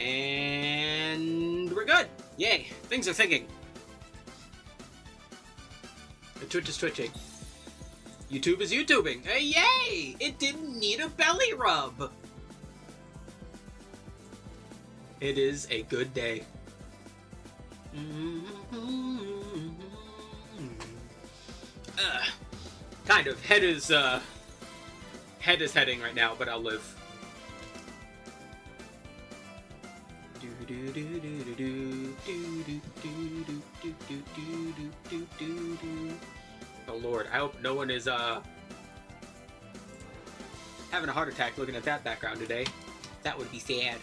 And we're good. Yay. Things are thinking. The Twitch is twitching. YouTube is YouTubing. Hey, yay! It didn't need a belly rub. It is a good day. Kind of. Head is heading right now, but I'll live. Oh Lord, I hope no one is having a heart attack looking at that background today. That would be sad.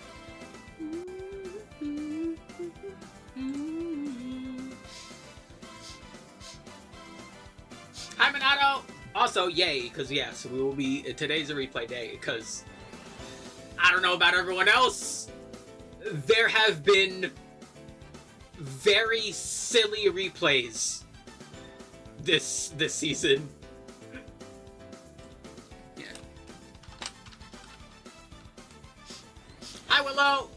Hi Minato! Also, yay, because yes, we will be, today's a replay day, because I don't know about everyone else, there have been very silly replays this season. Yeah. Hi Willow!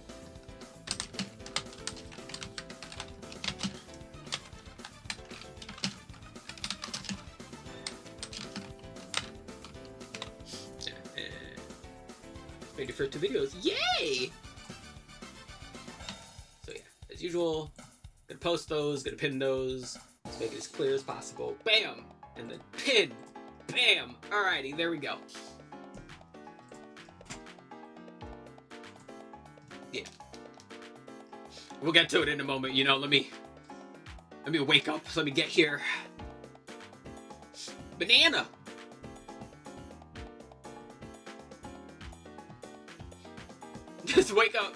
Ready for 2 videos. Yay! So yeah, as usual, gonna post those, gonna pin those. Let's make it as clear as possible. Bam! And then pin. Bam! Alrighty, there we go. Yeah. We'll get to it in a moment, you know, let me wake up, let me get here. Banana! Just wake up.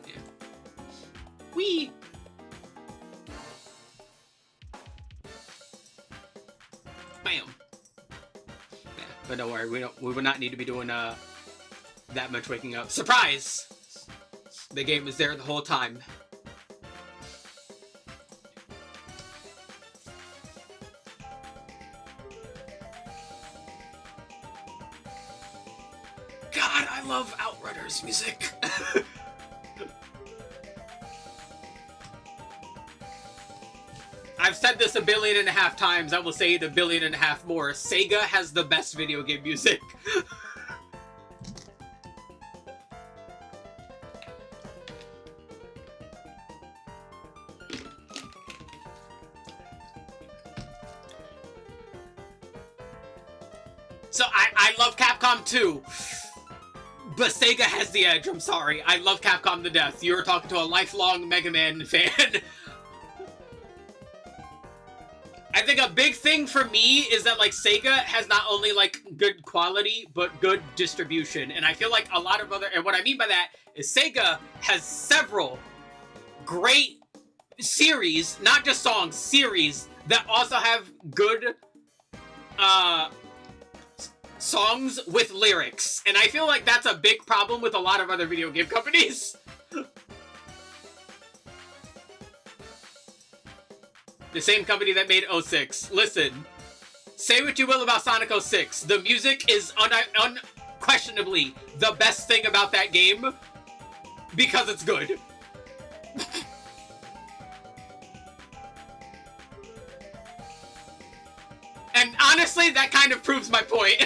Yeah. Wee. Bam. Yeah, but don't worry, we will not need to be doing that much waking up. Surprise! The game was there the whole time. God, I love Outrunners music. I've said this 1.5 billion times. I will say it 1.5 billion more. Sega has the best video game music. So I love Capcom too. But Sega has the edge, I'm sorry. I love Capcom to death. You're talking to a lifelong Mega Man fan. I think a big thing for me is that, like, Sega has not only, like, good quality, but good distribution. And I feel like a lot of other... And what I mean by that is Sega has several great series, not just songs, series, that also have good, songs with lyrics. And I feel like that's a big problem with a lot of other video game companies. The same company that made 06. Listen, say what you will about Sonic 06. The music is unquestionably the best thing about that game because it's good. And honestly, that kind of proves my point.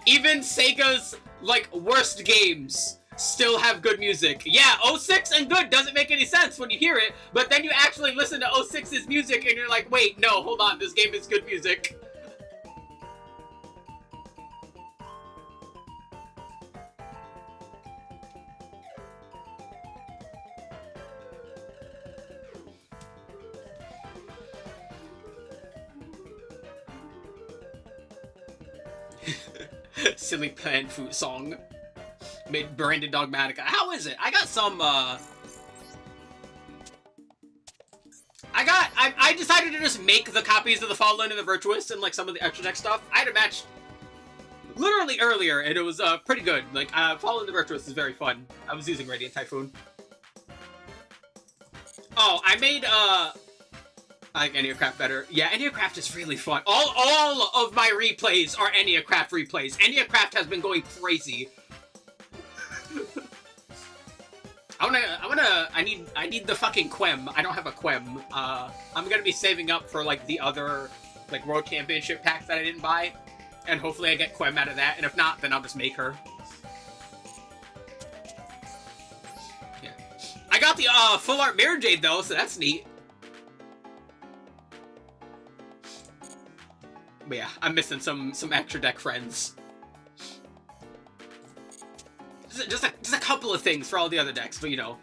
Even Sega's, like, worst games still have good music. Yeah, 06 and good doesn't make any sense when you hear it, but then you actually listen to 06's music and you're like, wait, no, hold on, this game is good music. Silly plant food song. Made Brandon Dogmatica. How is it? I got some, I decided to just make the copies of the Fallen and the Virtuous and, like, some of the extra deck stuff. I had a match literally earlier, and it was, pretty good. Like, Fallen and the Virtuous is very fun. I was using Radiant Typhoon. Oh, I made, I like Enneacraft better. Yeah, Enneacraft is really fun. All of my replays are Enneacraft replays. Enneacraft has been going crazy. I need the fucking Quem. I don't have a Quem. I'm gonna be saving up for like the other like World Championship packs that I didn't buy, and hopefully I get Quem out of that. And if not, then I'll just make her. Yeah, I got the full art Mirror Jade though, so that's neat. But yeah, I'm missing some extra deck friends. Just a couple of things for all the other decks, but you know,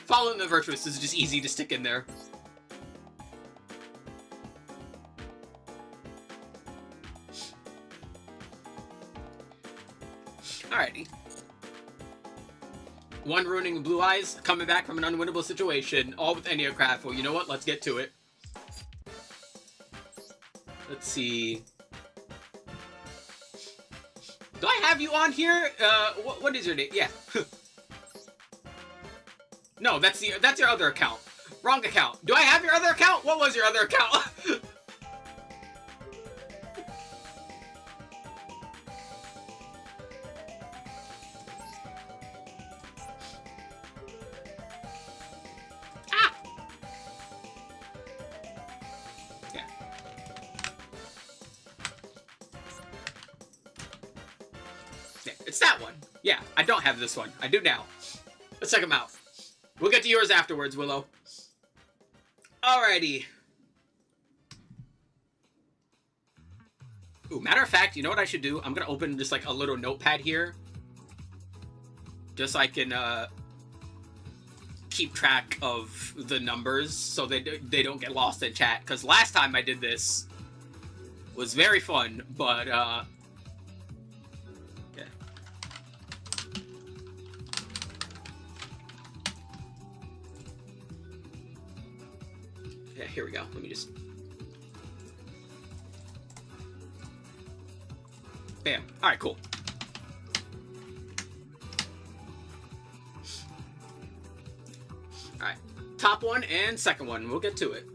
following the Virtuous is just easy to stick in there. Alrighty. One ruining Blue Eyes, coming back from an unwinnable situation, all with Enneacraft. Well, you know what? Let's get to it. Let's see. Do I have you on here? What is your name? Yeah. No, that's your other account. Wrong account. Do I have your other account? What was your other account? Ah! Yeah. Yeah, it's that one. Yeah, I don't have this one. I do now. Let's check them out. We'll get to yours afterwards, Willow. Alrighty. Ooh, matter of fact, you know what I should do? I'm gonna open just like a little notepad here. Just so I can keep track of the numbers so they don't get lost in chat. Because last time I did this was very fun, but yeah. Yeah, here we go. Let me just... Bam. Alright, cool. Alright. Top one and second one. We'll get to it.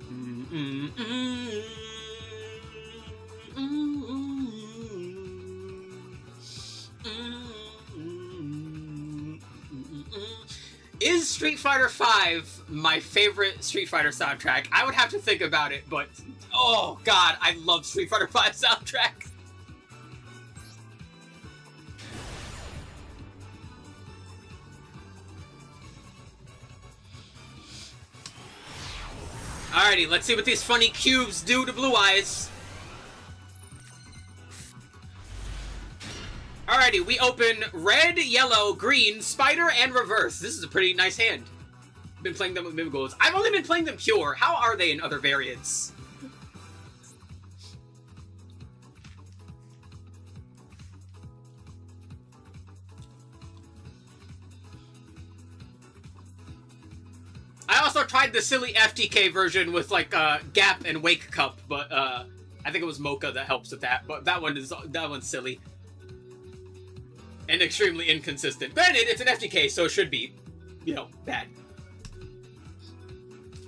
Is Street Fighter V my favorite Street Fighter soundtrack? I would have to think about it, but oh god, I love Street Fighter V soundtrack. Alrighty, let's see what these funny cubes do to Blue Eyes. Alrighty, we open red, yellow, green, spider, and reverse. This is a pretty nice hand. Been playing them with Mimigolds. I've only been playing them pure. How are they in other variants? I also tried the silly FTK version with like Gap and Wake Cup, but I think it was Mocha that helps with that. But that one's silly and extremely inconsistent. Granted, it's an FTK, so it should be, you know, bad.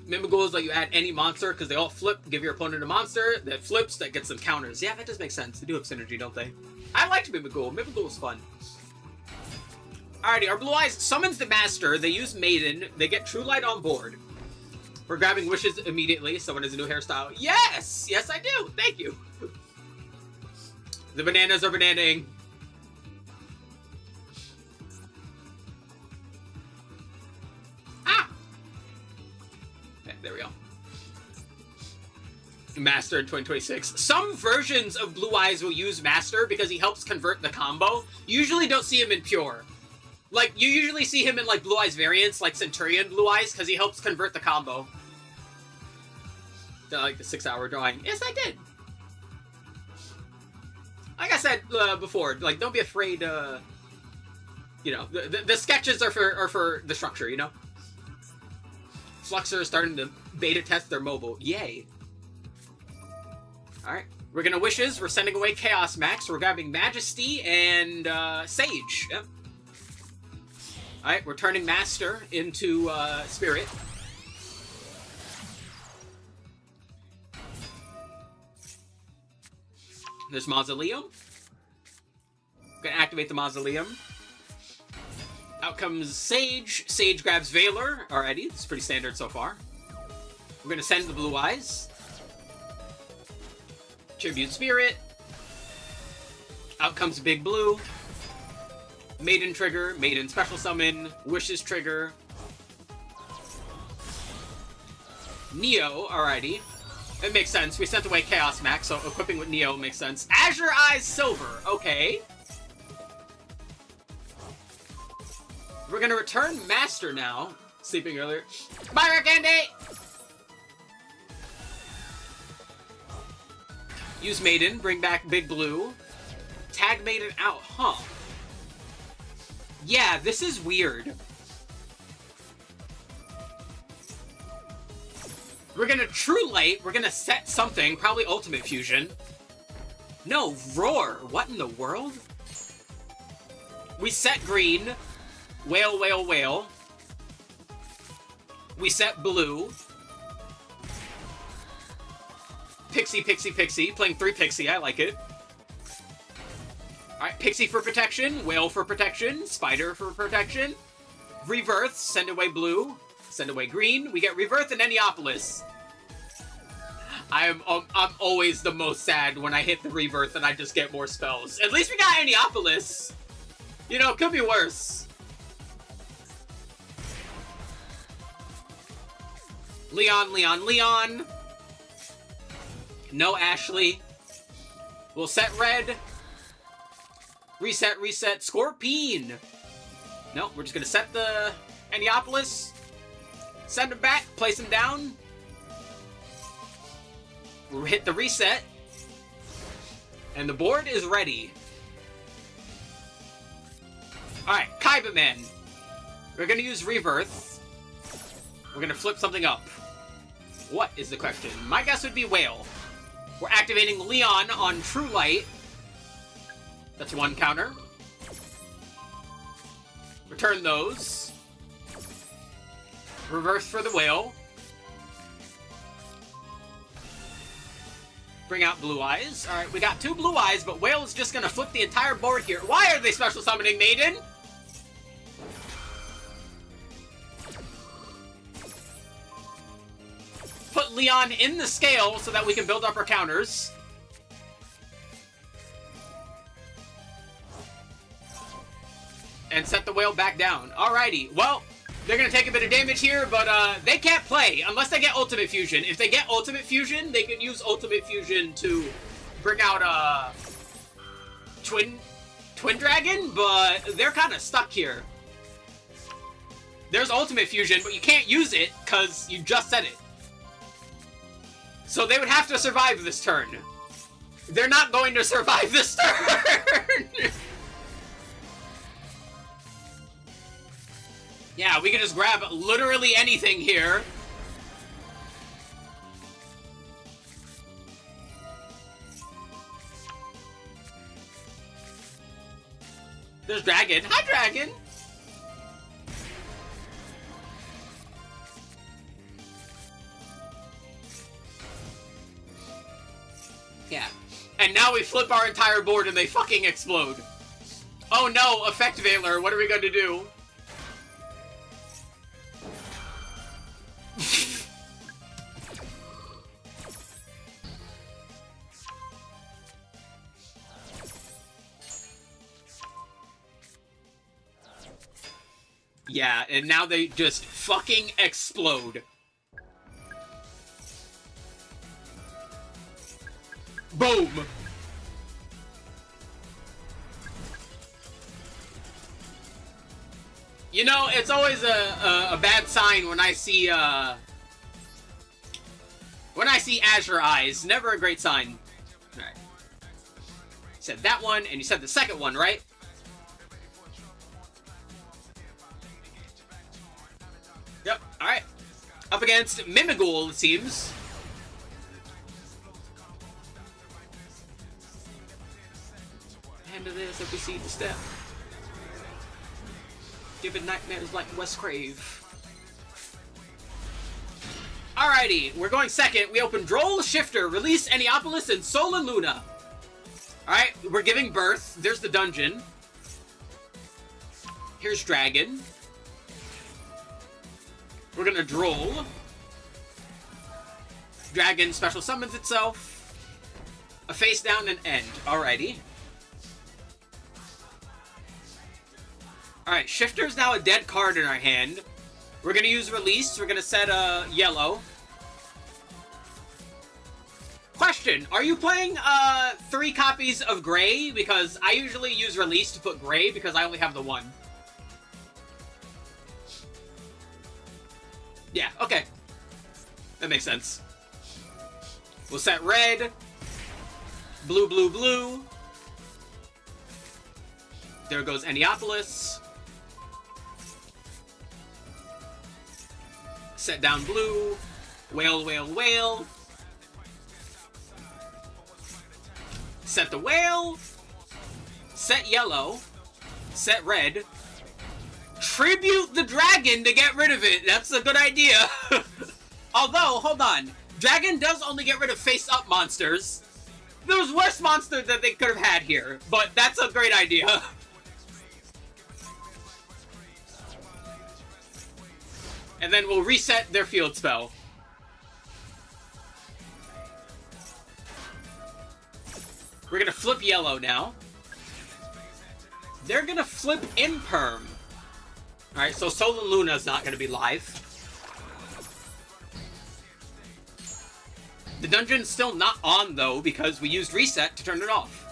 Mimigolds let you add any monster because they all flip. Give your opponent a monster that flips that gets them counters. Yeah, that does make sense. They do have synergy, don't they? I liked Mimigol. Mimigol was fun. Alrighty, our Blue Eyes summons the Master. They use Maiden. They get True Light on board. We're grabbing wishes immediately. Someone has a new hairstyle. Yes! Yes, I do. Thank you. The bananas are bananaing. Ah! Okay, there we go. Master in 2026. Some versions of Blue Eyes will use Master because he helps convert the combo. You usually don't see him in Pure. Like, you usually see him in, like, Blue Eyes variants, like Centurion Blue Eyes, because he helps convert the combo. Like the 6-hour drawing. Yes, I did. Like I said before, like, don't be afraid, you know, the sketches are for the structure, you know? Fluxer is starting to beta test their mobile. Yay. Alright. We're gonna Wishes. We're sending away Chaos Max. We're grabbing Majesty and Sage. Yep. Alright, we're turning Master into Spirit. There's Mausoleum. Gonna activate the Mausoleum. Out comes Sage. Sage grabs Valor. Alrighty, it's pretty standard so far. We're gonna send the Blue Eyes. Tribute Spirit. Out comes Big Blue. Maiden trigger. Maiden special summon. Wishes trigger. Neo. Alrighty. It makes sense. We sent away Chaos Max, so equipping with Neo makes sense. Azure Eyes Silver. Okay. We're gonna return Master now. Sleeping earlier. Bye, Candy! Use Maiden. Bring back Big Blue. Tag Maiden out. Huh. Yeah, this is weird. We're gonna True Light. We're gonna set something. Probably Ultimate Fusion. No, Roar. What in the world? We set green. Whale, whale, whale. We set blue. Pixie, pixie, pixie. Playing 3 pixie. I like it. Alright, pixie for protection. Whale for protection. Spider for protection. Rebirth. Send away blue. Send away green. We get Rebirth and Enneapolis. I'm always the most sad when I hit the Rebirth and I just get more spells. At least we got Enneapolis. You know, it could be worse. Leon, Leon, Leon. No Ashley. We'll set red. Reset, reset. Scorpion. No, we're just going to set the Enneapolis. Send him back. Place him down. We'll hit the reset. And the board is ready. Alright, Kaiba Man. We're going to use Rebirth. We're going to flip something up. What is the question? My guess would be Whale. We're activating Leon on True Light. That's 1 counter. Return those. Reverse for the Whale. Bring out Blue Eyes. Alright, we got 2 Blue Eyes, but Whale is just gonna flip the entire board here. Why are they special summoning Maiden? Put Leon in the scale so that we can build up our counters. And set the Whale back down. Alrighty, well, they're gonna take a bit of damage here, but they can't play unless they get Ultimate Fusion. If they get Ultimate Fusion, they can use Ultimate Fusion to bring out Twin Dragon, but they're kind of stuck here. There's Ultimate Fusion, but you can't use it because you just said it. So they would have to survive this turn. They're not going to survive this turn! Yeah, we can just grab literally anything here. There's Dragon. Hi, Dragon! Yeah. And now we flip our entire board and they fucking explode. Oh no, Effect Valor, what are we going to do? Yeah, and now they just fucking explode. Boom! You know, it's always a bad sign when I see Azure Eyes. Never a great sign. Alright. You said that one, and you said the second one, right? Yep, alright. Up against Mimighoul, it seems. Hand of this if we see the step. Giving nightmares like Wes Crave. Alrighty, we're going second. We open Droll Shifter, release Enneapolis and Sol and Luna. Alright, we're giving birth. There's the dungeon. Here's dragon. We're gonna droll. Dragon special summons itself. A face down and end. Alrighty. Alright, Shifter's now a dead card in our hand. We're gonna use release. We're gonna set a yellow. Question, are you playing 3 copies of gray? Because I usually use release to put gray because I only have the 1. Yeah, okay. That makes sense. We'll set red. Blue, blue, blue. There goes Enneapolis. Set down blue. Whale, whale, whale. Set the whale. Set yellow. Set red. Tribute the dragon to get rid of it. That's a good idea. Although, hold on. Dragon does only get rid of face-up monsters. There's worse monsters that they could have had here, but that's a great idea. And then we'll reset their field spell. We're gonna flip yellow now. They're gonna flip Imperm. Alright, so Sol and Luna's not gonna be live. The dungeon's still not on, though, because we used reset to turn it off.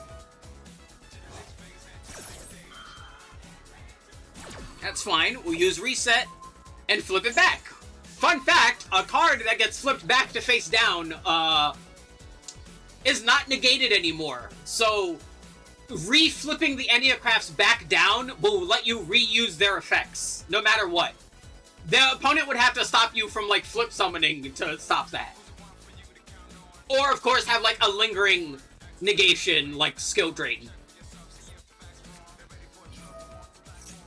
That's fine. We'll use reset and flip it back. Fun fact, a card that gets flipped back to face down is not negated anymore. So, re-flipping the Enneacrafts back down will let you reuse their effects, no matter what. The opponent would have to stop you from, like, flip summoning to stop that. Or, of course, have, like, a lingering negation, like skill drain.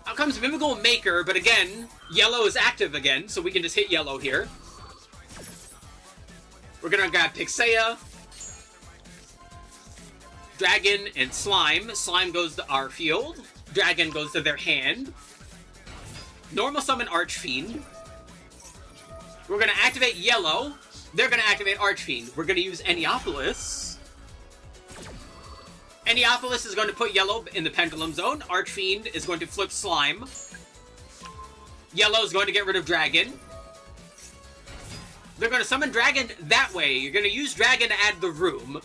Out comes Mimical Maker, but again, yellow is active again, so we can just hit yellow here. We're gonna grab Pixea. Dragon and Slime. Slime goes to our field. Dragon goes to their hand. Normal summon Archfiend. We're gonna activate yellow. They're gonna activate Archfiend. We're gonna use Enneapolis. Enneapolis is going to put yellow in the Pendulum Zone. Archfiend is going to flip Slime. Yellow is going to get rid of Dragon. They're going to summon Dragon that way. You're going to use Dragon to add the room.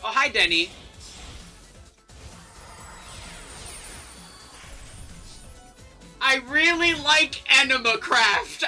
Oh, hi, Denny. I really like Animacraft.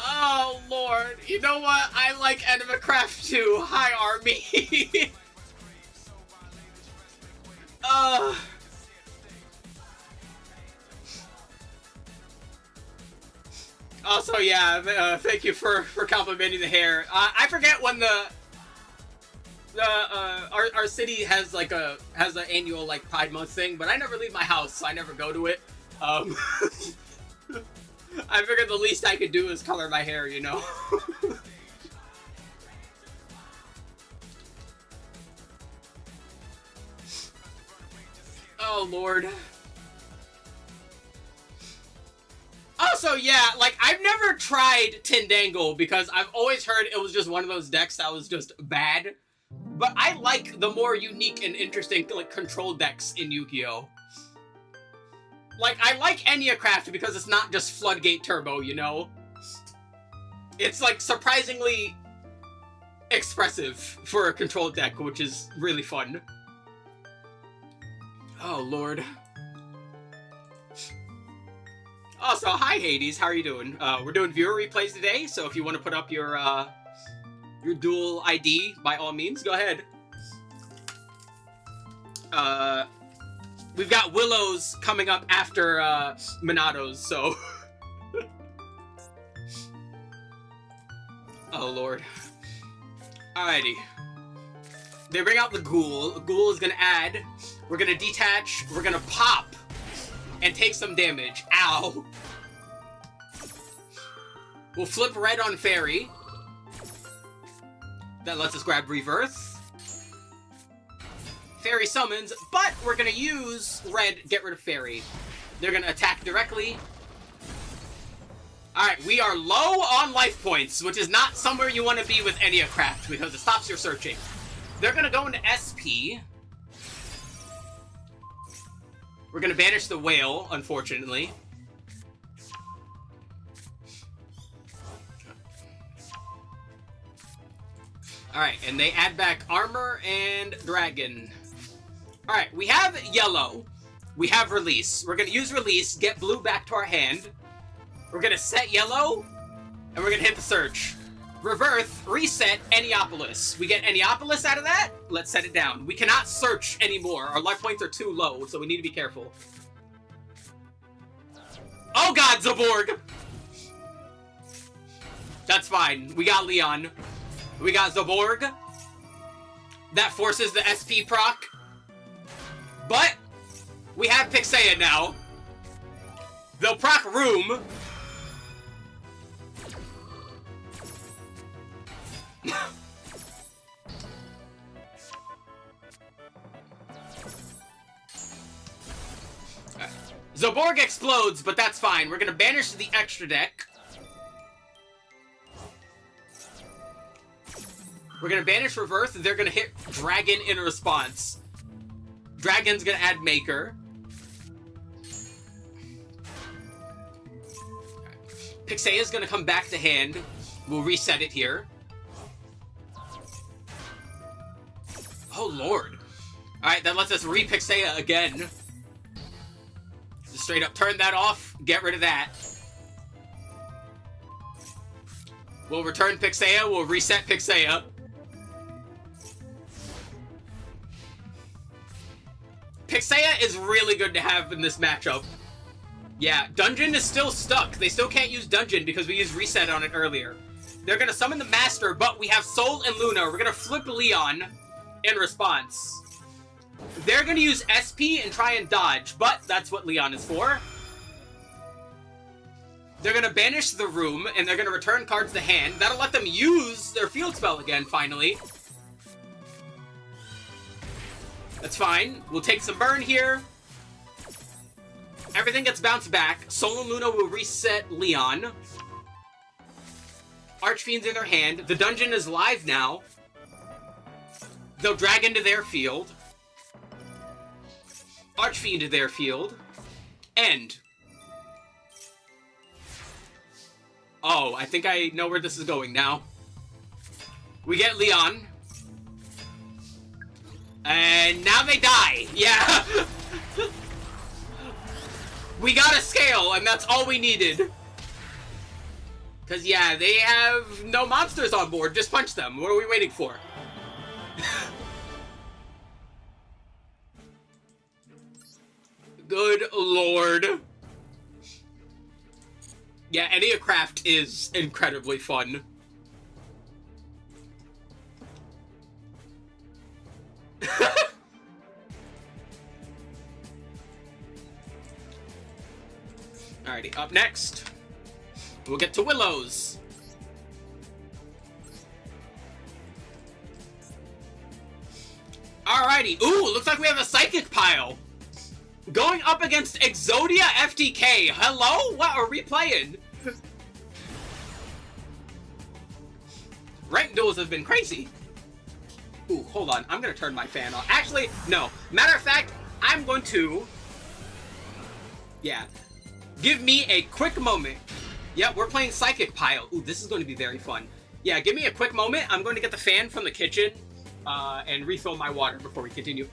Oh, Lord. You know what? I like Animacraft too. Hi, Army. Also, yeah, thank you for complimenting the hair. I forget when our city has like an annual like Pride Month thing, but I never leave my house, so I never go to it. I figured the least I could do is color my hair, you know. Oh, Lord. Also, yeah, like, I've never tried Tindangle because I've always heard it was just one of those decks that was just bad. But I like the more unique and interesting, like, control decks in Yu-Gi-Oh! Like, I like Enneacraft because it's not just Floodgate Turbo, you know? It's like surprisingly expressive for a control deck, which is really fun. Oh, Lord. Also, hi, Hades. How are you doing? We're doing viewer replays today, so if you want to put up your Duel ID, by all means, go ahead. We've got Willows coming up after Monato's, so... Oh, Lord. Alrighty. They bring out the Ghoul. The Ghoul is gonna add. We're gonna detach. We're gonna pop. And take some damage. Ow. We'll flip red on Fairy. That lets us grab Rebirth. Fairy summons, but we're gonna use red, get rid of Fairy. They're gonna attack directly. Alright, we are low on life points, which is not somewhere you want to be with any craft, because it stops your searching. They're gonna go into SP. We're gonna banish the whale, unfortunately. Alright, and they add back armor and dragon. Alright, we have yellow. We have release. We're gonna use release, get blue back to our hand. We're gonna set yellow, and we're gonna hit the search. Reverse, reset, Enneopolis. We get Enneopolis out of that, let's set it down. We cannot search anymore. Our life points are too low, so we need to be careful. Oh god, Zaborg! That's fine. We got Leon. We got Zaborg. That forces the SP proc. But, we have Pixea now. They'll proc Room. Zaborg explodes, but that's fine. We're gonna banish the extra deck. We're gonna banish reverse, and they're gonna hit Dragon in response. Dragon's gonna add Maker. Pixea's gonna come back to hand. We'll reset it here. Oh, Lord. Alright, that lets us re-Pixea again. Just straight up turn that off, get rid of that. We'll return Pixea, we'll reset Pixea. Pixea is really good to have in this matchup. Yeah, Dungeon is still stuck. They still can't use Dungeon because we used Reset on it earlier. They're gonna summon the Master, but we have Soul and Luna. We're gonna flip Leon in response. They're gonna use SP and try and dodge, but that's what Leon is for. They're gonna banish the room, and they're gonna return cards to hand. That'll let them use their field spell again, finally. That's fine. We'll take some burn here. Everything gets bounced back. Soul and Luna will reset Leon. Archfiend's in their hand. The dungeon is live now. They'll drag into their field. Archfiend to their field. End. Oh, I think I know where this is going now. We get Leon. And now they die. Yeah. We got a scale, and that's all we needed. Because, yeah, they have no monsters on board. Just punch them. What are we waiting for? Good Lord. Yeah, Enneacraft is incredibly fun. Alrighty, up next, we'll get to Willows. Alrighty, ooh, looks like we have a Psychic pile. Going up against Exodia FTK. Hello? What are we playing? Rank duels have been crazy. Ooh, hold on. I'm going to turn my fan off. Actually, no. Matter of fact, I'm going to... Yeah. Give me a quick moment. Yeah, we're playing Psychic Pile. Ooh, this is going to be very fun. Yeah, give me a quick moment. I'm going to get the fan from the kitchen and refill my water before we continue.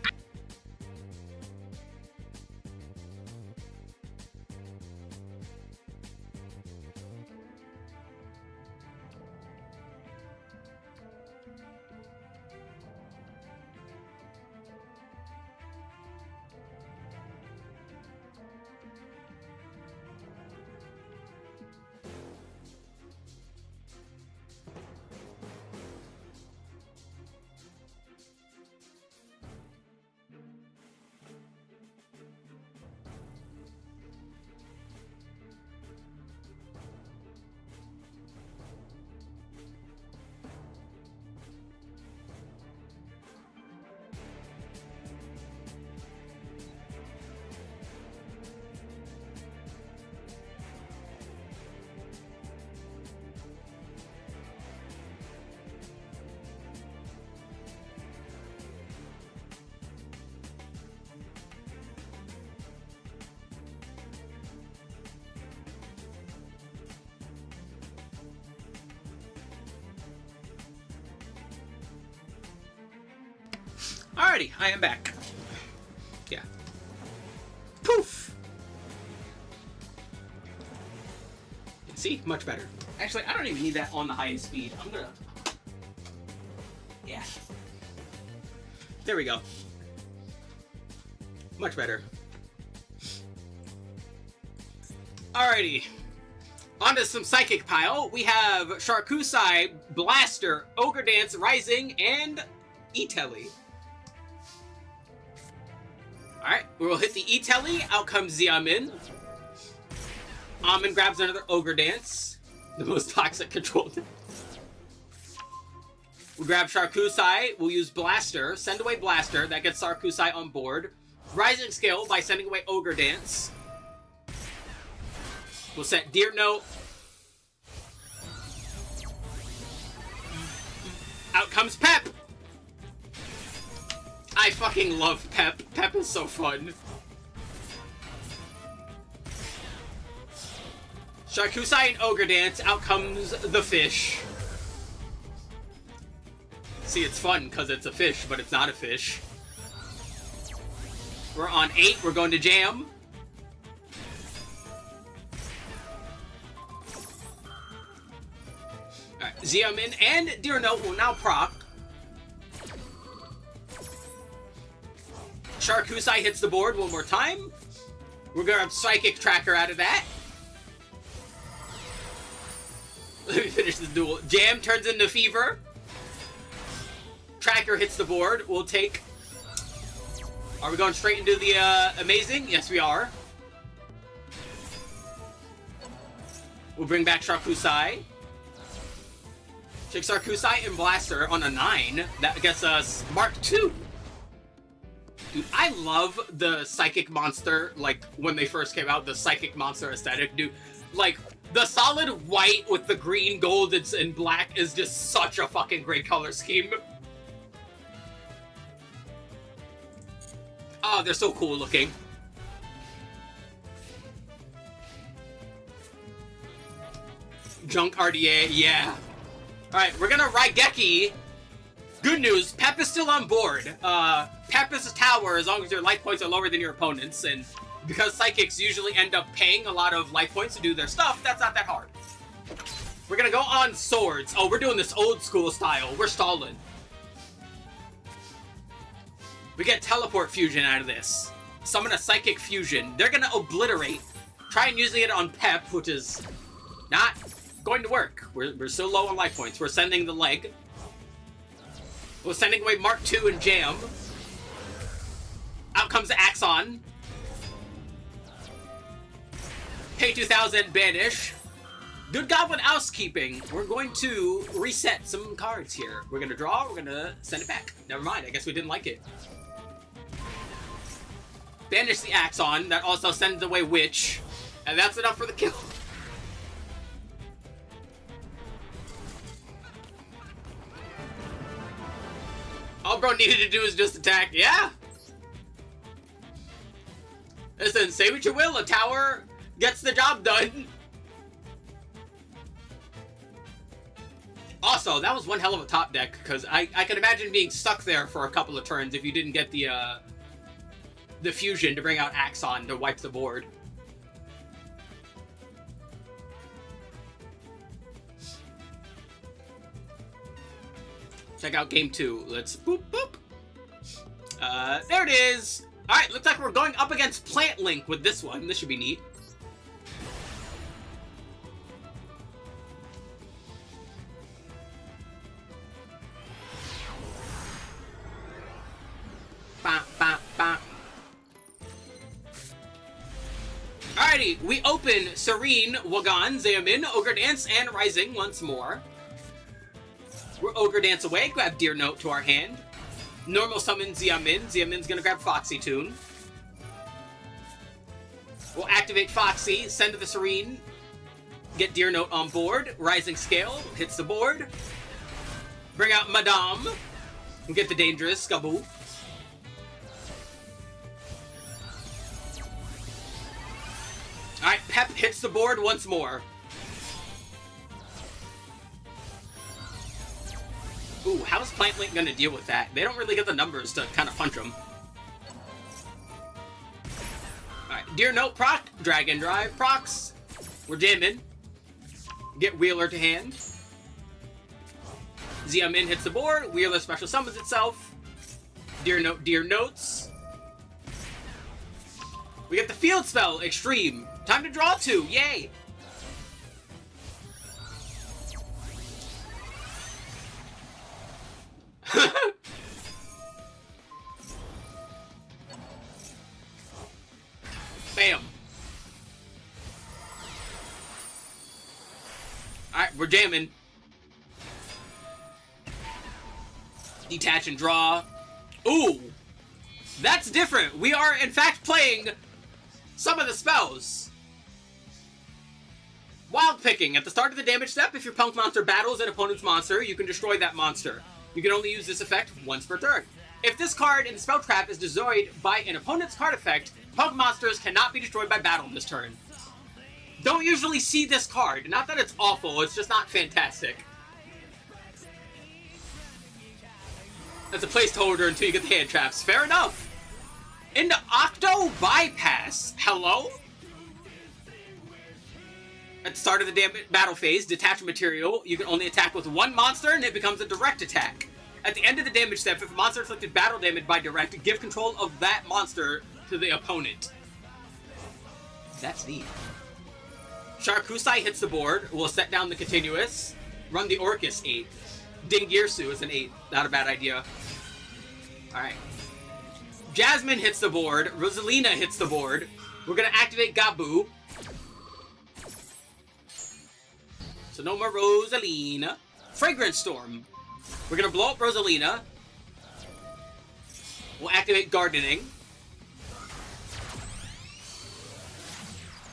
Alrighty, I am back. Yeah. Poof! See? Much better. Actually, I don't even need that on the highest speed. I'm gonna... Yeah. There we go. Much better. Alrighty. On to some Psychic Pile. We have Charcusai, Blaster, Ogre Dance, Rising, and E-Telly. Alright, we'll hit the E-Telly. Out comes Xiaomin. Amin grabs another Ogre Dance. The most toxic control. We'll grab Charcusai. We'll use Blaster. Send away Blaster. That gets Charcusai on board. Rising skill by sending away Ogre Dance. We'll set Deer Note. Out comes Pep! I fucking love Pep. Pep is so fun. Charcusai and Ogre Dance. Out comes the fish. See, it's fun because it's a fish, but it's not a fish. We're on 8. We're going to Jam. Alright, Xiaomin and Deer Note will now proc. Charcusai hits the board one more time. We're gonna have Psychic Tracker out of that. Let me finish this duel. Jam turns into Fever. Tracker hits the board. We'll take... Are we going straight into the Amazing? Yes, we are. We'll bring back Charcusai. Take Charcusai and Blaster on a 9. That gets us Mark II. Dude, I love the Psychic Monster, like, when they first came out, the Psychic Monster aesthetic, dude. Like, the solid white with the green, gold, and black is just such a fucking great color scheme. Oh, they're so cool looking. Junk RDA, yeah. Alright, we're gonna Raigeki. Good news, Pep is still on board. Pep is a tower as long as your life points are lower than your opponent's, and because Psychics usually end up paying a lot of life points to do their stuff, that's not that hard. We're gonna go on Swords. Oh, we're doing this old school style. We're stalling. We get Teleport Fusion out of this. Summon a Psychic Fusion. They're gonna obliterate. Try and using it on Pep, which is not going to work. We're so low on life points. We're sending the leg. We're sending away Mark II and Jam. Out comes Axon. Pay 2000, banish. Good Goblin Housekeeping. We're going to reset some cards here. We're gonna draw, we're gonna send it back. Never mind, I guess we didn't like it. Banish the Axon. That also sends away Witch. And that's enough for the kill. All bro needed to do is just attack. Yeah. Listen, say what you will, a tower gets the job done. Also, that was one hell of a top deck, because I can imagine being stuck there for a couple of turns if you didn't get the fusion to bring out Axon to wipe the board. Check out game 2. Let's boop, boop. There it is. All right, looks like we're going up against Plant Link with this one. This should be neat. Bah, bah, bah. Alrighty, we open Serene, Wagon, Xeomin, Ogre Dance, and Rising once more. We're Ogre Dance away, grab Deer Note to our hand. Normal summon Xeomin. Xeomin's gonna grab Foxy Tune. We'll activate Foxy, send to the Serene, get Deer Note on board. Rising Scale hits the board. Bring out Madame, and get the Dangerous Skaboo. Alright, Pep hits the board once more. Ooh, how's Plant Link gonna deal with that? They don't really get the numbers to kind of punch them. Alright, Deer Note proc, Dragon Drive procs. We're jamming. Get Wheeler to hand. Xeomin hits the board. Wheeler special summons itself. Deer Note, Deer Notes. We get the field spell, Extreme. Time to draw 2, yay! Bam. Alright, we're jamming. Detach and draw. Ooh! That's different. We are, in fact, playing some of the spells. Wild Picking. At the start of the damage step, if your Punk monster battles an opponent's monster, you can destroy that monster. You can only use this effect once per turn. If this card in the spell trap is destroyed by an opponent's card effect, Punk monsters cannot be destroyed by battle this turn. Don't usually see this card. Not that it's awful, it's just not fantastic. That's a placeholder until you get the hand traps. Fair enough. Into Octo Bypass. Hello? At the start of the battle phase, detach a material. You can only attack with one monster, and it becomes a direct attack. At the end of the damage step, if a monster inflicted battle damage by direct, give control of that monster to the opponent. That's neat. Sharkusai hits the board. We'll set down the continuous. Run the Orcus 8. Dingirsu is an 8. Not a bad idea. Alright. Jasmine hits the board. Rosalina hits the board. We're going to activate Gabu. So no more Rosalina. Fragrance Storm. We're going to blow up Rosalina. We'll activate Gardening.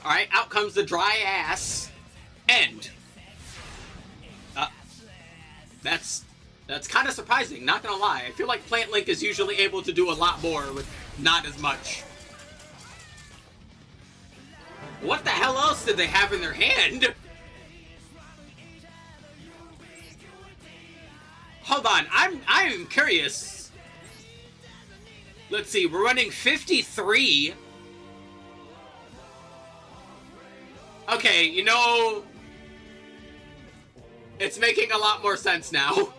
Alright, out comes the Dry Ass. End. That's kind of surprising, not gonna lie. I feel like Plant Link is usually able to do a lot more with not as much. What the hell else did they have in their hand? Hold on, I'm curious. Let's see, we're running 53. Okay, you know, it's making a lot more sense now.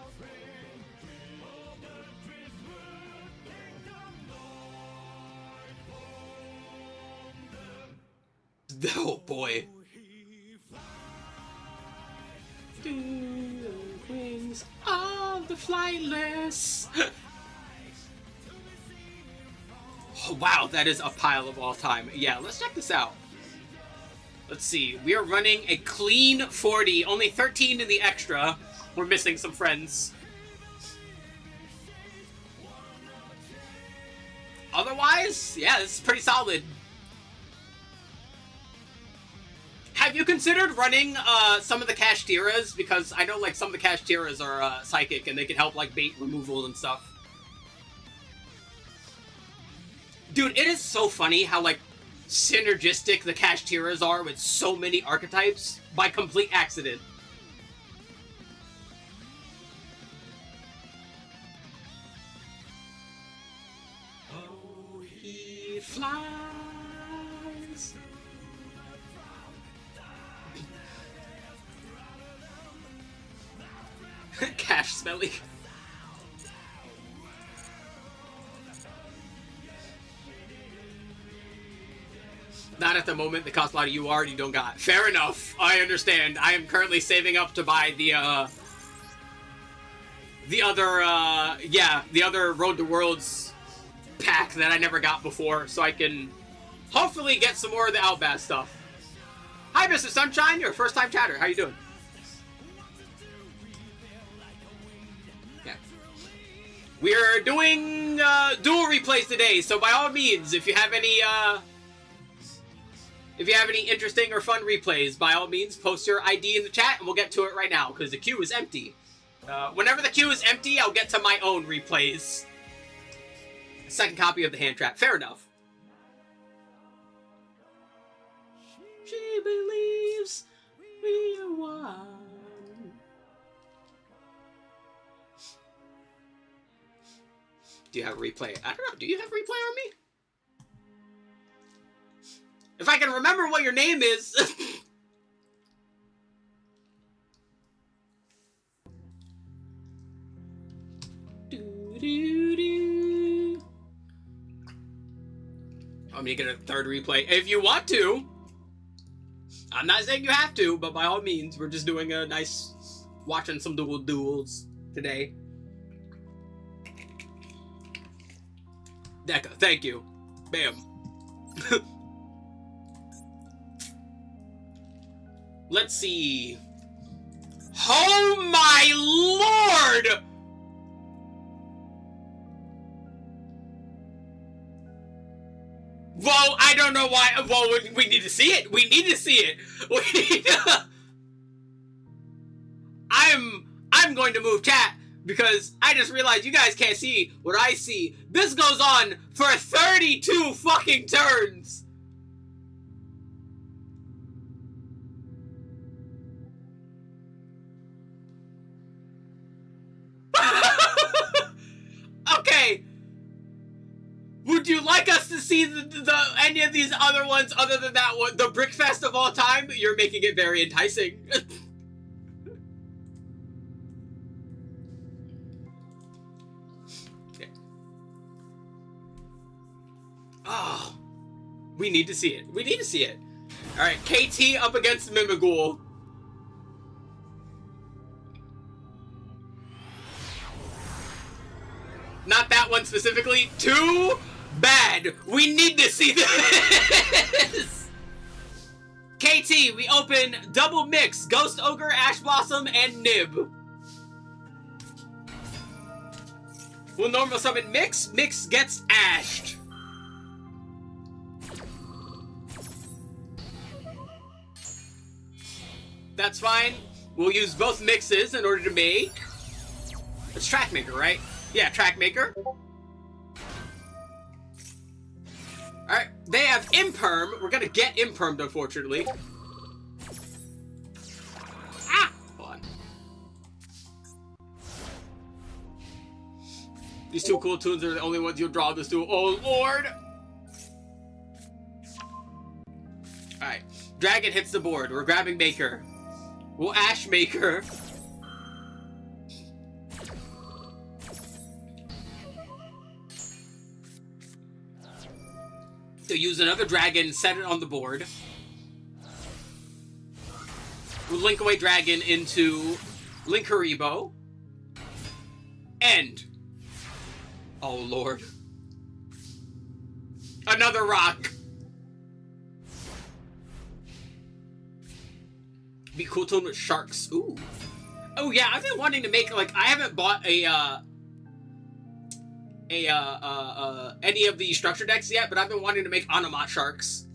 Oh boy. Wings of the flightless. Oh, wow, that is a pile of all time. Yeah, let's check this out. Let's see. We are running a clean 40. Only 13 in the extra. We're missing some friends. Otherwise, yeah, this is pretty solid. Have you considered running some of the Kashtira's? Because I know like some of the Kashtira's are psychic and they can help like bait removal and stuff. Dude, it is so funny how like synergistic the Kashtira's are with so many archetypes by complete accident. flies. Cash smelly. Not at the moment. They cost a lot of UR you don't got. Fair enough. I understand. I am currently saving up to buy the other Road to Worlds pack that I never got before, so I can hopefully get some more of the Outbass stuff. Hi, Mr. Sunshine. You're a first-time chatter. How you doing? Yeah. We're doing duel replays today, so by all means, if you have any interesting or fun replays, by all means, post your ID in the chat, and we'll get to it right now, because the queue is empty. Whenever the queue is empty, I'll get to my own replays. Second copy of the hand trap. Fair enough. She believes we are one. Do you have a replay? I don't know. Do you have a replay on me? If I can remember what your name is. I'm gonna get a third replay if you want to. I'm not saying you have to, but by all means, we're just doing a nice watching some duels today. Deca, thank you. Bam. Let's see. Oh my lord! Well, I don't know why. Well, we need to see it. We need to see it. We need to... I'm going to move chat because I just realized you guys can't see what I see. This goes on for 32 fucking turns. Okay. Would you like us to see any of these other ones other than that one? The Brickfest of all time? You're making it very enticing. Okay. Oh. We need to see it. We need to see it. Alright, KT up against Mimighoul. Not that one specifically. Too bad. We need to see this. KT, we open double mix. Ghost Ogre, Ash Blossom, and Nib. We'll normal summon Mix. Mix gets ashed. That's fine. We'll use both mixes in order to make... It's Track Maker, right? Yeah, Track Maker. Alright, they have Imperm. We're gonna get Impermed, unfortunately. Ah! Hold on. These two cool tunes are the only ones you'll draw this to. Oh, Lord! Alright, Dragon hits the board. We're grabbing Maker. We'll Ash Maker. So use another dragon, set it on the board. We'll link away dragon into Linkuriboh. End. Oh lord. Another rock. Be cool tone with sharks. Ooh. Oh yeah, I've been wanting to make, like, I haven't bought any of the structure decks yet, but I've been wanting to make Onomot sharks.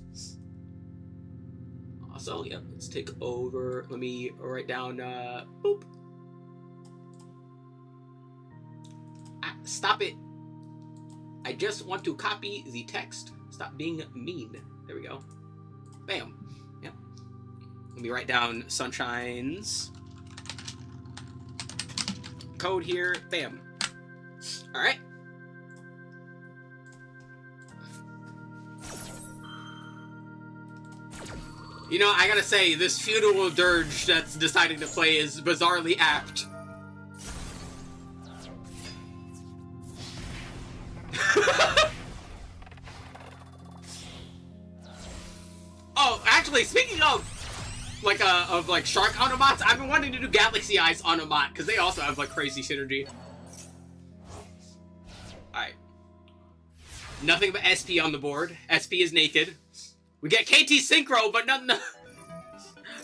Also, yeah, let's take over. Let me write down, boop. Ah, stop it. I just want to copy the text. Stop being mean. There we go. Bam. Yep. Let me write down Sunshine's code here. Bam. All right. You know, I gotta say, this feudal dirge that's deciding to play is bizarrely apt. Oh, actually, speaking of shark Autobots, I've been wanting to do Galaxy Eyes Autobot because they also have like crazy synergy. Alright. Nothing but SP on the board. SP is naked. We get KT Synchro, but nothing.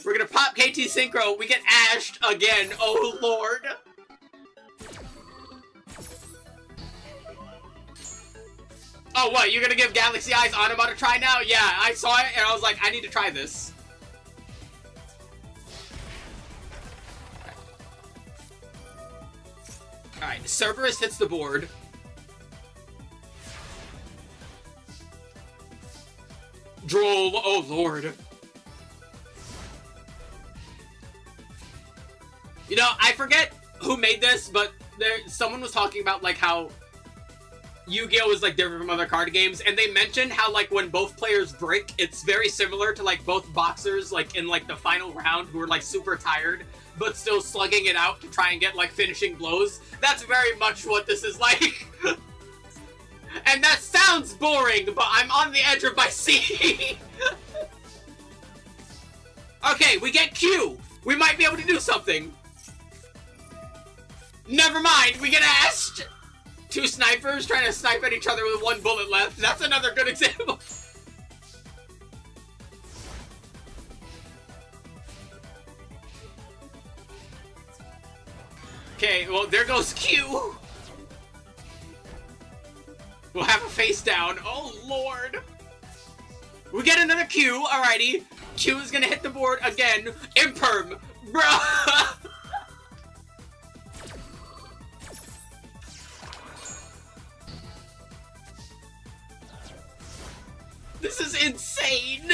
We're gonna pop KT Synchro. We get ashed again. Oh lord. Oh, what? You're gonna give Galaxy Eyes Autobot a try now? Yeah, I saw it and I was like, I need to try this. Alright, Cerberus hits the board. Droll, oh lord. You know, I forget who made this, but someone was talking about like how Yu-Gi-Oh! Is like different from other card games, and they mentioned how like when both players break, it's very similar to like both boxers like in like the final round who are like super tired, but still slugging it out to try and get like finishing blows. That's very much what this is like. And that sounds boring, but I'm on the edge of my seat. Okay, we get Q. We might be able to do something. Never mind, we get ashed. Two snipers trying to snipe at each other with one bullet left. That's another good example. Okay, well, there goes Q. We'll have a face down. Oh, lord. We get another Q. Alrighty. Q is gonna hit the board again. Imperm. Bruh. This is insane!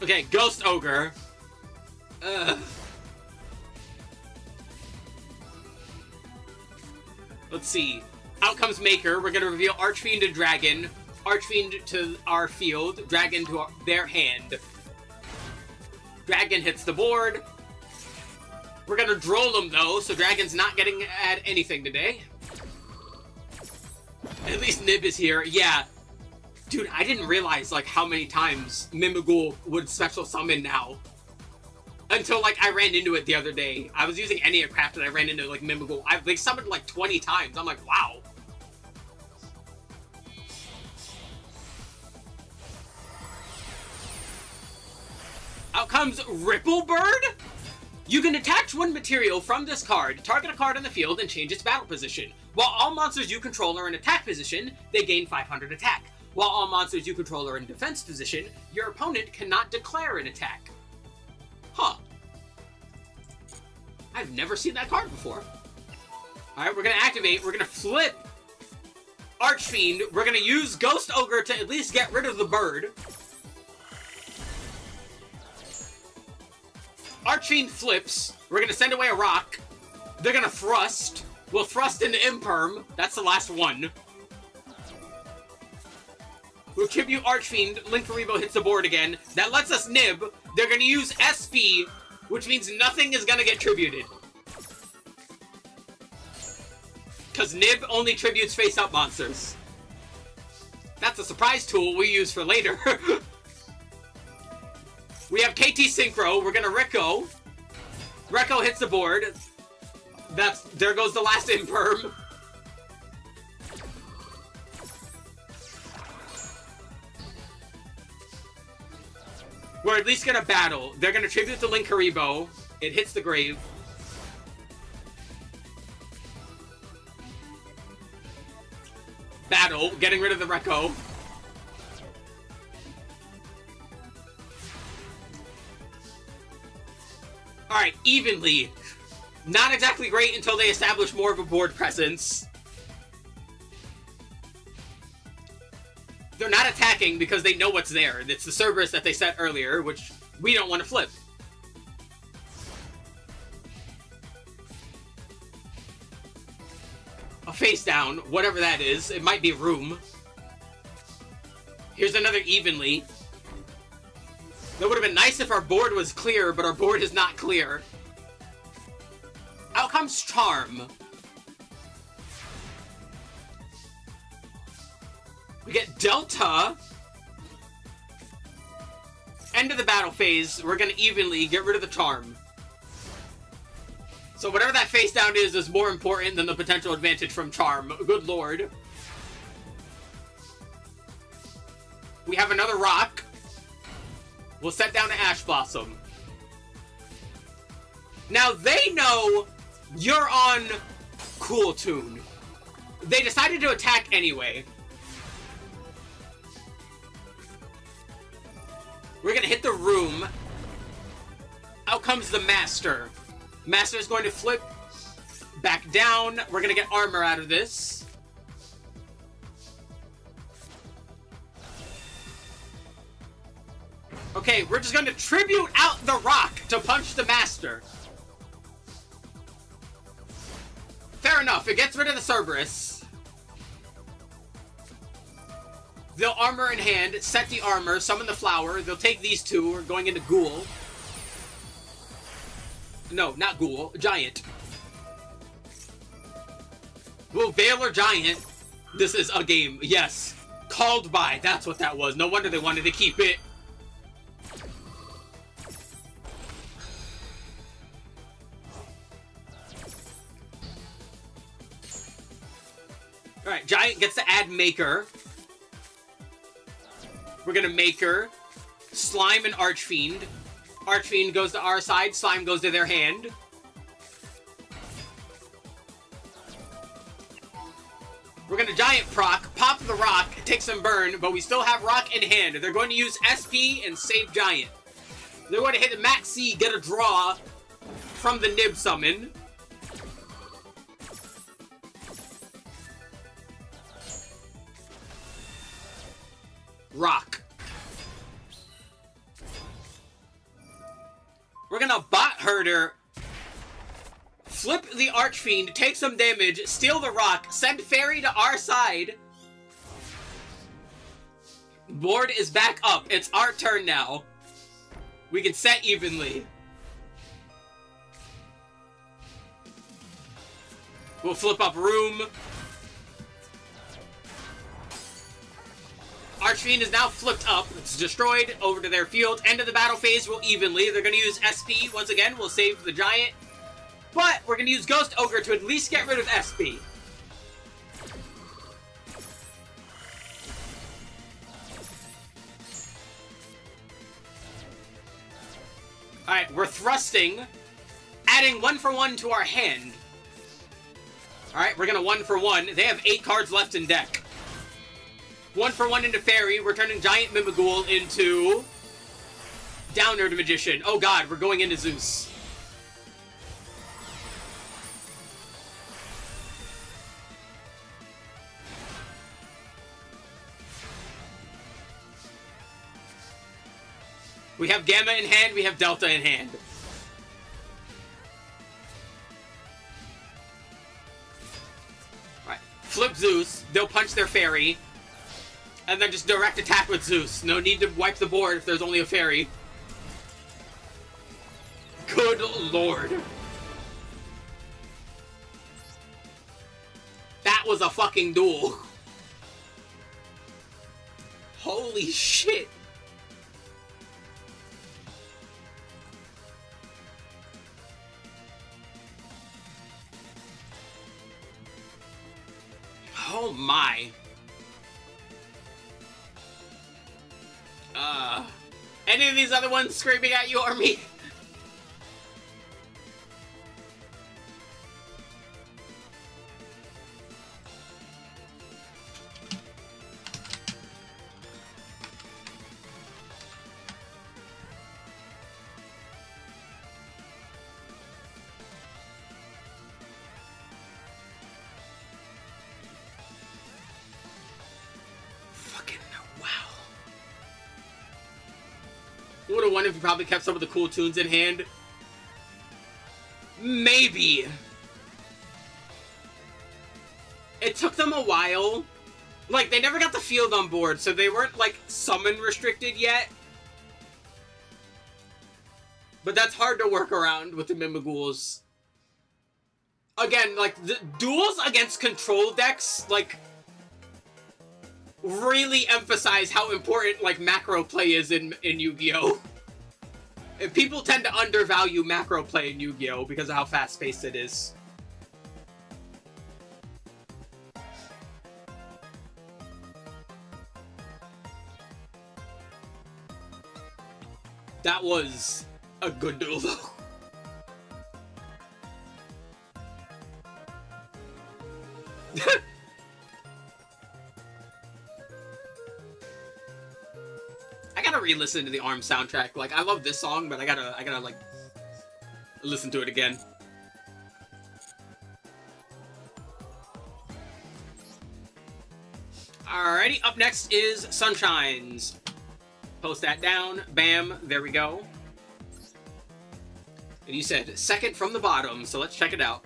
Okay, Ghost Ogre. Let's see. Outcomes Maker. We're gonna reveal Archfiend to Dragon. Archfiend to our field. Dragon to their hand. Dragon hits the board. We're gonna droll him though, so Dragon's not getting at anything today. At least Nib is here. Yeah. Dude, I didn't realize like how many times Mimigul would special summon now. Until like I ran into it the other day. I was using Enneacraft and I ran into like Mimigul. They summoned like 20 times. I'm like, wow. Out comes Ripplebird? You can attach one material from this card, target a card on the field, and change its battle position. While all monsters you control are in attack position, they gain 500 attack. While all monsters you control are in defense position, your opponent cannot declare an attack. Huh. I've never seen that card before. Alright, we're gonna activate, we're gonna flip Archfiend, we're gonna use Ghost Ogre to at least get rid of the bird. Archfiend flips. We're gonna send away a rock. They're gonna thrust. We'll thrust into Imperm. That's the last one. We'll tribute Archfiend. Linkaribo hits the board again. That lets us nib. They're gonna use SP, which means nothing is gonna get tributed. Because nib only tributes face-up monsters. That's a surprise tool we use for later. We have KT Synchro. We're gonna Recco. Recco hits the board. There goes the last Imperm. We're at least gonna battle. They're gonna tribute the Linkaribo. It hits the grave. Battle, getting rid of the Recco. Alright, evenly. Not exactly great until they establish more of a board presence. They're not attacking because they know what's there. It's the Cerberus that they set earlier, which we don't want to flip. a face down, whatever that is. It might be room. Here's another evenly. That would have been nice if our board was clear, but our board is not clear. Out comes Charm. We get Delta. End of the battle phase. We're going to evenly get rid of the Charm. So whatever that face down is more important than the potential advantage from Charm. Good lord. We have another rock. We'll set down an Ash Blossom. Now they know you're on Cool Tune. They decided to attack anyway. We're gonna hit the room. Out comes the Master. Master is going to flip back down. We're gonna get armor out of this. Okay, we're just gonna tribute out the rock to punch the Master. Fair enough, it gets rid of the Cerberus. They'll armor in hand, set the armor, summon the flower. They'll take these two, we're going into Ghoul. No, not Ghoul, Giant. Well, Veil or Giant. This is a game, yes. Called by, that's what that was. No wonder they wanted to keep it. Alright, Giant gets to add Maker. We're gonna Maker. Slime and Archfiend. Archfiend goes to our side, Slime goes to their hand. We're gonna Giant proc, pop the rock, take some burn, but we still have rock in hand. They're going to use SP and save Giant. They're going to hit the Max C, get a draw from the Nib summon. Rock. We're gonna Bot Herder, flip the Archfiend, take some damage, steal the rock, send Fairy to our side. Board is back up. It's our turn now. We can set evenly. We'll flip up room. Archfiend is now flipped up. It's destroyed. Over to their field. End of the battle phase. We'll evenly. They're going to use SP. Once again, we'll save the Giant. But we're going to use Ghost Ogre to at least get rid of SP. Alright, we're thrusting. Adding 1-for-1 to our hand. Alright, we're going to 1-for-1. They have 8 cards left in deck. 1-for-1 into Fairy. We're turning Giant Mimighoul into Downer to Magician. Oh god, we're going into Zeus. We have Gamma in hand, we have Delta in hand. Alright, flip Zeus. They'll punch their Fairy. And then just direct attack with Zeus. No need to wipe the board if there's only a Fairy. Good lord. That was a fucking duel. Holy shit. Oh my. Any of these other ones screaming at you or me? Would have won if you probably kept some of the cool tunes in hand. Maybe. it took them a while. Like, they never got the field on board, so they weren't, like, summon restricted yet. But that's hard to work around with the Mimighuls. Again, like, the duels against control decks, like, really emphasize how important, like, macro play is in Yu-Gi-Oh! People tend to undervalue macro play in Yu-Gi-Oh! Because of how fast-paced it is. That was a good duel, though. I gotta re-listen to the ARM soundtrack. Like, I love this song, but I gotta like listen to it again. Alrighty, up next is Sunshine's. Post that down. Bam. There we go. And you said second from the bottom, so let's check it out.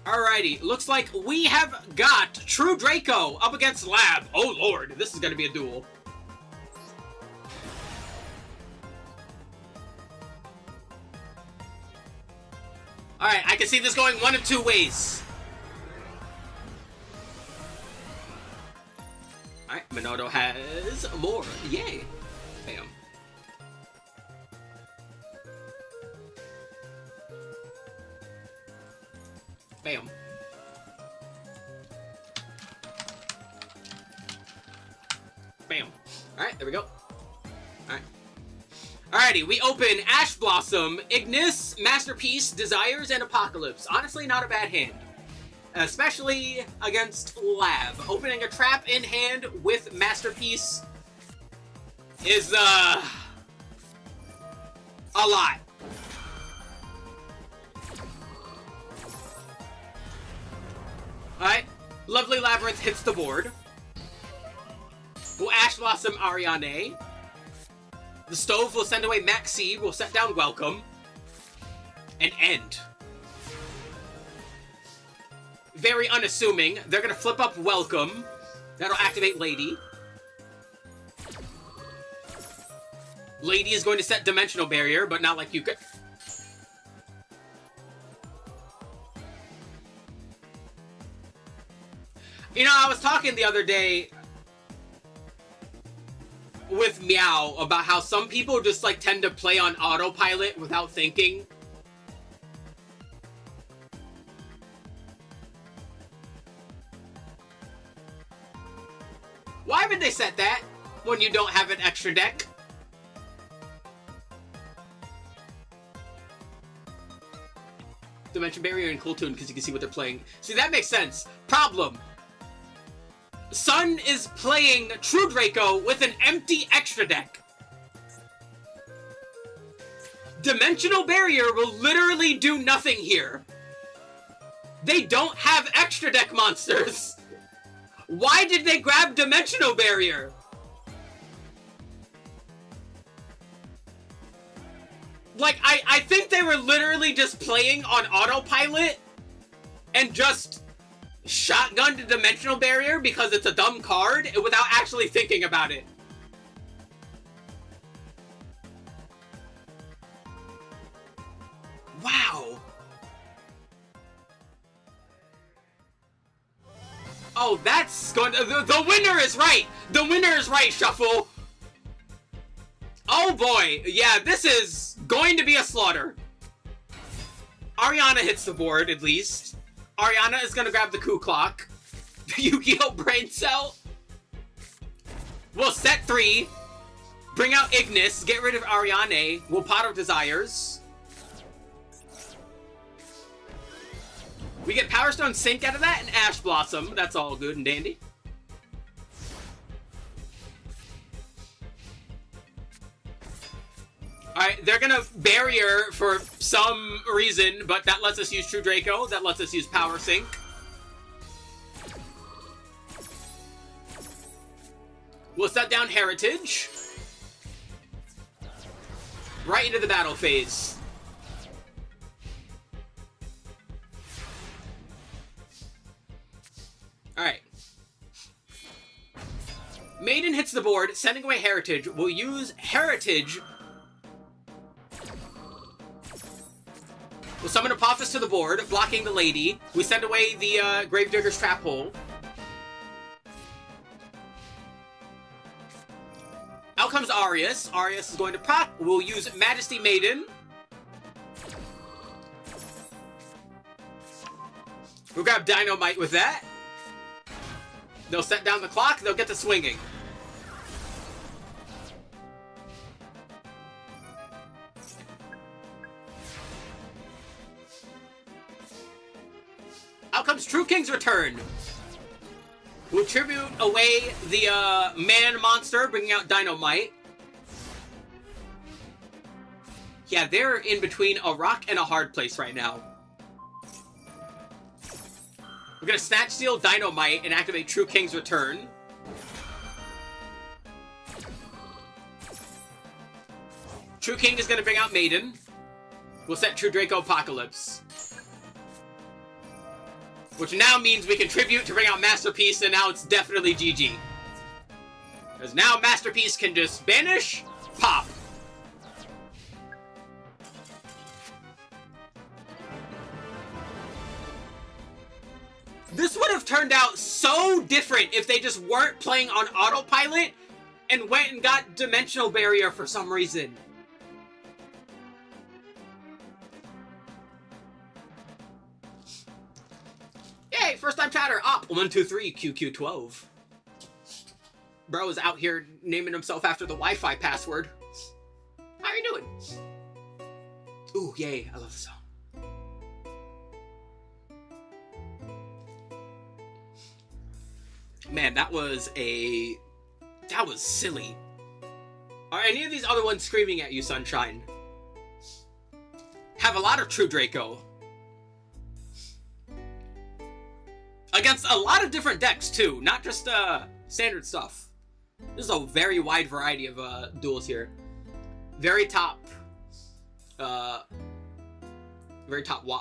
Alrighty, looks like we have got True Draco up against Lab. Oh lord, this is gonna be a duel. Alright, I can see this going one of two ways. Alright, Minoto has more. Yay. Bam. Bam. Bam. Alright, there we go. Alright. Alrighty, we open Ash Blossom, Ignis, Masterpiece, Desires, and Apocalypse. Honestly, not a bad hand. Especially against Lab. Opening a trap in hand with Masterpiece is, a lot. Alright, Lovely Labyrinth hits the board. We'll Ash Blossom Ariane. The Stove will send away Maxi, will set down Welcome. And end. Very unassuming. They're gonna flip up Welcome. That'll activate Lady. Lady is going to set Dimensional Barrier, but not like you could. You know, I was talking the other day with Meow about how some people just like tend to play on autopilot without thinking. Why would they set that when you don't have an extra deck? Dimension Barrier and Cool Tune because you can see what they're playing. See, that makes sense. Problem. Sun is playing True Draco with an empty extra deck. Dimensional Barrier will literally do nothing here. They don't have extra deck monsters. Why did they grab Dimensional Barrier? Like, I think they were literally just playing on autopilot and just shotgunned the Dimensional Barrier because it's a dumb card without actually thinking about it. Wow. Oh, that's going to... The winner is right! The winner is right, Shuffle! Oh boy! Yeah, this is going to be a slaughter. Ariana hits the board, at least. Ariana is going to grab the Coup Clock. The Yu-Gi-Oh! Brain Cell. We'll set 3. Bring out Ignis. Get rid of Ariane. We'll Pot of Desires. We get Power Stone Sync out of that and Ash Blossom. That's all good and dandy. Alright, they're gonna Barrier for some reason, but that lets us use True Draco. That lets us use Power Sync. We'll set down Heritage. Right into the battle phase. Maiden hits the board, sending away Heritage. We'll use Heritage. We'll summon Apophis to the board, blocking the lady. We send away the Gravedigger's Trap Hole. Out comes Arius. Arius is going to pop. We'll use Majesty Maiden. We'll grab Dynamite with that. They'll set down the clock. They'll get to swinging. Out comes True King's Return. We'll tribute away the man monster, bringing out Dynamite. Yeah, they're in between a rock and a hard place right now. We're gonna Snatch Steal Dynamite and activate True King's Return. True King is gonna bring out Maiden. We'll set True Draco Apocalypse. Which now means we can tribute to bring out Masterpiece, and now it's definitely GG. Because now Masterpiece can just banish, pop. This would have turned out so different if they just weren't playing on autopilot and went and got Dimensional Barrier for some reason. Yay, first time chatter, op 123 QQ12. Bro is out here naming himself after the Wi-Fi password. How are you doing? Ooh, yay, I love the song. Man, that was silly. Are any of these other ones screaming at you, Sunshine? Have a lot of True Draco. Against a lot of different decks, too. Not just, standard stuff. This is a very wide variety of, duels here. Very top Watt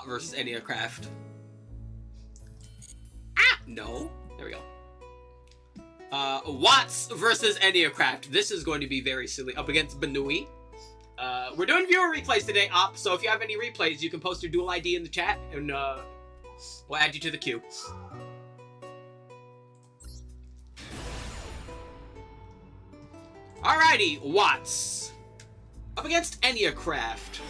versus Enneacraft. Ah! No. There we go. Watts versus Enneacraft. This is going to be very silly. Up against Benui. We're doing viewer replays today, Op, so if you have any replays, you can post your dual ID in the chat, and, we'll add you to the queue. Alrighty, Watts. Up against Enneacraft.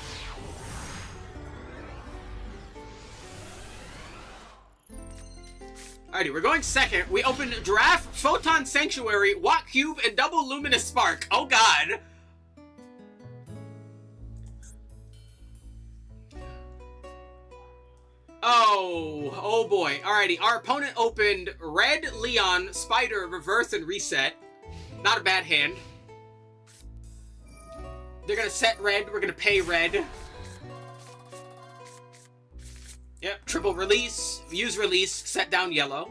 Alrighty, we're going second. We open Giraffe, Photon Sanctuary, Watt Cube, and Double Luminous Spark. Oh god. Oh boy. Alrighty, our opponent opened Red, Leon, Spider, Reverse, and Reset. Not a bad hand. They're gonna set red, we're gonna pay red. Yep, triple release, use release, set down yellow.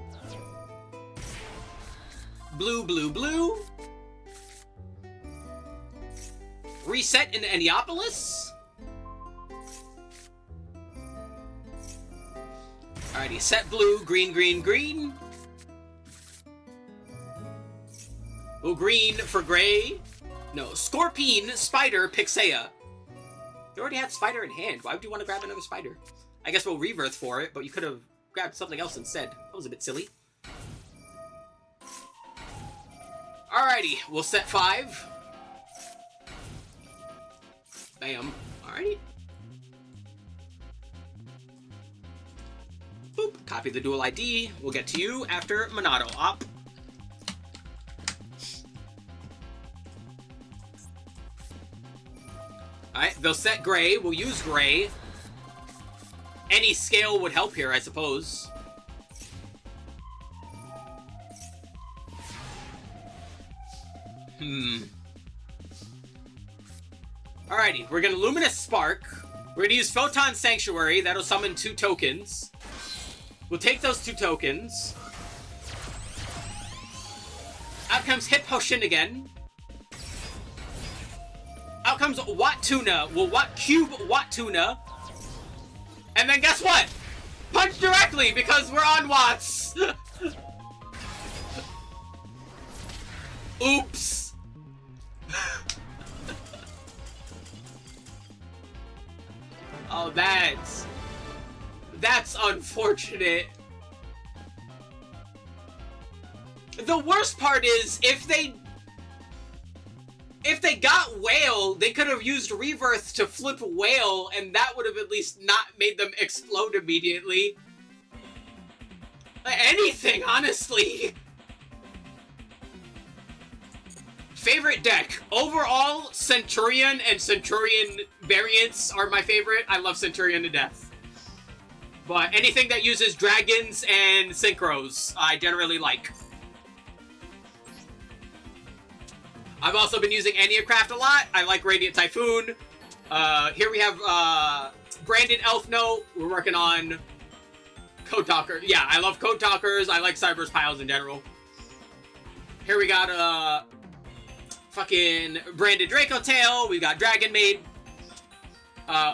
Blue, blue, blue. Reset in Enneapolis. Alrighty, set blue, green, green, green. Oh, green for gray. No, Scorpion, Spider, Pixea. You already had Spider in hand. Why would you want to grab another Spider? I guess we'll Rebirth for it, but you could have grabbed something else instead. That was a bit silly. Alrighty, we'll set 5. Bam. Alrighty. Boop. Copy the dual ID. We'll get to you after Monado. Op. Alright, they'll set gray. We'll use gray. Any scale would help here, I suppose. Alrighty, we're gonna Luminous Spark. We're gonna use Photon Sanctuary. That'll summon 2 tokens. We'll take those 2 tokens. Out comes Hip Potion again. Out comes Watt Tuna. We'll Watt Cube Watt Tuna. And then guess what? Punch directly because we're on Watts. Oops. Oh, that's unfortunate. The worst part is if they got Whale, they could have used Rebirth to flip Whale, and that would have at least not made them explode immediately. Anything, honestly. Favorite deck. Overall, Centurion and Centurion variants are my favorite. I love Centurion to death. But anything that uses dragons and synchros, I generally like. I've also been using Enneacraft a lot. I like Radiant Typhoon. Here we have Branded Elf Note. We're working on Code Talker. Yeah, I love Code Talkers. I like Cyber's Piles in general. Here we got fucking Branded Draco Tail. We got Dragon Maid.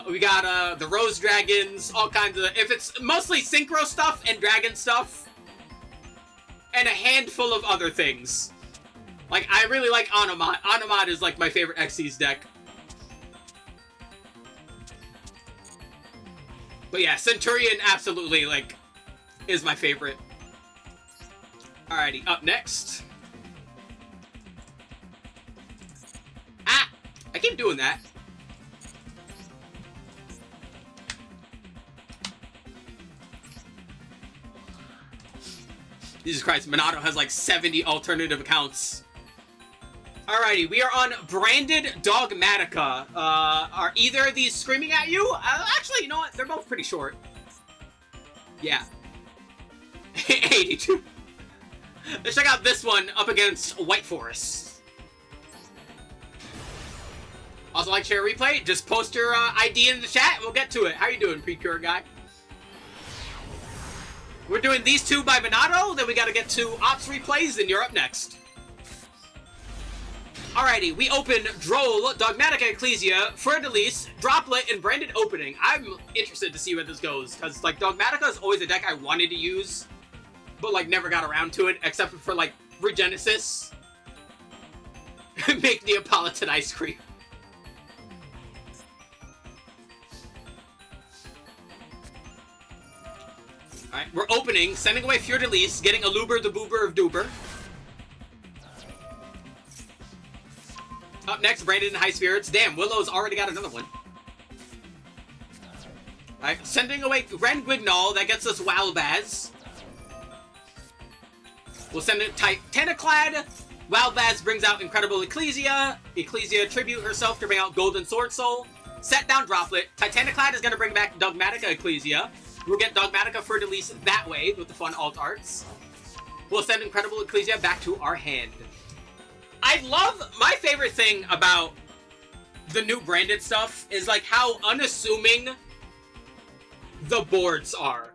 We got the Rose Dragons. All kinds of... If it's mostly Synchro stuff and Dragon stuff. And a handful of other things. Like, I really like Onomot. Onomot is, like, my favorite Xyz deck. But yeah, Centurion absolutely, like, is my favorite. Alrighty, up next. Ah! I keep doing that. Jesus Christ, Minato has, like, 70 alternative accounts. Alrighty, we are on Branded Dogmatica. Are either of these screaming at you? Actually, you know what? They're both pretty short. Yeah. 82. Let's check out this one up against White Forest. Also, like, share, replay. Just post your ID in the chat and we'll get to it. How you doing, Precure guy? We're doing these two by Minato, then we gotta get to Ops replays, and you're up next. Alrighty, we open Droll, Dogmatica Ecclesia, Fleur-de-Lis, Droplet, and Branded Opening. I'm interested to see where this goes, because, like, Dogmatica is always a deck I wanted to use, but, like, never got around to it, except for, like, Regenesis. Make Neapolitan ice cream. Alright, we're opening, sending away Fleur-de-Lis, getting Aluber the Boober of Duber. Up next, Brandon and High Spirits. Damn, Willow's already got another one. Alright, sending away Ren Guignol, that gets us Walbaz. We'll send it Titanaclad. Walbaz brings out Incredible Ecclesia. Ecclesia tribute herself to bring out Golden Sword Soul. Set down Droplet. Titanaclad is going to bring back Dogmatica Ecclesia. We'll get Dogmatica Fleur-de-Lis that way with the fun alt arts. We'll send Incredible Ecclesia back to our hand. I love, my favorite thing about the new Branded stuff is like how unassuming the boards are.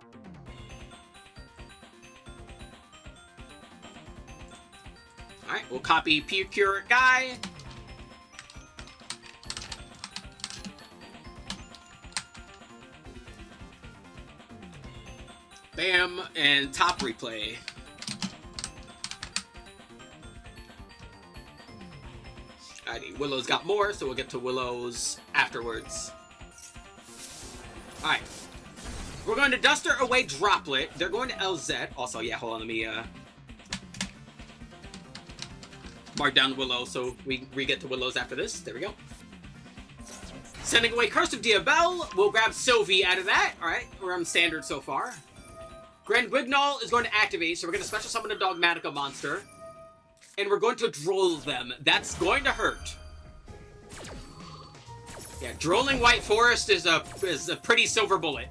Alright, we'll copy Pure Guy. Bam, and top replay. Alrighty, Willow's got more, so we'll get to Willow's afterwards. Alright. We're going to Duster away Droplet. They're going to LZ. Also, yeah, hold on, let me mark down Willow so we get to Willow's after this. There we go. Sending away Curse of Diabel. We'll grab Sylvie out of that. Alright, we're on standard so far. Grand Guignol is going to activate, so we're going to special summon a Dogmatica monster. And we're going to Droll them. That's going to hurt. Yeah, Drolling White Forest is a pretty silver bullet.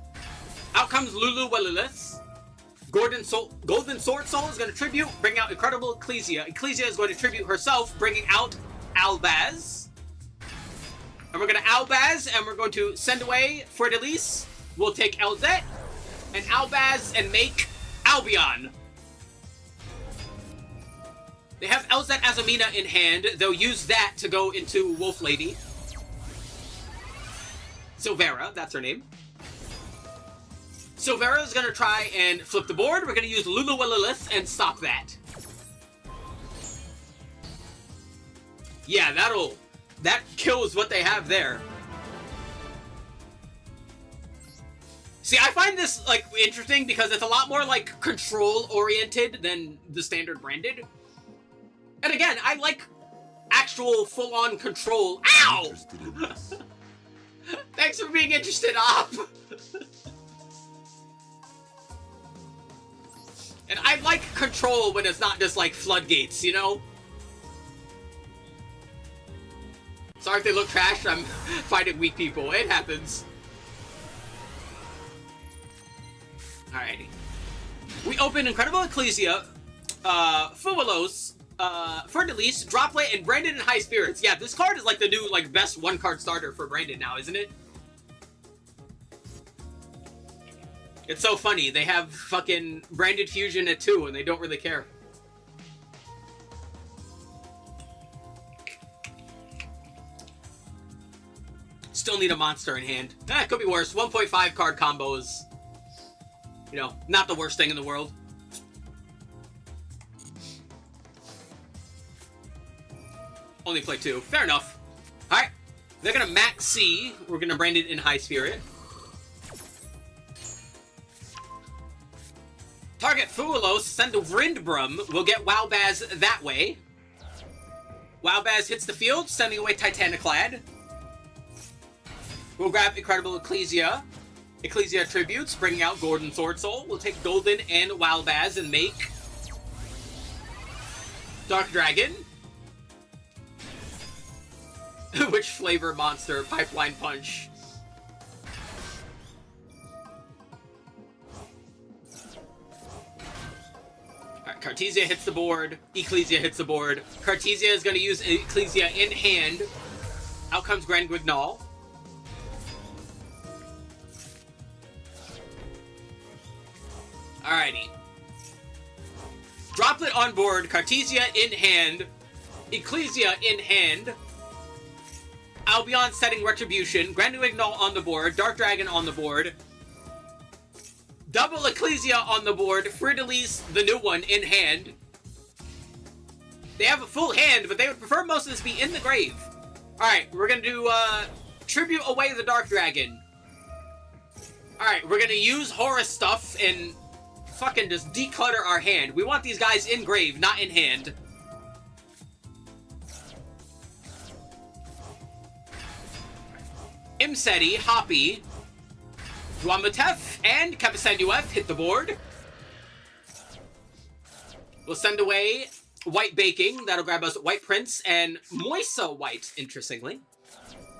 Out comes Lulu Walilith. Golden Sword Soul is going to tribute, bring out Incredible Ecclesia. Ecclesia is going to tribute herself, bringing out Albaz. And we're going to Albaz, and we're going to send away Fleur-de-Lis. We'll take LZ and Albaz and make Albion. They have LZ Azamina in hand. They'll use that to go into Wolf Lady. Silvera, that's her name. Silvera is going to try and flip the board. We're going to use Lulu Walilith and stop that. Yeah, that kills what they have there. See, I find this, like, interesting because it's a lot more, like, control-oriented than the standard branded. And again, I like actual full-on control. Ow! Thanks for being interested, Op! And I like control when it's not just, like, floodgates, you know? Sorry if they look trash, I'm fighting weak people. It happens. Alrighty. We open Incredible Ecclesia, Fuwalos, Ferdelis, Droplet, and Brandon in High Spirits. Yeah, this card is like the new, like, best one-card starter for Brandon now, isn't it? It's so funny. They have fucking Branded Fusion at 2, and they don't really care. Still need a monster in hand. It could be worse. 1.5 card combos. You know, not the worst thing in the world. Only play 2. Fair enough. Alright. They're gonna max C. We're gonna brand it in High Spirit. Target Fuwalos, send to Vrindbrum. We'll get Wowbaz that way. Wowbaz hits the field, sending away Titaniclad. We'll grab Incredible Ecclesia. Ecclesia Tributes, bringing out Gordon Swordsoul. We'll take Golden and Wowbaz and make Dark Dragon. Which flavor monster? Pipeline Punch. Alright, Cartesia hits the board. Ecclesia hits the board. Cartesia is going to use Ecclesia in hand. Out comes Grand Guignol. Alrighty. Droplet on board, Cartesia in hand, Ecclesia in hand, Albion setting Retribution, Grand Guignol on the board, Dark Dragon on the board, double Ecclesia on the board, Fridalis, the new one, in hand. They have a full hand, but they would prefer most of this be in the grave. Alright, we're gonna do, Tribute away the Dark Dragon. Alright, we're gonna use Horus stuff and fucking just declutter our hand. We want these guys in grave, not in hand. Imseti, Hoppy, Duamatef, and Kepisenuf hit the board. We'll send away White Baking. That'll grab us White Prince and Moisa White, interestingly.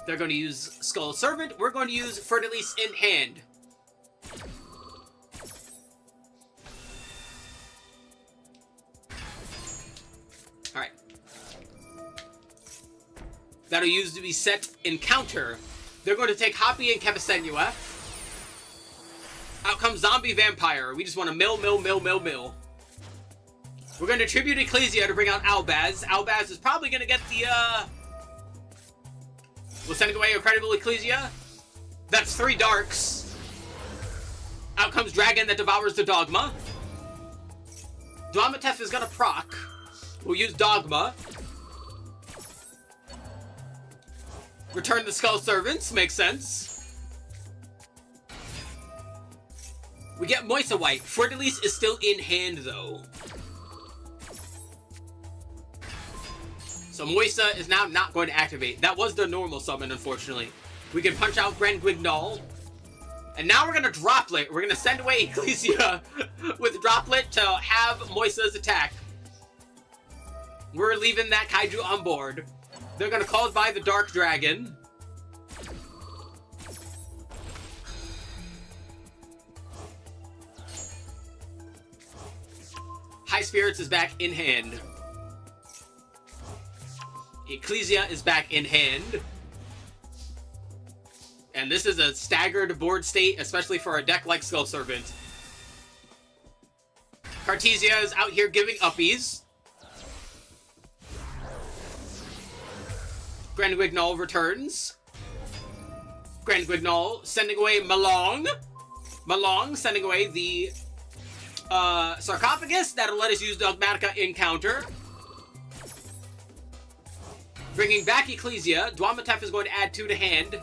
They're going to use Skull Servant. We're going to use Fertilis in hand. Alright. That'll use to be set Encounter. They're going to take Hoppy and Kepisenuf. Out comes Zombie Vampire. We just want to mill. We're going to tribute Ecclesia to bring out Albaz. Albaz is probably going to get the, We'll send away Incredible Ecclesia. That's 3 Darks. Out comes Dragon that devours the Dogma. Duamatef is going to proc. We'll use Dogma. Return the Skull Servants. Makes sense. We get Moisa White. Fertilis is still in hand, though. So Moisa is now not going to activate. That was the normal summon, unfortunately. We can punch out Grand Guignol. And now we're going to Droplet. We're going to send away Ecclesia with Droplet to have Moisa's attack. We're leaving that Kaiju on board. They're going to call it by the Dark Dragon. High Spirits is back in hand. Ecclesia is back in hand. And this is a staggered board state, especially for a deck like Skull Servant. Cartesia is out here giving uppies. Grand Guignol returns. Grand Guignol sending away Malong. Malong sending away the Sarcophagus. That'll let us use Dogmatica Encounter. Bringing back Ecclesia. Dwamatef is going to add 2 to hand.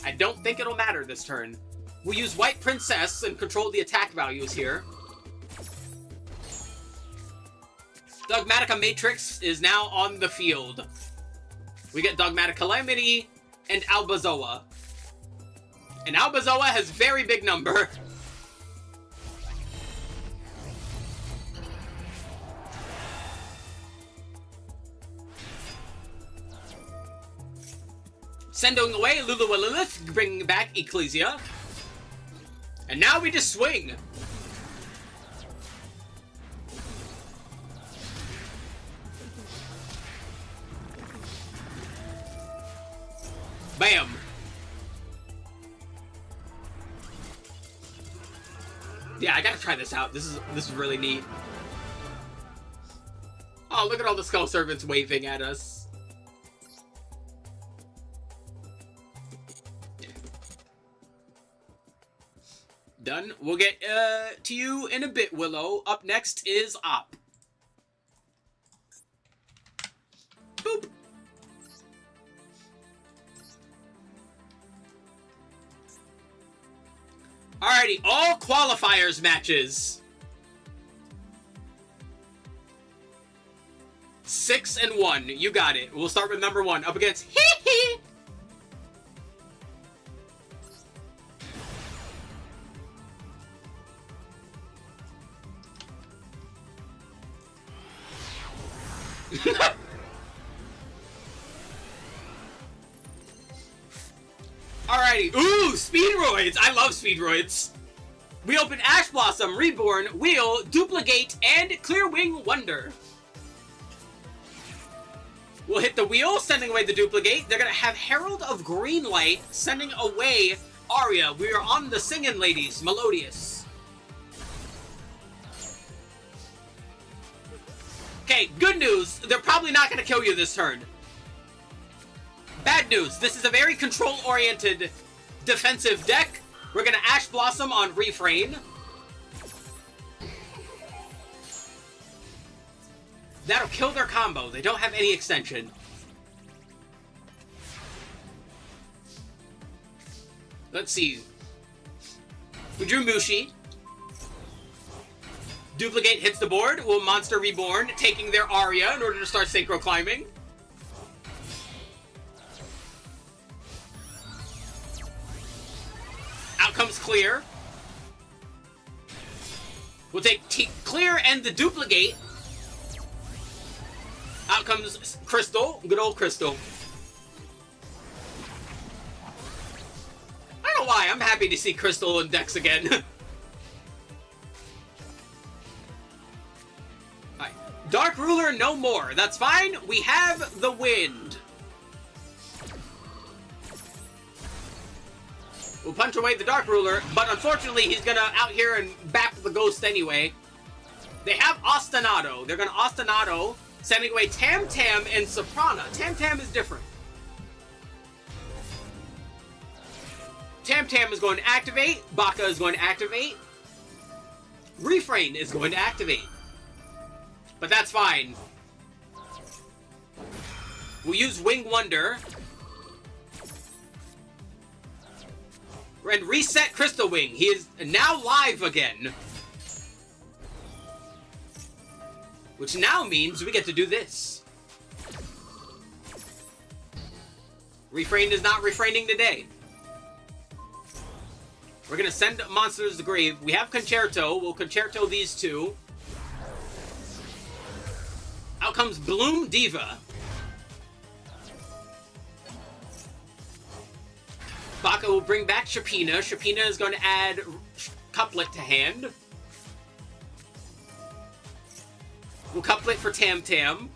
I don't think it'll matter this turn. We'll use White Princess and control the attack values here. Dogmatica Matrix is now on the field. We get Dogmatic Calamity and Albazoa. And Albazoa has very big number. Sending away Lulu Lilith, bringing back Ecclesia. And now we just swing. Bam. Yeah, I gotta try this out. This is really neat. Oh, look at all the Skull Servants waving at us. Yeah. Done. We'll get to you in a bit, Willow. Up next is Op. Boop. Alrighty, all qualifiers matches. 6 and 1. You got it. We'll start with number 1 up against Hee. Alrighty. Ooh, Speedroids! I love Speedroids. We open Ash Blossom, Reborn, Wheel, Duplicate, and Clear Wing Wonder. We'll hit the Wheel, sending away the Duplicate. They're going to have Herald of Greenlight, sending away Arya. We are on the Singin' Ladies, Melodious. Okay, good news. They're probably not going to kill you this turn. Bad news. This is a very control-oriented defensive deck. We're going to Ash Blossom on Refrain. That'll kill their combo. They don't have any extension. Let's see. We drew Mushi. Duplicate hits the board. We'll Monster Reborn, taking their Arya in order to start Synchro Climbing. Out comes Clear. We'll take Clear and the Duplicate. Out comes Crystal. Good old Crystal. I don't know why. I'm happy to see Crystal in decks again. Alright. Dark Ruler, no more. That's fine. We have the Wind. We'll punch away the Dark Ruler, but unfortunately he's gonna out here and bap the Ghost anyway. They have Ostinato. They're gonna Ostinato, sending away Tam Tam and Soprana. Tam Tam is different. Tam Tam is going to activate. Baka is going to activate. Refrain is going to activate. But that's fine. We'll use Wing Wonder. And reset Crystal Wing. He is now live again. Which now means we get to do this. Refrain is not refraining today. We're going to send monsters to the grave. We have Concerto. We'll Concerto these two. Out comes Bloom Diva. Baka will bring back Shapina. Shapina is going to add Couplet to hand. We'll Couplet for Tam Tam.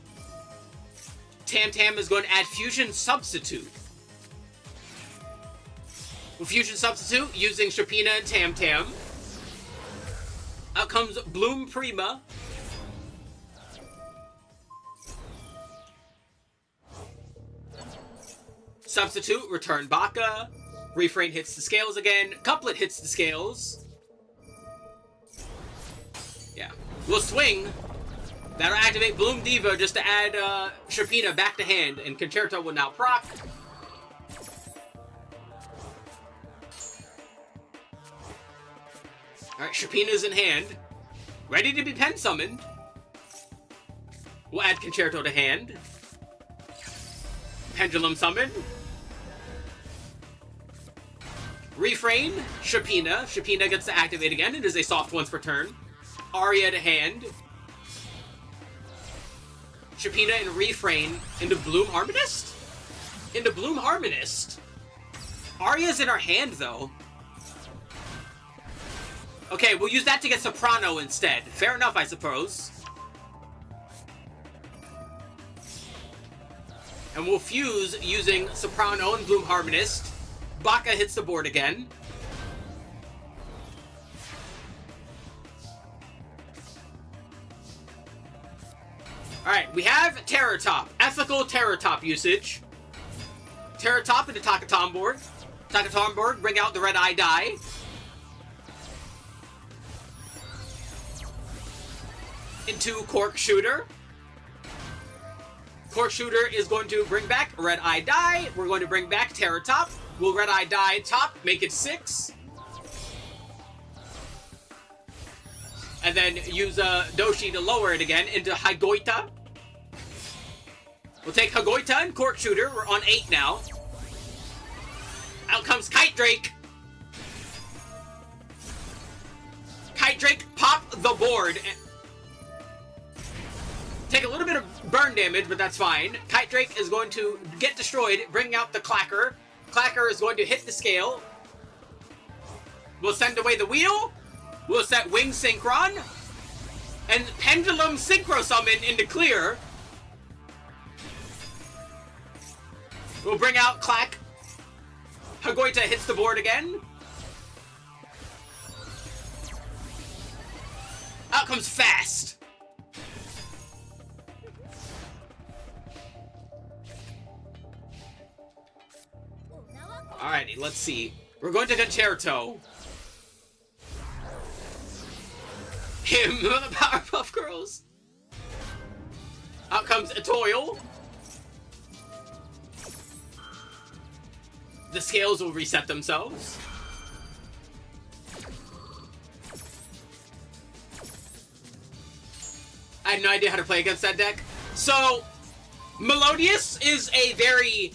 Tam Tam is going to add Fusion Substitute. We'll Fusion Substitute using Shapina and Tam Tam. Out comes Bloom Prima. Substitute, return Baka. Refrain hits the scales again. Couplet hits the scales. Yeah. We'll swing. That'll activate Bloom Diva just to add Sharpeena back to hand, and Concerto will now proc. Alright, Sharpeena's in hand. Ready to be pen summoned. We'll add Concerto to hand. Pendulum summon. Refrain, Sharpeena. Sharpeena gets to activate again. It is a soft once per turn. Aria to hand. Sharpeena and Refrain into Bloom Harmonist? Into Bloom Harmonist. Aria's in our hand, though. Okay, we'll use that to get Soprano instead. Fair enough, I suppose. And we'll fuse using Soprano and Bloom Harmonist. Baka hits the board again. Alright, we have Terror Top. Ethical Terror Top usage. Terror Top into Takaton board. Takaton board, bring out the Red Eye die. Into Cork Shooter. Cork Shooter is going to bring back Red Eye die. We're going to bring back Terror Top. Will Red Eye die top, make it 6. And then use Doshi to lower it again into Hagoita. We'll take Hagoita and Cork Shooter. We're on 8 now. Out comes Kite Drake. Kite Drake, pop the board. Take a little bit of burn damage, but that's fine. Kite Drake is going to get destroyed, bringing out the Clacker. Clacker is going to hit the scale. We'll send away the wheel. We'll set Wing Synchron. And Pendulum Synchro Summon into clear. We'll bring out Clack. Hagoita hits the board again. Out comes Fast. Alrighty, let's see. We're going to Concerto. Him, the Powerpuff Girls. Out comes Etoile. The scales will reset themselves. I had no idea how to play against that deck. So, Melodious is a very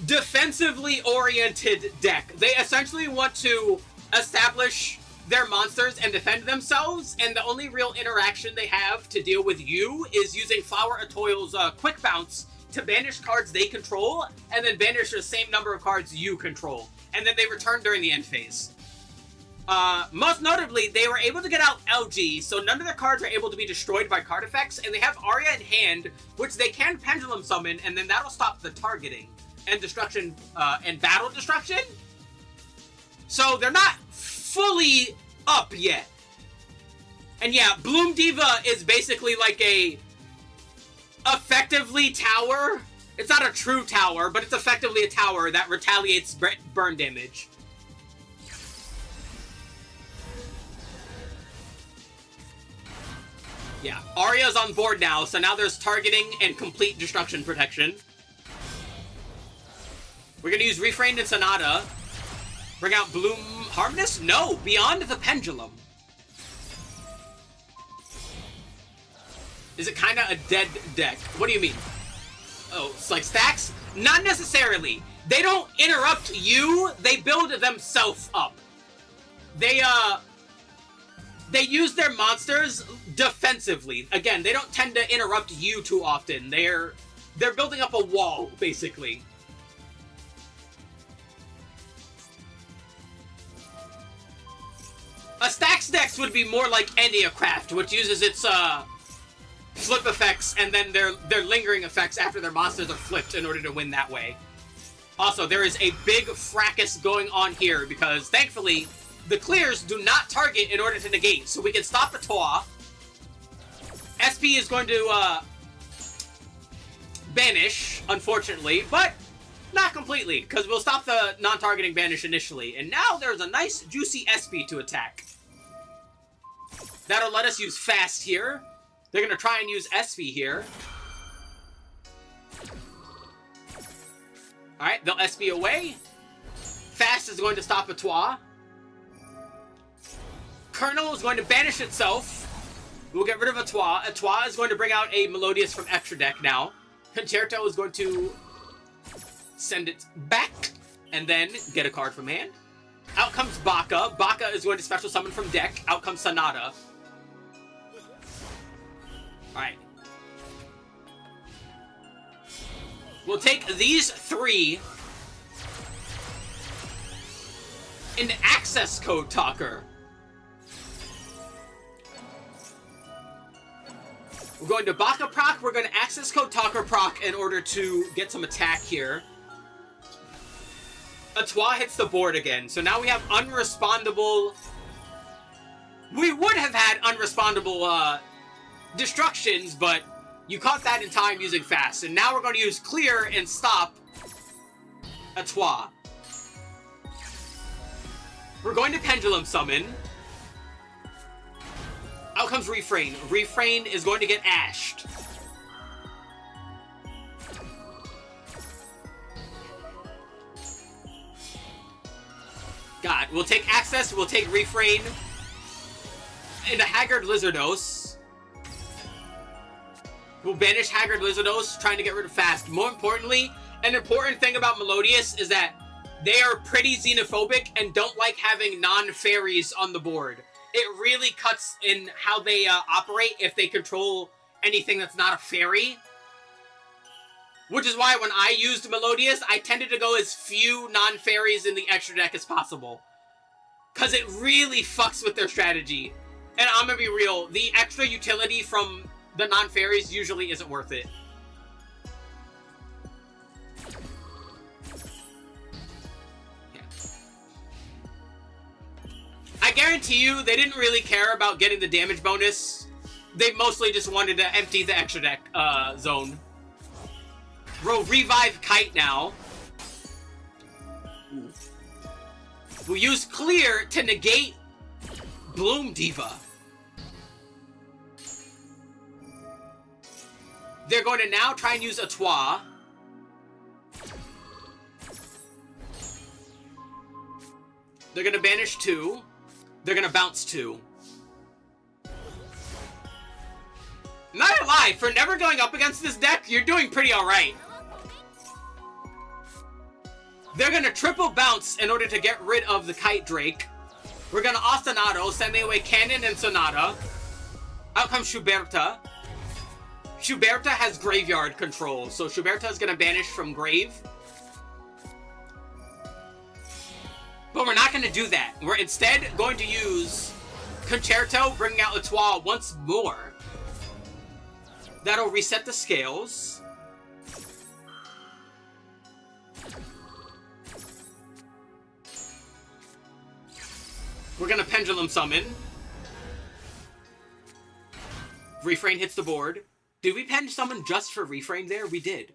defensively oriented deck. They essentially want to establish their monsters and defend themselves, and the only real interaction they have to deal with you is using Flower Etoile's Quick Bounce to banish cards they control, and then banish the same number of cards you control. And then they return during the end phase. Most notably, they were able to get out LG, so none of their cards are able to be destroyed by card effects, and they have Aria in hand, which they can Pendulum Summon, and then that'll stop the targeting and destruction, and battle destruction. So they're not fully up yet. And yeah, Bloom Diva is basically like a effectively tower. It's not a true tower, but it's effectively a tower that retaliates burn damage. Yeah, Aria's on board now, so now there's targeting and complete destruction protection. We're gonna use Refrain and Sonata. Bring out Bloom Harmonist? No, Beyond the Pendulum. Is it kind of a dead deck? What do you mean? Oh, it's like stacks? Not necessarily. They don't interrupt you, they build themselves up. They use their monsters defensively. Again, they don't tend to interrupt you too often. They're building up a wall, basically. A stacks deck would be more like Enneacraft, which uses its flip effects and then their lingering effects after their monsters are flipped in order to win that way. Also, there is a big fracas going on here because, thankfully, the clears do not target in order to negate, so we can stop the Toa. SP is going to banish, unfortunately, but not completely, because we'll stop the non-targeting banish initially. And now there's a nice, juicy SP to attack. That'll let us use Fast here. They're going to try and use SV here. Alright, they'll SV away. Fast is going to stop Etoile. Colonel is going to banish itself. We'll get rid of Etoile. Etoile is going to bring out a Melodious from extra deck now. Concerto is going to send it back and then get a card from hand. Out comes Baka. Baka is going to special summon from deck. Out comes Sonata. Alright. We'll take these three into access code talker. We're going to Baka proc. We're going to access code talker proc in order to get some attack here. Etoile hits the board again. So now we have unrespondable. We would have had unrespondable destructions, but you caught that in time using fast. And now we're going to use clear and stop Etoile. We're going to pendulum summon. Out comes Refrain. Refrain is going to get ashed. God, we'll take access, we'll take Refrain into Haggard Lizardos. We'll banish Haggard Lizardos, trying to get rid of fast. More importantly, an important thing about Melodious is that they are pretty xenophobic and don't like having non-fairies on the board. It really cuts in how they operate if they control anything that's not a fairy. Which is why when I used Melodious, I tended to go as few non-fairies in the extra deck as possible. Because it really fucks with their strategy. And I'm gonna be real, the extra utility from the non-fairies usually isn't worth it. I guarantee you, they didn't really care about getting the damage bonus. They mostly just wanted to empty the extra deck zone. We'll revive Kite now. We'll use Clear to negate Bloom Diva. They're going to now try and use Etoile. They're going to banish 2. They're gonna bounce 2. Not gonna lie, for never going up against this deck, you're doing pretty alright. They're gonna triple bounce in order to get rid of the Kite Drake. We're gonna Ostinato, sending away Cannon and Sonata. Out comes Schuberta. Schuberta has graveyard control, so Schuberta is gonna banish from grave. But we're not going to do that. We're instead going to use Concerto, bringing out Etoile once more. That'll reset the scales. We're going to Pendulum Summon. Refrain hits the board. Did we Pen Summon just for Refrain there? We did.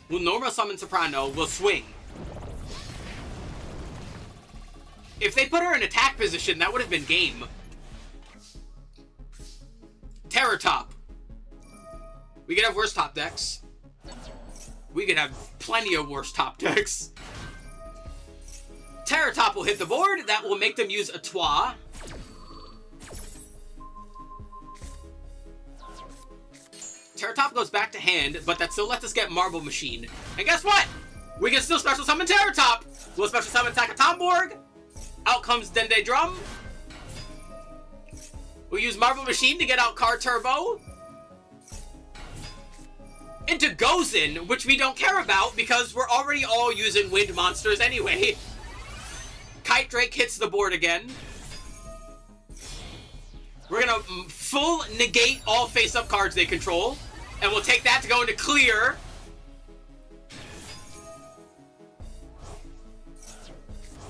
We'll normal summon Soprano. We'll swing. If they put her in attack position, that would have been game. Terror Top. We could have worse top decks. We could have plenty of worse top decks. Terror Top will hit the board. That will make them use Etoile. Terror Top goes back to hand, but that still lets us get Marble Machine. And guess what? We can still special summon Terror Top. We'll special summon Takatomborg. Out comes Dende Drum. We'll use Marble Machine to get out Car Turbo. Into Gozen, which we don't care about because we're already all using wind monsters anyway. Kite Drake hits the board again. We're gonna full negate all face-up cards they control. And we'll take that to go into clear.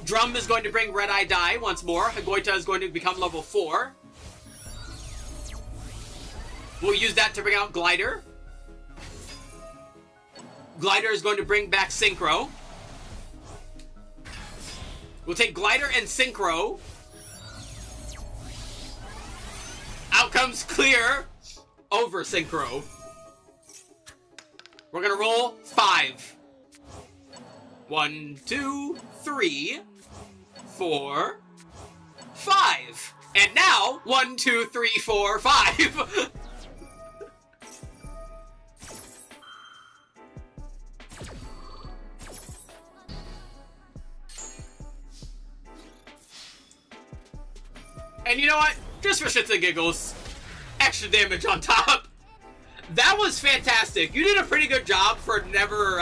Drum is going to bring Red Eye Die once more. Hagoita is going to become level 4. We'll use that to bring out Glider. Glider is going to bring back Synchro. We'll take Glider and Synchro. Out comes Clear. over synchro. We're gonna roll 5. 1, 2, 3, 4, 5. And now, 1, 2, 3, 4, 5. And you know what? Just for shits and giggles, extra damage on top. That was fantastic. You did a pretty good job for never,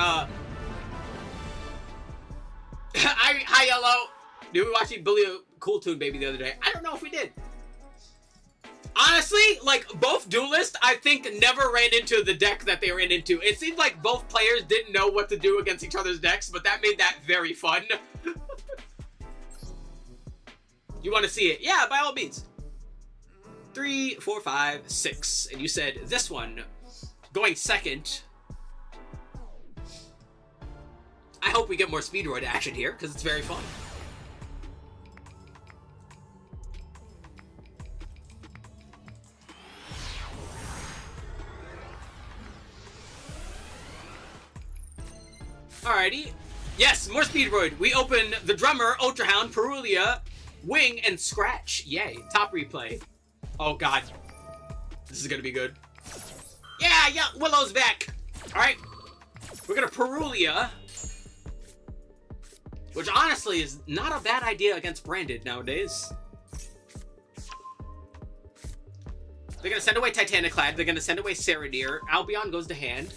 Hi, Yellow. Did we watch Billy Cool Tune Baby the other day? I don't know if we did. Honestly, like, both duelists, I think, never ran into the deck that they ran into. It seemed like both players didn't know what to do against each other's decks, but that made that very fun. You want to see it? Yeah, by all means. 3, 4, 5, 6. And you said this one going second. I hope we get more Speedroid action here, because it's very fun. Alrighty. Yes, more Speedroid. We open the Drummer, Ultra Hound, Perulia, Wing, and Scratch. Yay. Top replay. Oh, God. This is going to be good. Yeah, Willow's back. Alright. We're going to Perulia. Which, honestly, is not a bad idea against Branded nowadays. They're going to send away Titaniclad. They're going to send away Serenir. Albion goes to hand.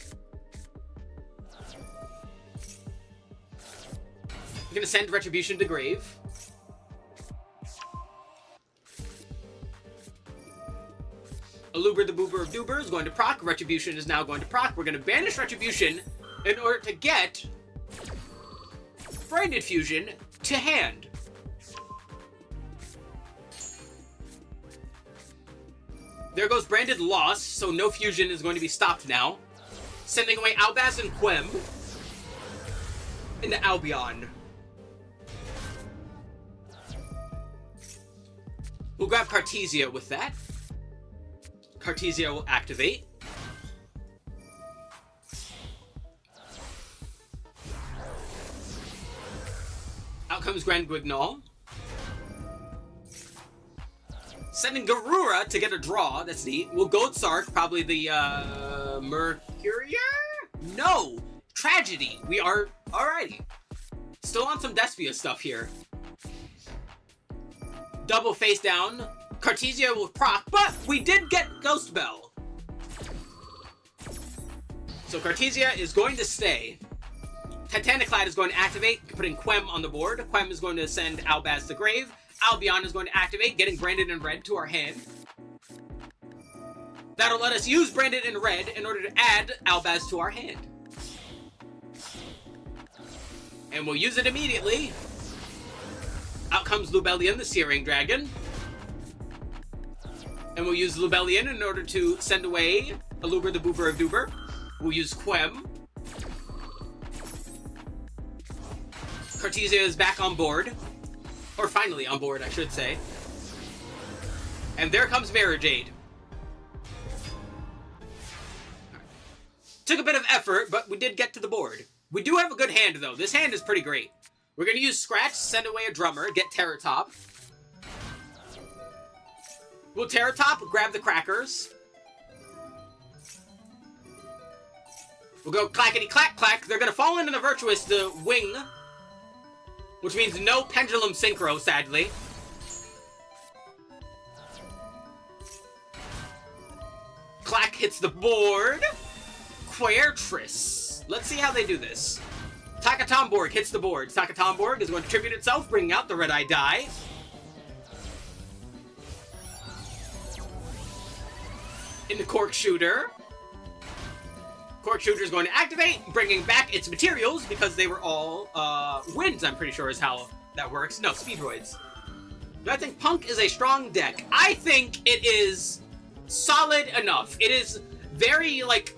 They're going to send Retribution to grave. Aluber the Boober of Doober is going to proc. Retribution is now going to proc. We're going to banish Retribution in order to get Branded Fusion to hand. There goes Branded Loss, so no fusion is going to be stopped now. Sending away Albaz and Quem into Albion. We'll grab Cartesia with that. Cartesia will activate. Out comes Grand Guignol. Sending Garura to get a draw. That's neat. We'll Gold Sark, probably the Mercurier? No! Tragedy. We are alrighty. Still on some Despia stuff here. Double face down. Cartesia will proc, but we did get Ghost Bell. So Cartesia is going to stay. Titaniclad is going to activate, putting Quem on the board. Quem is going to send Albaz to grave. Albion is going to activate, getting Branded in red to our hand. That'll let us use Branded in red in order to add Albaz to our hand. And we'll use it immediately. Out comes Lubellion, the Searing Dragon. And we'll use Lubellion in order to send away Aluber the Boober of Doober. We'll use Quem. Cartesia is back on board. Or finally on board, I should say. And there comes Marajade. Took a bit of effort, but we did get to the board. We do have a good hand, though. This hand is pretty great. We're going to use Scratch, send away a Drummer, get Terratop. We'll Terratop, grab the Crackers. We'll go clackety-clack-clack. They're going to fall into the Virtuous to Wing. Which means no Pendulum Synchro, sadly. Clack hits the board. Quertris. Let's see how they do this. Takatomborg hits the board. Takatomborg is going to tribute itself, bringing out the red-eye die. Into Cork Shooter. Cork Shooter is going to activate, bringing back its materials because they were all winds, I'm pretty sure is how that works. No, Speedroids. Do I think Punk is a strong deck? I think it is solid enough. It is very, like...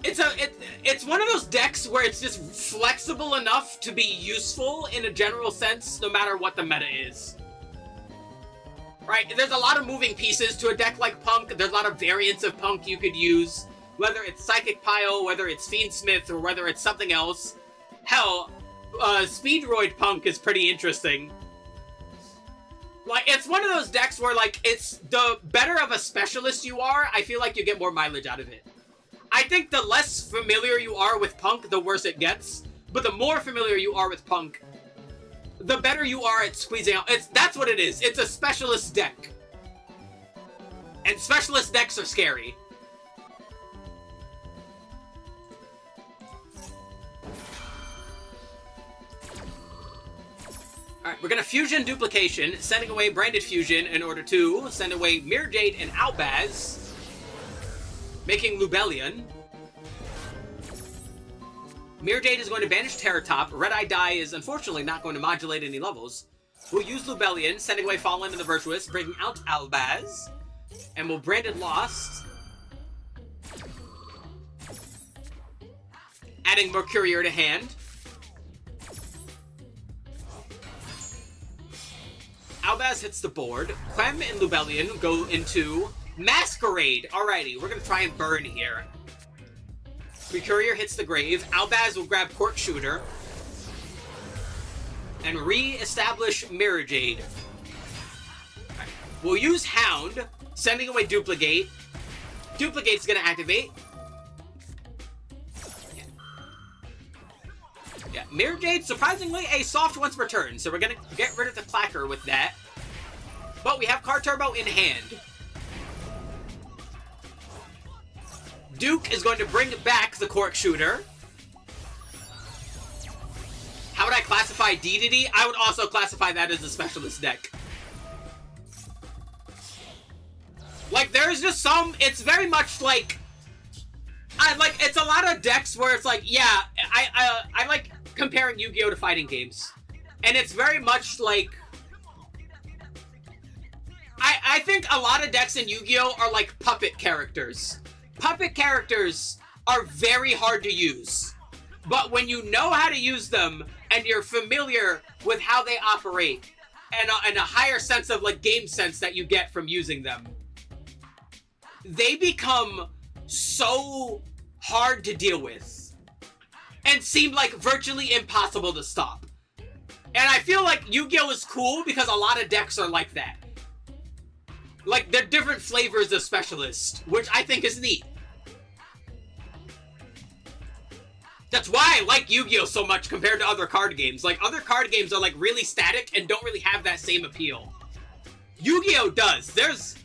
It's one of those decks where it's just flexible enough to be useful in a general sense, no matter what the meta is. right? There's a lot of moving pieces to a deck like Punk. There's a lot of variants of Punk you could use, whether it's Psychic Pile, whether it's Fiendsmith, or whether it's something else. Hell, Speedroid Punk is pretty interesting. Like, it's one of those decks where, like, it's the better of a specialist you are, I feel like you get more mileage out of it. I think the less familiar you are with Punk, the worse it gets. But the more familiar you are with Punk, the better you are at squeezing out. That's what it is. It's a specialist deck. And specialist decks are scary. Alright, we're gonna Fusion Duplication, sending away Branded Fusion in order to send away Mirror Jade and Albaz, making Lubellion. Mirror Jade is going to banish Terror Top. Red Eye Die is unfortunately not going to modulate any levels. We'll use Lubellion, sending away Fallen and the Virtuous, bringing out Albaz. And we'll Branded Lost, adding Mercurier to hand. Albaz hits the board. Clem and Lubellion go into Masquerade. Alrighty, we're gonna try and burn here. Mercurier hits the grave. Albaz will grab Cork Shooter and re-establish Mirror Jade. Right. We'll use Hound, sending away Duplicate. Duplicate's gonna activate. Yeah, Mirror Jade, surprisingly, a soft once per turn, so we're gonna get rid of the Clacker with that. But we have Card Turbo in hand. Duke is going to bring back the Cork Shooter. How would I classify Dedede? I would also classify that as a specialist deck. Like, there's just some... It's very much like... it's a lot of decks where it's like, yeah, I like comparing Yu-Gi-Oh! To fighting games. And it's very much like... I think a lot of decks in Yu-Gi-Oh! Are like puppet characters. Puppet characters are very hard to use. But when you know how to use them, and you're familiar with how they operate, and a higher sense of, like, game sense that you get from using them, they become so hard to deal with, and seem like virtually impossible to stop. And I feel like Yu-Gi-Oh! Is cool because a lot of decks are like that. Like, they're different flavors of specialist, which I think is neat. That's why I like Yu-Gi-Oh! So much compared to other card games. Like, other card games are, like, really static and don't really have that same appeal. Yu-Gi-Oh! Does. There's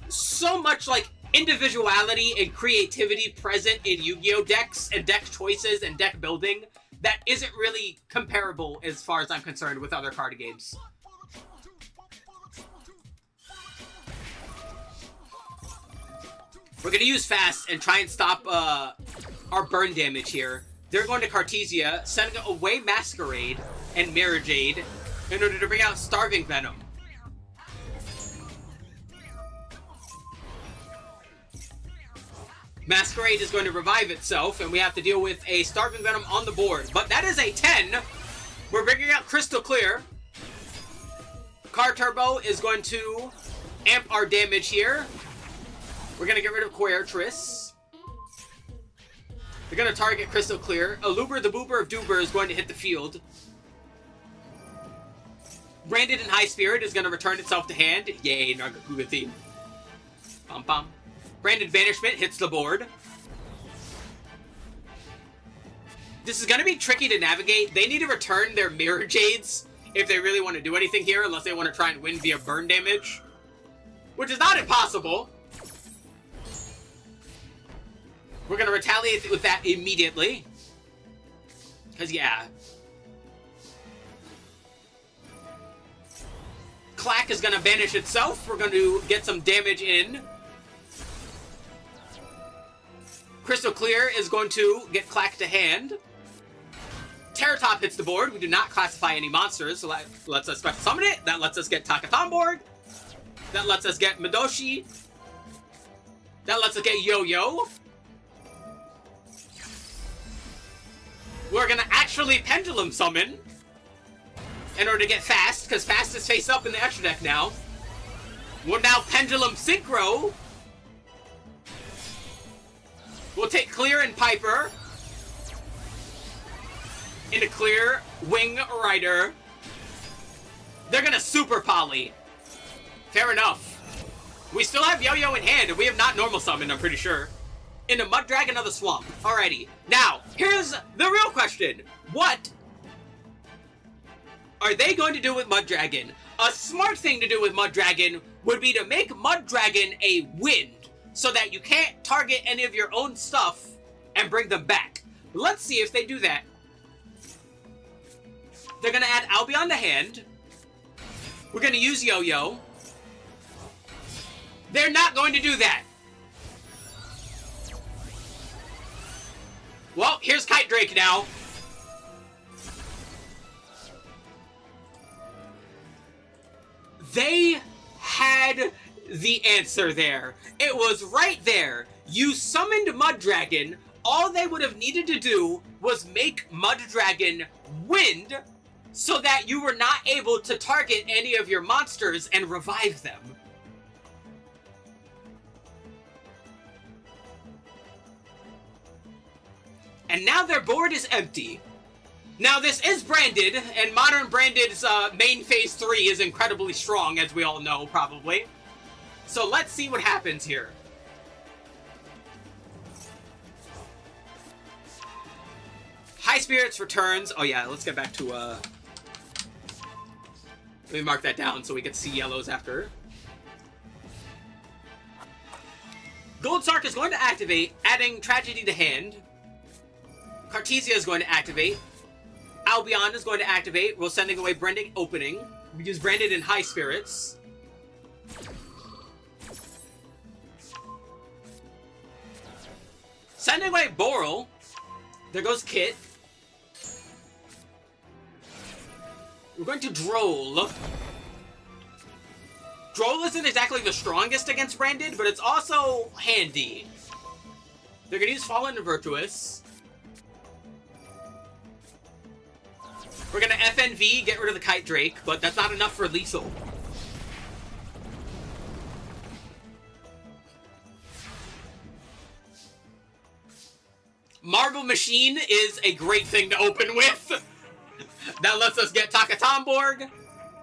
so much, like, individuality and creativity present in Yu-Gi-Oh! Decks and deck choices and deck building that isn't really comparable, as far as I'm concerned, with other card games. We're going to use Fast and try and stop our burn damage here. They're going to Cartesia, sending away Masquerade and Mirror Jade in order to bring out Starving Venom. Masquerade is going to revive itself, and we have to deal with a Starving Venom on the board. But that is a 10. We're bringing out Crystal Clear. Card Turbo is going to amp our damage here. We're going to get rid of Quertris. We're going to target Crystal Clear. Aluber the Boober of Doober is going to hit the field. Branded and High Spirit is going to return itself to hand. Yay, Nargacuga theme. Pom pom. Branded Banishment hits the board. This is going to be tricky to navigate. They need to return their Mirror Jades if they really want to do anything here, unless they want to try and win via burn damage. Which is not impossible. We're going to retaliate with that immediately. Because, yeah. Clack is going to banish itself. We're going to get some damage in. Crystal Clear is going to get Clack to hand. Terror Top hits the board. We do not classify any monsters, so that lets us special summon it. That lets us get Takaton board. That lets us get Madoshi. That lets us get Yo-Yo. We're going to actually Pendulum Summon in order to get Fast, because Fast is face up in the extra deck now. We'll now Pendulum Synchro. We'll take Clear and Piper. Into Clear, Wing Rider. They're gonna Super Poly. Fair enough. We still have Yo-Yo in hand, and we have not normal summoned, I'm pretty sure. Into Mud Dragon of the Swamp. Alrighty. Now, here's the real question. What are they going to do with Mud Dragon? A smart thing to do with Mud Dragon would be to make Mud Dragon a wind, so that you can't target any of your own stuff and bring them back. Let's see if they do that. They're gonna add Albion to hand. We're gonna use Yo-Yo. They're not going to do that. Well, here's Kite Drake now. They had the answer there. It was right there. You summoned Mud Dragon. All they would have needed to do was make Mud Dragon wind so that you were not able to target any of your monsters and revive them. And now their board is empty. Now this is branded, and Modern Branded's main phase 3 is incredibly strong, as we all know, probably. So let's see what happens here. High Spirits returns. Oh yeah, let's get back to, let me mark that down so we can see yellows after. Gold Sark is going to activate, adding Tragedy to hand. Cartesia is going to activate. Albion is going to activate. We're sending away Branding Opening. We use Branded in High Spirits. Sending away Boral. There goes Kit. We're going to Droll. Droll isn't exactly the strongest against Branded, but it's also handy. They're going to use Fallen and Virtuous. We're going to FNV, get rid of the Kite Drake, but that's not enough for lethal. Marble Machine is a great thing to open with. That lets us get Takatomborg.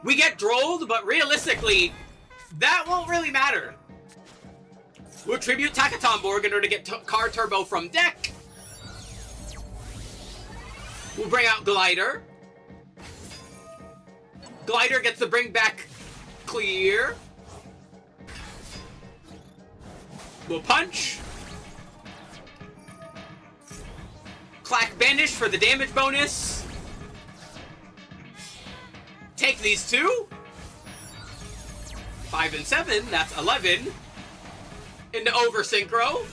We get Drolled, but realistically, that won't really matter. We'll tribute Takatomborg in order to get Car Turbo from deck. We'll bring out Glider. Glider gets to bring back Clear. We'll punch. Clack Banish for the damage bonus. Take these two. 5 and 7, that's 11. Into Over Synchro.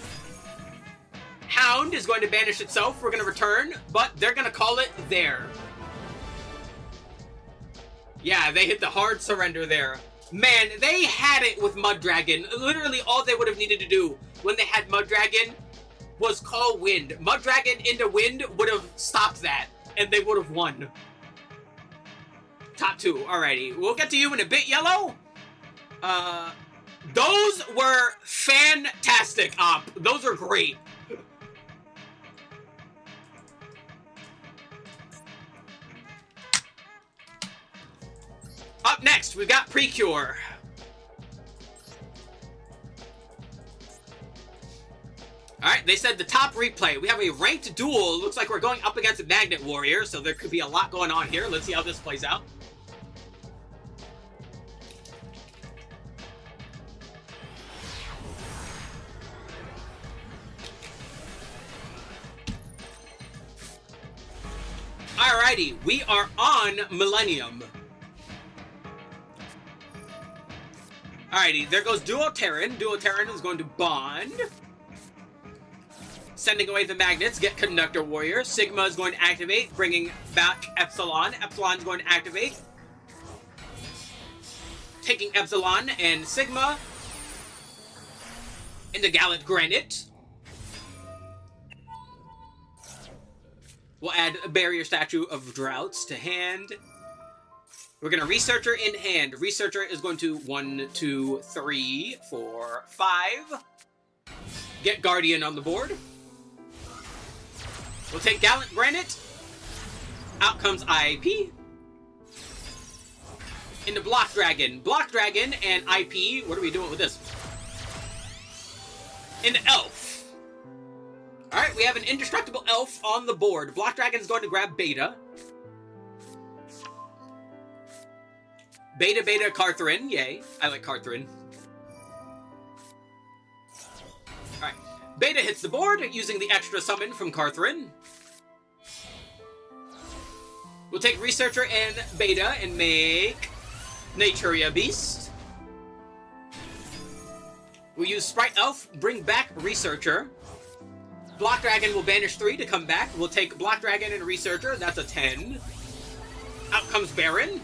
Hound is going to banish itself. We're going to return, but they're going to call it there. Yeah, they hit the hard surrender there. Man, they had it with Mud Dragon. Literally all they would have needed to do when they had Mud Dragon was call Wind. Mud Dragon into Wind would have stopped that, and they would have won. Top 2, alrighty. We'll get to you in a bit, Yellow. Those were fantastic, Op. Those are great. Up next, we've got Precure. Alright, they said the top replay. We have a ranked duel. Looks like we're going up against a Magnet Warrior, so there could be a lot going on here. Let's see how this plays out. Alrighty, we are on Millennium. Alrighty, there goes Duo Terran. Duo Terran is going to bond. Sending away the magnets, get Conductor Warrior. Sigma is going to activate, bringing back Epsilon. Epsilon is going to activate. Taking Epsilon and Sigma into Gallant Granite. We'll add a Barrier Statue of Droughts to hand. We're going to Researcher in hand. Researcher is going to 1, 2, 3, 4, 5. Get Guardian on the board. We'll take Gallant Granite. Out comes IP. Into Block Dragon. Block Dragon and IP. What are we doing with this? Into Elf. Alright, we have an indestructible Elf on the board. Block Dragon's going to grab Beta. Beta, Beta, Cartharin. Yay. I like Cartharin. Alright. Beta hits the board using the extra summon from Cartharin. We'll take Researcher and Beta and make Naturia Beast. We'll use Sprite Elf, bring back Researcher. Block Dragon will banish 3 to come back. We'll take Block Dragon and Researcher. That's a 10. Out comes Baron.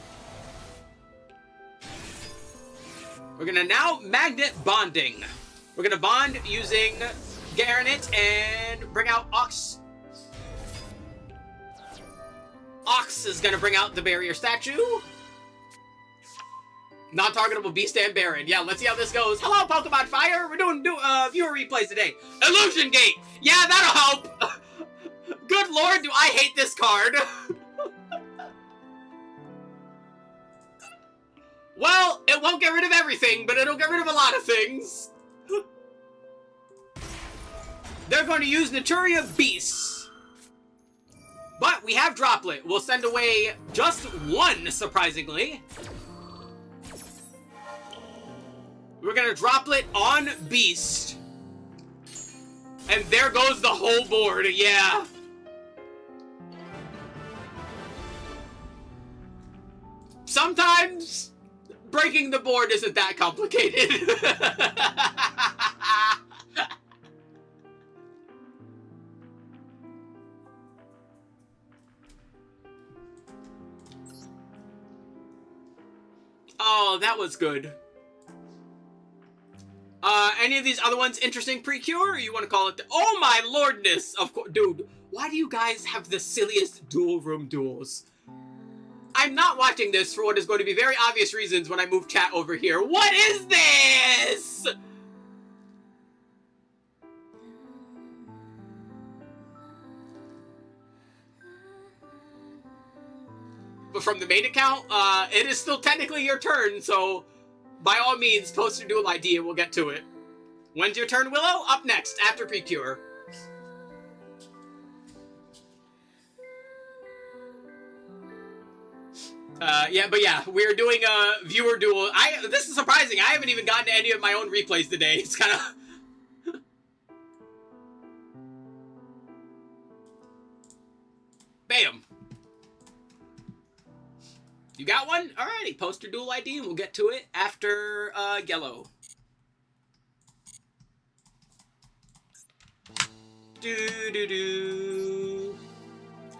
We're going to now Magnet Bonding. We're going to bond using Garnet and bring out Ox. Ox is going to bring out the Barrier Statue. Non-targetable Beast and Baron. Yeah, let's see how this goes. Hello, Pokemon Fire. We're doing viewer replays today. Illusion Gate. Yeah, that'll help. Good lord, do I hate this card. Well, it won't get rid of everything, but it'll get rid of a lot of things. They're going to use Naturia Beast. But we have Droplet. We'll send away just 1, surprisingly. We're going to Droplet on Beast. And there goes the whole board, yeah. Sometimes breaking the board isn't that complicated. Oh, that was good. Any of these other ones interesting pre-cure, or you want to call it oh my lordness, of course. Dude, why do you guys have the silliest dual room duels? I'm not watching this for what is going to be very obvious reasons when I move chat over here. What is this? But from the main account, it is still technically your turn, so by all means, post your dual ID and we'll get to it. When's your turn, Willow? Up next, after pre-cure. Yeah, we're doing a viewer duel. This is surprising. I haven't even gotten to any of my own replays today. It's kind of... Bam. You got one? Alrighty, post your dual ID and we'll get to it after, Gello.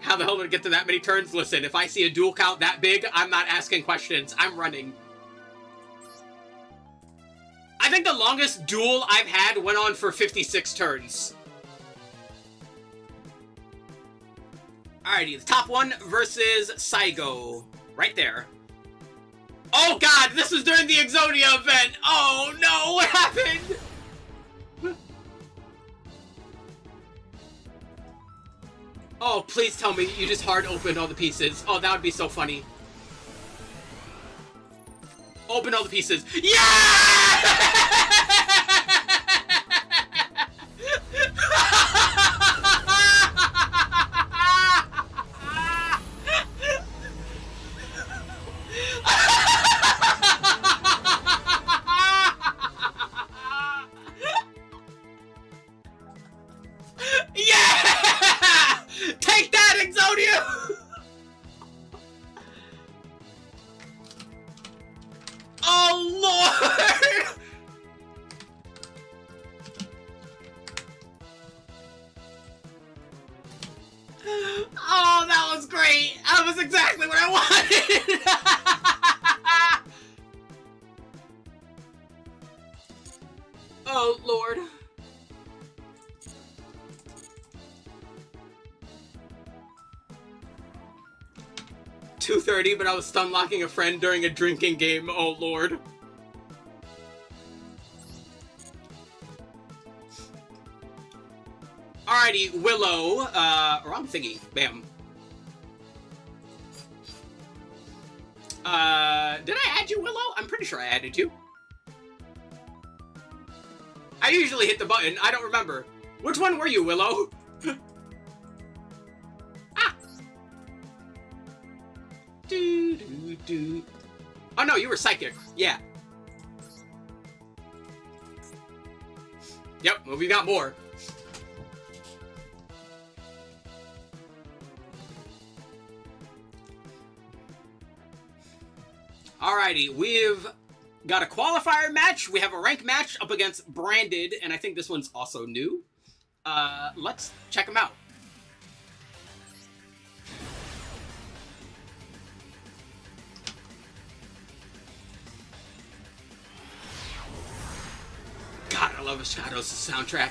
How the hell did I get to that many turns? Listen, if I see a duel count that big, I'm not asking questions. I'm running. I think the longest duel I've had went on for 56 turns. Alrighty, the top one versus Saigo. Right there. Oh god, this was during the Exodia event! Oh no, what happened? Oh, please tell me you just hard opened all the pieces. Oh, that would be so funny. Open all the pieces. Yeah! Oh, that was great! That was exactly what I wanted! Oh, Lord. 2:30, but I was stun locking a friend during a drinking game. Oh, Lord. Alrighty, Willow. Wrong thingy. Bam. Did I add you, Willow? I'm pretty sure I added you. I usually hit the button. I don't remember. Which one were you, Willow? Ah! Do. Oh, no, you were Psychic. Yeah. Yep, well, we got more. Alrighty, we've got a qualifier match. We have a rank match up against Branded, and I think this one's also new. Let's check them out. God, I love Shadows' soundtrack.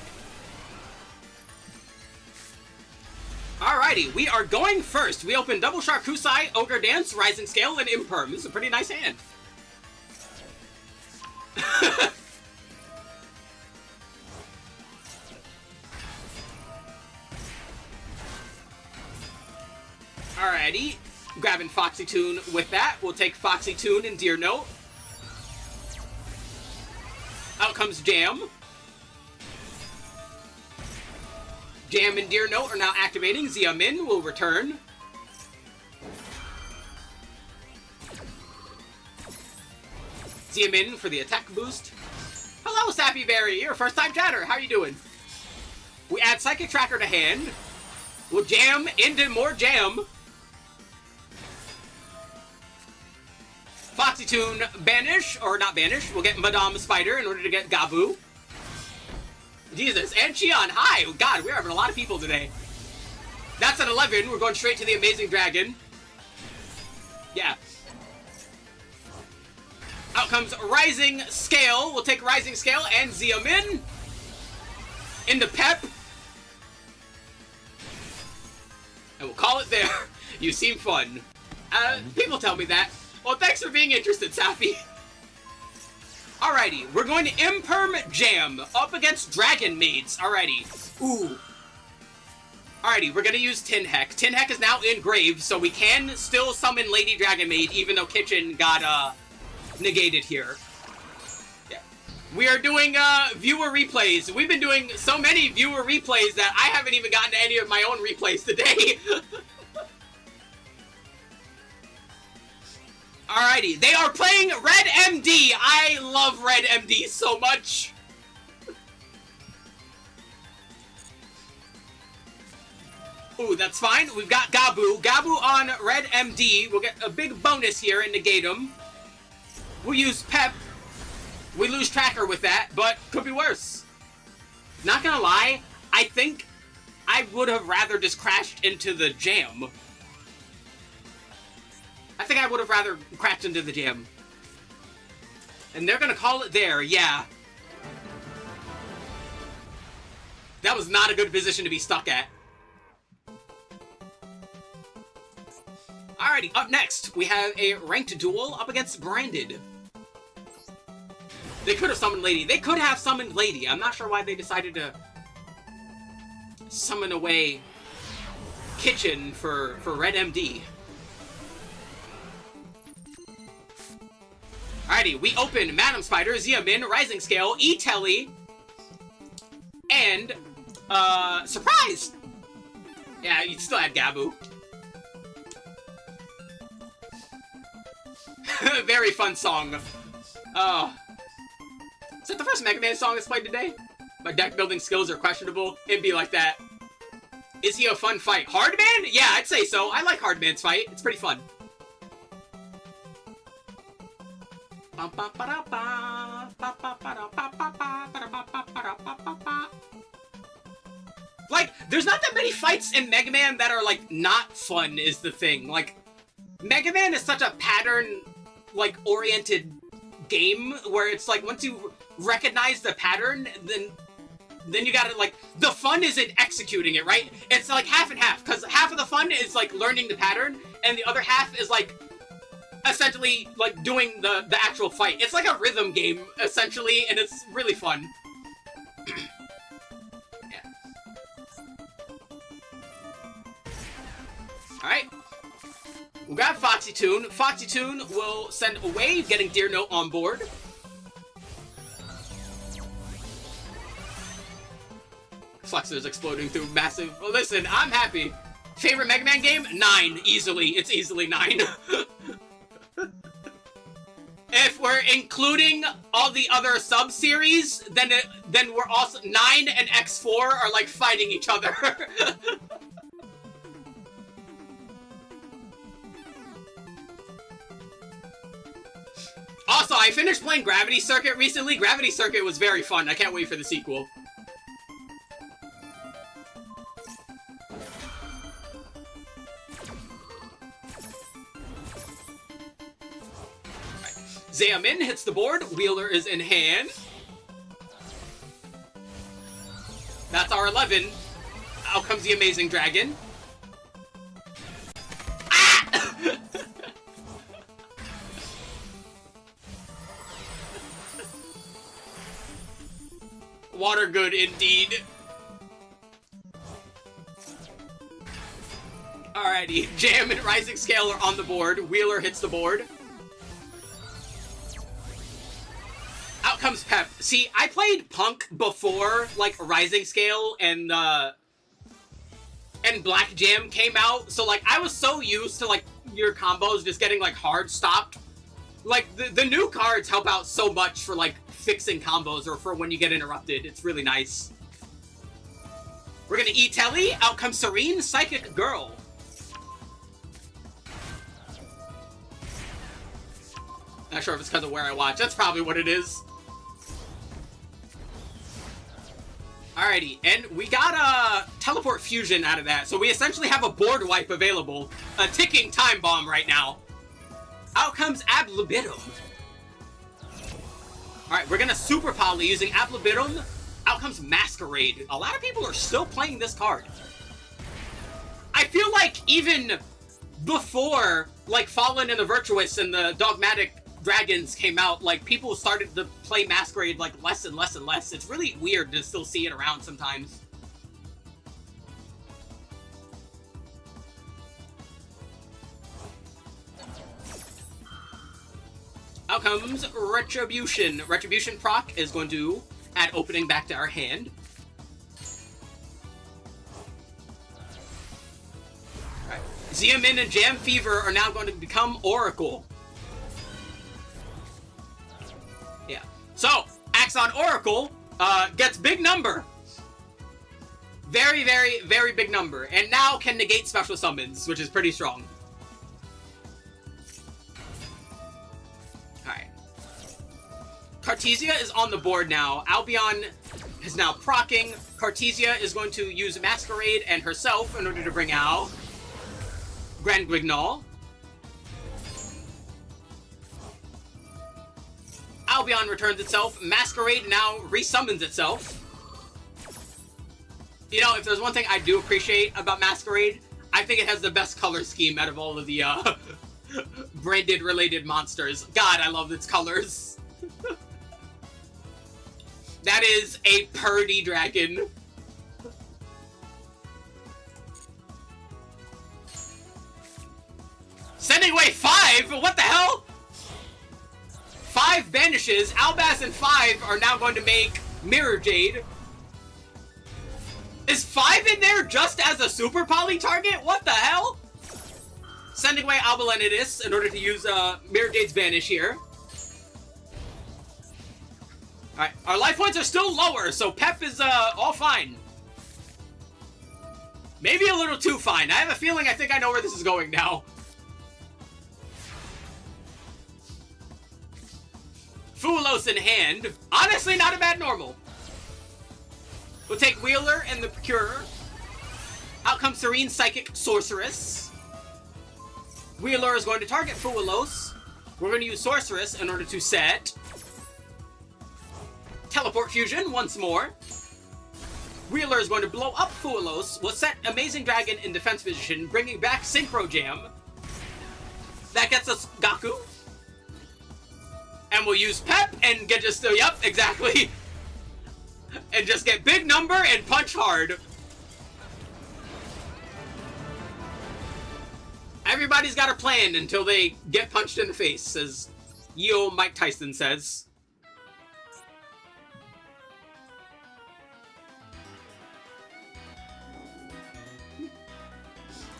Alrighty, we are going first. We open Double Sharkusai, Ogre Dance, Rising Scale, and Imperm. This is a pretty nice hand. Alrighty, grabbing Foxy Tune with that. We'll take Foxy Tune and Dear Note. Out comes Jam. Jam and Dear Note are now activating. Zia Min will return. Zia Min for the attack boost. Hello, Sappy Berry. You're a first-time chatter. How you doing? We add Psychic Tracker to hand. We'll jam into more jam. Foxy Tune banish, or not banish. We'll get Madame Spider in order to get Gabu. Jesus, and Xion, hi! God, we're having a lot of people today. That's at 11. We're going straight to the Amazing Dragon. Yeah. Out comes Rising Scale. We'll take Rising Scale and Zia Min. Into Pep. And we'll call it there. You seem fun. People tell me that. Well, thanks for being interested, Safi. Alrighty, we're going to Imperm Jam up against Dragon Maids. Alrighty. Ooh. Alrighty, we're going to use Tin Heck. Tin Heck is now in Grave, so we can still summon Lady Dragon Maid, even though Kitchen got negated here. Yeah. We are doing viewer replays. We've been doing so many viewer replays that I haven't even gotten to any of my own replays today. Alrighty, they are playing Red MD. I love Red MD so much. Ooh, that's fine. We've got Gabu. Gabu on Red MD. We'll get a big bonus here and negate him. We'll use Pep. We lose Tracker with that, but could be worse. Not gonna lie, I think I would have rather just crashed into the jam. I think I would have rather crashed into the jam. And they're gonna call it there, yeah. That was not a good position to be stuck at. Alrighty, up next, we have a ranked duel up against Branded. They could have summoned Lady. They could have summoned Lady. I'm not sure why they decided to summon away Kitchen for Red MD. Alrighty, we open Madam Spider, Zia Min, Rising Scale, E-Telly, and, surprise! Yeah, you'd still add Gabu. Very fun song. Oh. Is that the first Mega Man song that's played today? My deck building skills are questionable. It'd be like that. Is he a fun fight? Hardman? Yeah, I'd say so. I like Hardman's fight. It's pretty fun. Like, there's not that many fights in Mega Man that are, like, not fun is the thing. Like, Mega Man is such a pattern, like, oriented game where it's like, once you recognize the pattern, then you gotta, like, the fun is in executing it, right? It's like half and half, because half of the fun fun is like learning the pattern, and the other half is like essentially like doing the actual fight. It's like a rhythm game essentially, and it's really fun. Yeah. Alright. We'll grab Foxy Toon. Foxy Toon will send a wave, getting Deer Note on board. Flexors exploding through massive... Well, listen, I'm happy. Favorite Mega Man game? 9. Easily. It's easily 9. If we're including all the other sub-series, then we're also... 9 and X4 are, like, fighting each other. Also, I finished playing Gravity Circuit recently. Gravity Circuit was very fun. I can't wait for the sequel. Zayamin hits the board. Wheeler is in hand. That's our 11. Out comes the Amazing Dragon. Ah! Water good indeed. Alrighty, Jam and Rising Scale are on the board. Wheeler hits the board. Out comes Pep. See, I played Punk before, like, Rising Scale and Black Jam came out, so, like, I was so used to, like, your combos just getting, like, hard stopped. Like, the new cards help out so much for, like, fixing combos or for when you get interrupted. It's really nice. We're gonna E-Telly. Out comes Serene, Psychic Girl. Not sure if it's because of where I watch. That's probably what it is. Alrighty, and we got a Teleport Fusion out of that, so we essentially have a board wipe available. A ticking time bomb right now. Out comes Ab Libitum. Alright, we're gonna Super Poly using Ab Libitum. Out comes Masquerade. A lot of people are still playing this card. I feel like even before, like, Fallen and the Virtuous and the Dogmatic Dragons came out, like, people started to play Masquerade, like, less and less and less. It's really weird to still see it around sometimes. Out comes Retribution. Retribution proc is going to add opening back to our hand. Alright. Xiamin and Jam Fever are now going to become Oracle. Yeah. So, Axon Oracle gets big number. Very, very, very big number. And now can negate special summons, which is pretty strong. Alright. Cartesia is on the board now. Albion is now proccing. Cartesia is going to use Masquerade and herself in order to bring out Grand Guignol. Albion returns itself. Masquerade now resummons itself. You know, if there's one thing I do appreciate about Masquerade, I think it has the best color scheme out of all of the branded related monsters. God, I love its colors. That is a purdy dragon. Sending away 5? What the hell? 5 vanishes. Albaz and 5 are now going to make Mirror Jade. Is 5 in there just as a Super Poly target? What the hell? Sending away Albalenitis in order to use Mirror Jade's Vanish here. Alright, our life points are still lower, so Pep is all fine. Maybe a little too fine. I have a feeling I think I know where this is going now. Fulos in hand. Honestly, not a bad normal. We'll take Wheeler and the Procurer. Out comes Serene Psychic Sorceress. Wheeler is going to target Fulos. We're going to use Sorceress in order to set Teleport Fusion once more. Wheeler is going to blow up Fuelos. We'll set Amazing Dragon in defense position, bringing back Synchro Jam. That gets us Gaku. And we'll use Pep and get just... Yep, exactly. And just get big number and punch hard. Everybody's got a plan until they get punched in the face, as Yo Mike Tyson says.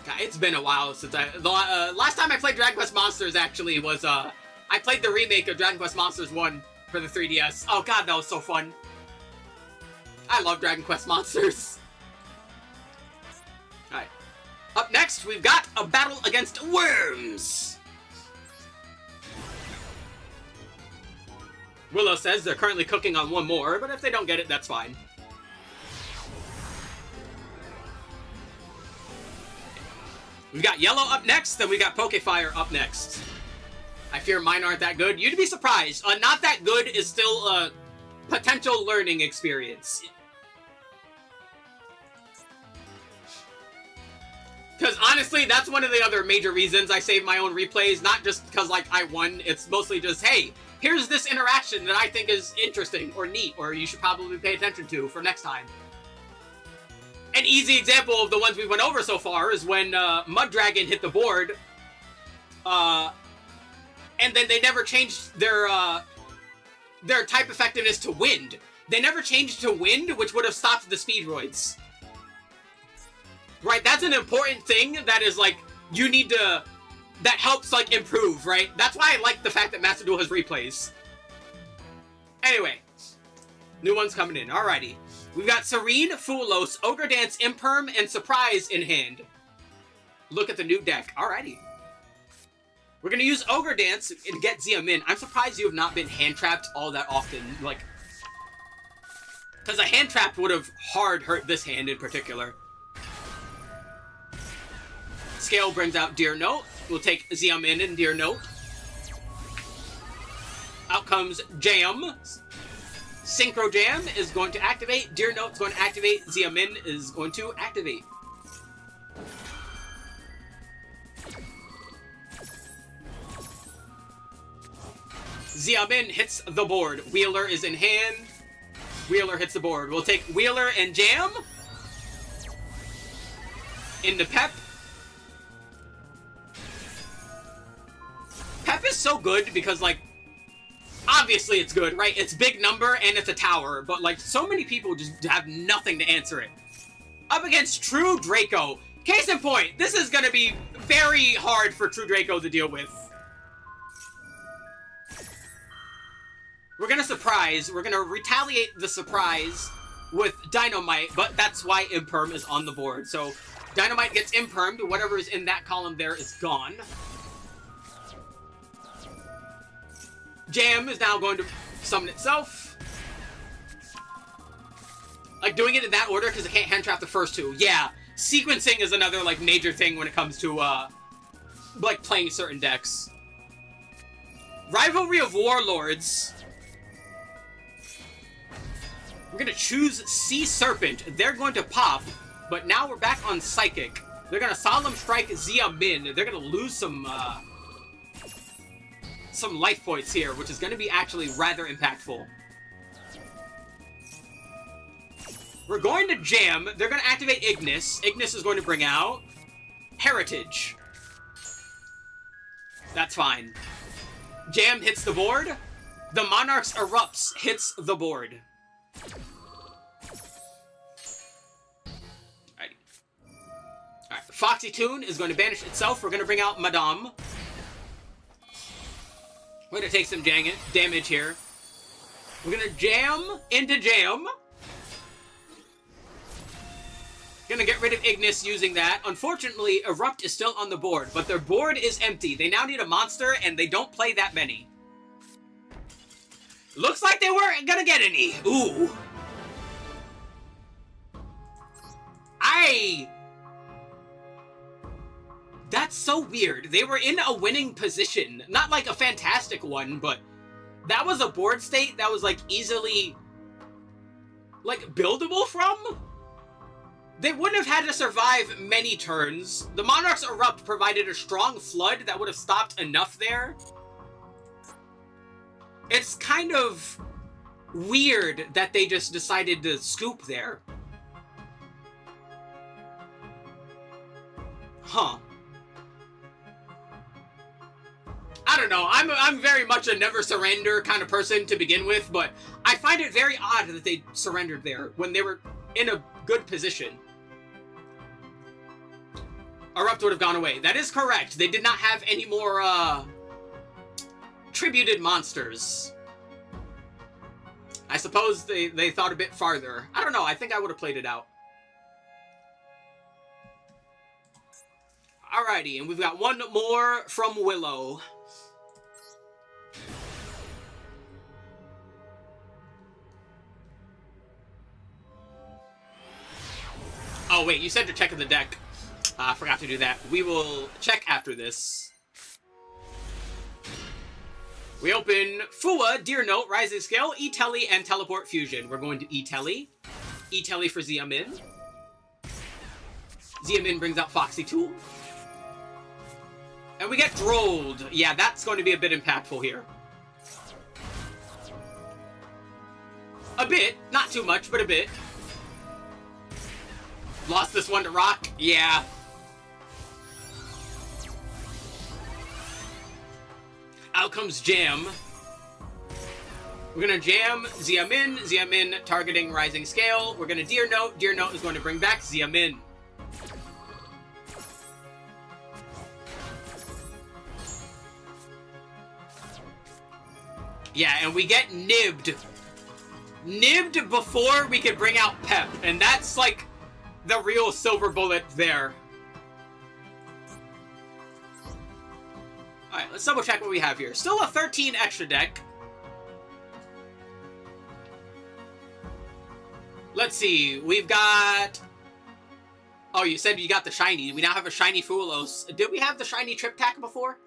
God, it's been a while since last time I played Dragon Quest Monsters actually was, I played the remake of Dragon Quest Monsters 1 for the 3DS. Oh god, that was so fun. I love Dragon Quest Monsters. Alright. Up next, we've got a battle against worms. Willow says they're currently cooking on one more, but if they don't get it, that's fine. We've got Yellow up next, then we got Pokefire up next. I fear mine aren't that good. You'd be surprised. Not that good is still a potential learning experience. Because honestly, that's one of the other major reasons I save my own replays. Not just because, like, I won. It's mostly just, hey, here's this interaction that I think is interesting or neat or you should probably pay attention to for next time. An easy example of the ones we went over so far is when Mud Dragon hit the board. And then they never changed their type effectiveness to wind. They never changed to wind, which would have stopped the Speedroids. Right, that's an important thing that is, like, you need to... That helps, like, improve, right? That's why I like the fact that Master Duel has replays. Anyway. New ones coming in. Alrighty. We've got Serene, Fuelos, Ogre Dance, Imperm, and Surprise in hand. Look at the new deck. Alrighty. We're gonna use Ogre Dance and get Zia Min. I'm surprised you have not been hand-trapped all that often. Like... Because a hand-trap would have hard hurt this hand in particular. Scale brings out Dear Note. We'll take Zia Min and Dear Note. Out comes Jam. Synchro Jam is going to activate. Dear Note is going to activate. Zia Min is going to activate. Zia Min hits the board. Wheeler is in hand. Wheeler hits the board. We'll take Wheeler and Jam. Into Pep. Pep is so good because, like, obviously it's good, right? It's big number and it's a tower, but, like, so many people just have nothing to answer it. Up against True Draco. Case in point, this is going to be very hard for True Draco to deal with. We're going to surprise. We're going to retaliate the surprise with Dynamite, but that's why Imperm is on the board. So, Dynamite gets Impermed. Whatever is in that column there is gone. Jam is now going to summon itself. Like, doing it in that order because it can't hand trap the first two. Yeah, sequencing is another, like, major thing when it comes to, like, playing certain decks. Rivalry of Warlords. We're going to choose Sea Serpent. They're going to pop, but now we're back on Psychic. They're going to Solemn Strike Zia Min. They're going to lose some life points here, which is going to be actually rather impactful. We're going to Jam. They're going to activate Ignis. Ignis is going to bring out Heritage. That's fine. Jam hits the board. The Monarch's Erupts hits the board. Alright, Foxy Toon is going to banish itself. We're going to bring out Madame. We're going to take some damage here. We're going to Jam into Jam. Going to get rid of Ignis using that. Unfortunately, Erupt is still on the board, but their board is empty. They now need a monster, and they don't play that many. Looks like they weren't going to get any. Ooh. That's so weird. They were in a winning position. Not like a fantastic one, but that was a board state that was, like, easily, like, buildable from? They wouldn't have had to survive many turns. The Monarch's Erupt provided a strong flood that would have stopped enough there. It's kind of weird that they just decided to scoop there. Huh. I don't know. I'm very much a never surrender kind of person to begin with, but I find it very odd that they surrendered there when they were in a good position. Erupt would have gone away. That is correct. They did not have any more tributed monsters. I suppose they thought a bit farther. I don't know. I think I would have played it out. Alrighty, and we've got one more from Willow. Oh, wait, you said to check in the deck. I forgot to do that. We will check after this. We open Fua, Deer Note, Rising Scale, E-Telly, and Teleport Fusion. We're going to E-Telly. E-Telly for Xiamin. Xiamin brings out Foxy Tool. And we get Drolled. Yeah, that's going to be a bit impactful here. A bit. Not too much, but a bit. Lost this one to Rock? Yeah. Out comes Jam. We're going to jam Xiamin. Xiamin targeting Rising Scale. We're going to Deer Note. Deer Note is going to bring back Xiamin. Yeah, and we get nibbed. Nibbed before we could bring out Pep. And that's like the real silver bullet there. Alright, let's double check what we have here. Still a 13 extra deck. Let's see. We've got... Oh, you said you got the shiny. We now have a shiny Fuelos. Did we have the shiny Trip Tack before?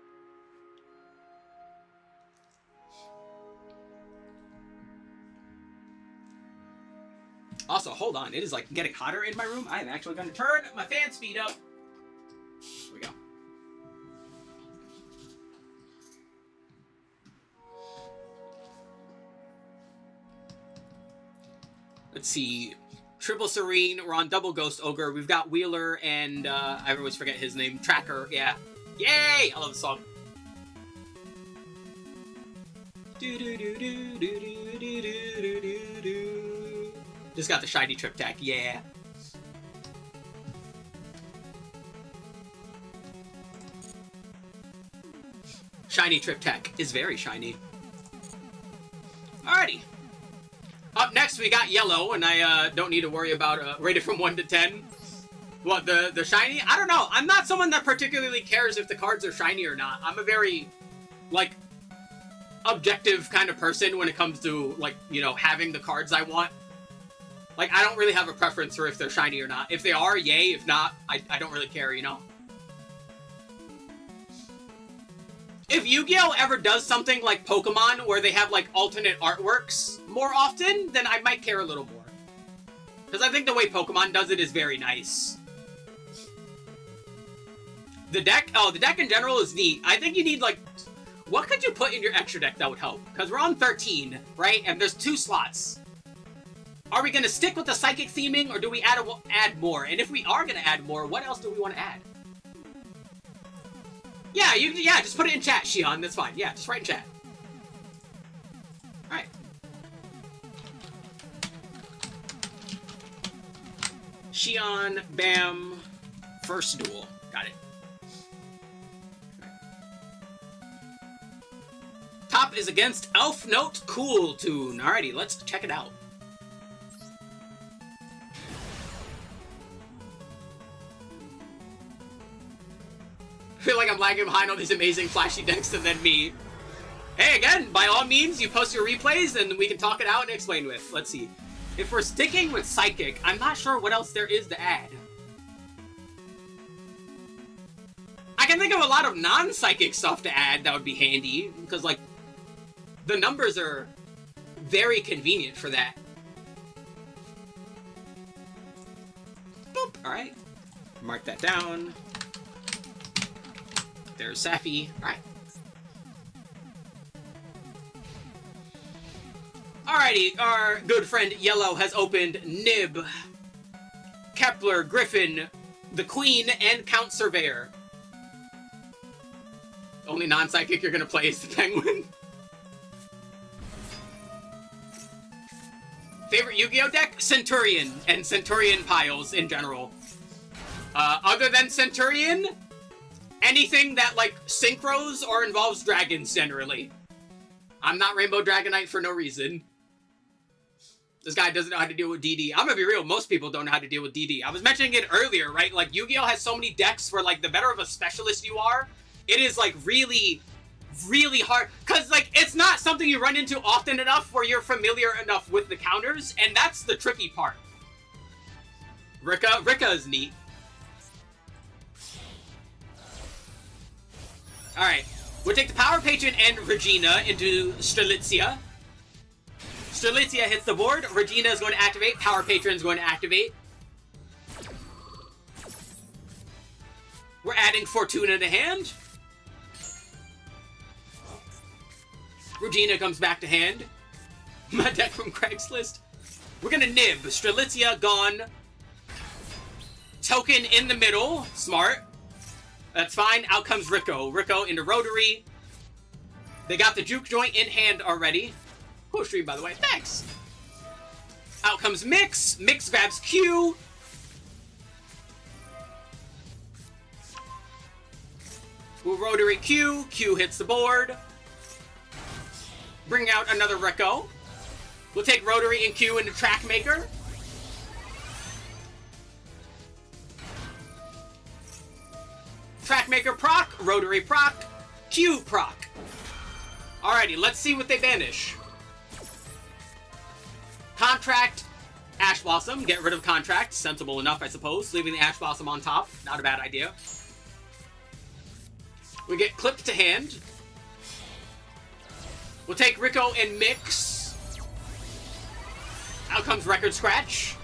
Also, hold on. It is like getting hotter in my room. I am actually going to turn my fan speed up. Here we go. Let's see. Triple Serene. We're on Double Ghost Ogre. We've got Wheeler and, I always forget his name. Tracker. Yeah. Yay! I love the song. Just got the shiny Trip Tack. Yeah. Shiny Trip Tack is very shiny. Alrighty. Up next, we got Yellow, and I don't need to worry about rated from 1 to 10. What, the shiny? I don't know. I'm not someone that particularly cares if the cards are shiny or not. I'm a very, like, objective kind of person when it comes to, like, you know, having the cards I want. Like, I don't really have a preference for if they're shiny or not. If they are, yay. If not, I don't really care, you know? If Yu-Gi-Oh! Ever does something like Pokemon, where they have, like, alternate artworks more often, then I might care a little more. Because I think the way Pokemon does it is very nice. The deck in general is neat. I think you need, like... What could you put in your extra deck that would help? Because we're on 13, right? And there's 2 slots. Are we going to stick with the psychic theming, or do we add more? And if we are going to add more, what else do we want to add? Yeah, just put it in chat, Shion. That's fine. Yeah, just write in chat. Alright. Shion, Bam, first duel. Got it. Top is against Elf Note Cool Tune. Alrighty, let's check it out. I feel like I'm lagging behind all these amazing flashy decks and then me. Hey, again, by all means, you post your replays and we can talk it out and explain with. Let's see. If we're sticking with Psychic, I'm not sure what else there is to add. I can think of a lot of non-Psychic stuff to add that would be handy, because, like, the numbers are very convenient for that. Boop. Alright. Mark that down. There's Safi. Alright. Alrighty, our good friend Yellow has opened Nib, Kepler, Griffin, the Queen, and Count Surveyor. Only non-psychic you're gonna play is the Penguin. Favorite Yu-Gi-Oh deck? Centurion, and Centurion piles in general. Other than Centurion, anything that, like, synchros or involves dragons, generally. I'm not Rainbow Dragonite for no reason. This guy doesn't know how to deal with DD. I'm gonna be real, most people don't know how to deal with DD. I was mentioning it earlier, right? Like, Yu-Gi-Oh has so many decks where, like, the better of a specialist you are, it is, like, really, really hard. Because, like, it's not something you run into often enough where you're familiar enough with the counters, and that's the tricky part. Rika is neat. Alright, we'll take the Power Patron and Regina into Strelitzia. Strelitzia hits the board, Regina is going to activate, Power Patron is going to activate. We're adding Fortuna to hand. Regina comes back to hand. My deck from Craigslist. We're gonna nib. Strelitzia gone. Token in the middle. Smart. That's fine. Out comes Rico. Rico into Rotary. They got the Juke Joint in hand already. Cool stream, by the way. Thanks. Out comes Mix. Mix grabs Q. We'll Rotary Q. Q hits the board. Bring out another Rico. We'll take Rotary and Q into Trackmaker. Trackmaker proc, Rotary proc, Q proc. Alrighty, let's see what they banish. Contract, Ash Blossom. Get rid of Contract. Sensible enough, I suppose. Leaving the Ash Blossom on top. Not a bad idea. We get Clipped to hand. We'll take Rico and Mix. Out comes Record Scratch.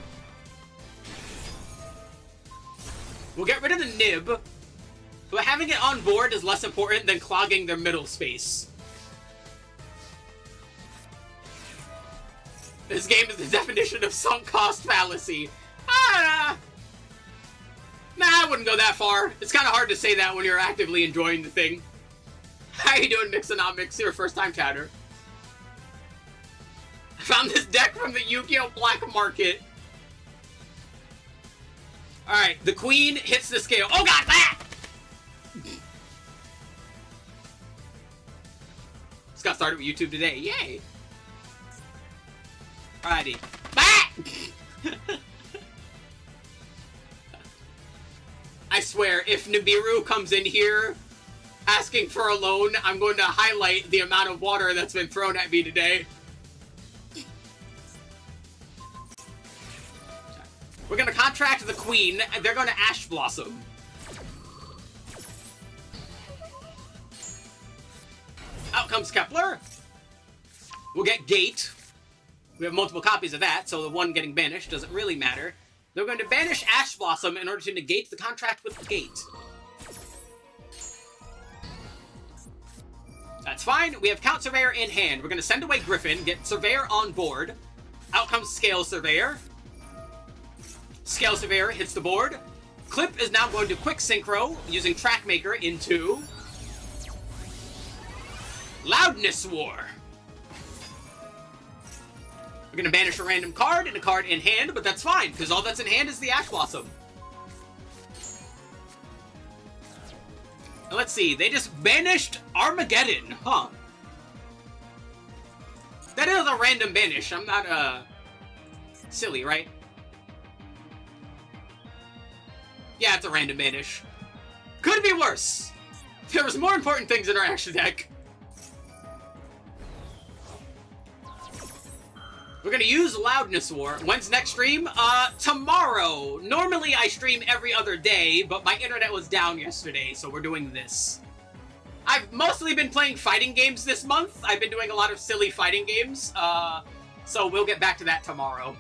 We'll get rid of the Nib. But having it on board is less important than clogging their middle space. This game is the definition of sunk cost fallacy. Nah, I wouldn't go that far. It's kind of hard to say that when you're actively enjoying the thing. How you doing, Mixonomics? Your first time chatter. I found this deck from the Yu-Gi-Oh! Black Market. Alright, the Queen hits the scale. Oh god, ah! Just got started with YouTube today. Yay! Alrighty. Ah! I swear, if Nibiru comes in here asking for a loan, I'm going to highlight the amount of water that's been thrown at me today. We're going to contract the Queen, and they're going to Ash Blossom. Out comes Kepler. We'll get Gate. We have multiple copies of that, so the one getting banished doesn't really matter. They're going to banish Ash Blossom in order to negate the contract with the Gate. That's fine. We have Count Surveyor in hand. We're going to send away Griffin, get Surveyor on board. Out comes Scale Surveyor. Scale Surveyor hits the board. Clip is now going to Quick Synchro using Trackmaker into Loudness War. We're going to banish a random card and a card in hand, but that's fine, because all that's in hand is the Ash Blossom. And let's see, they just banished Armageddon, huh? That is a random banish. I'm not, silly, right? Yeah, it's a random banish. Could be worse. There was more important things in our action deck. We're gonna use Loudness War. When's next stream? Tomorrow. Normally I stream every other day, but my internet was down yesterday, so we're doing this. I've mostly been playing fighting games this month. I've been doing a lot of silly fighting games, so we'll get back to that tomorrow.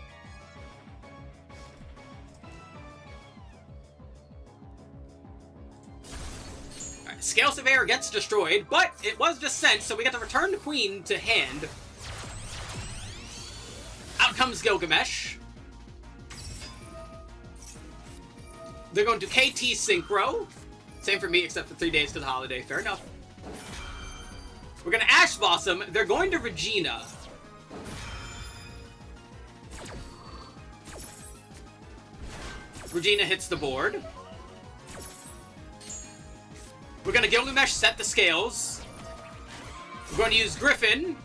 Scale Surveyor gets destroyed, but it was just sent, so we get to return the Queen to hand. Out comes Gilgamesh. They're going to KT Synchro. Same for me, except for 3 days to the holiday. Fair enough. We're going to Ash Blossom. They're going to Regina. Regina hits the board. We're going to Gilgamesh set the scales. We're going to use Griffin.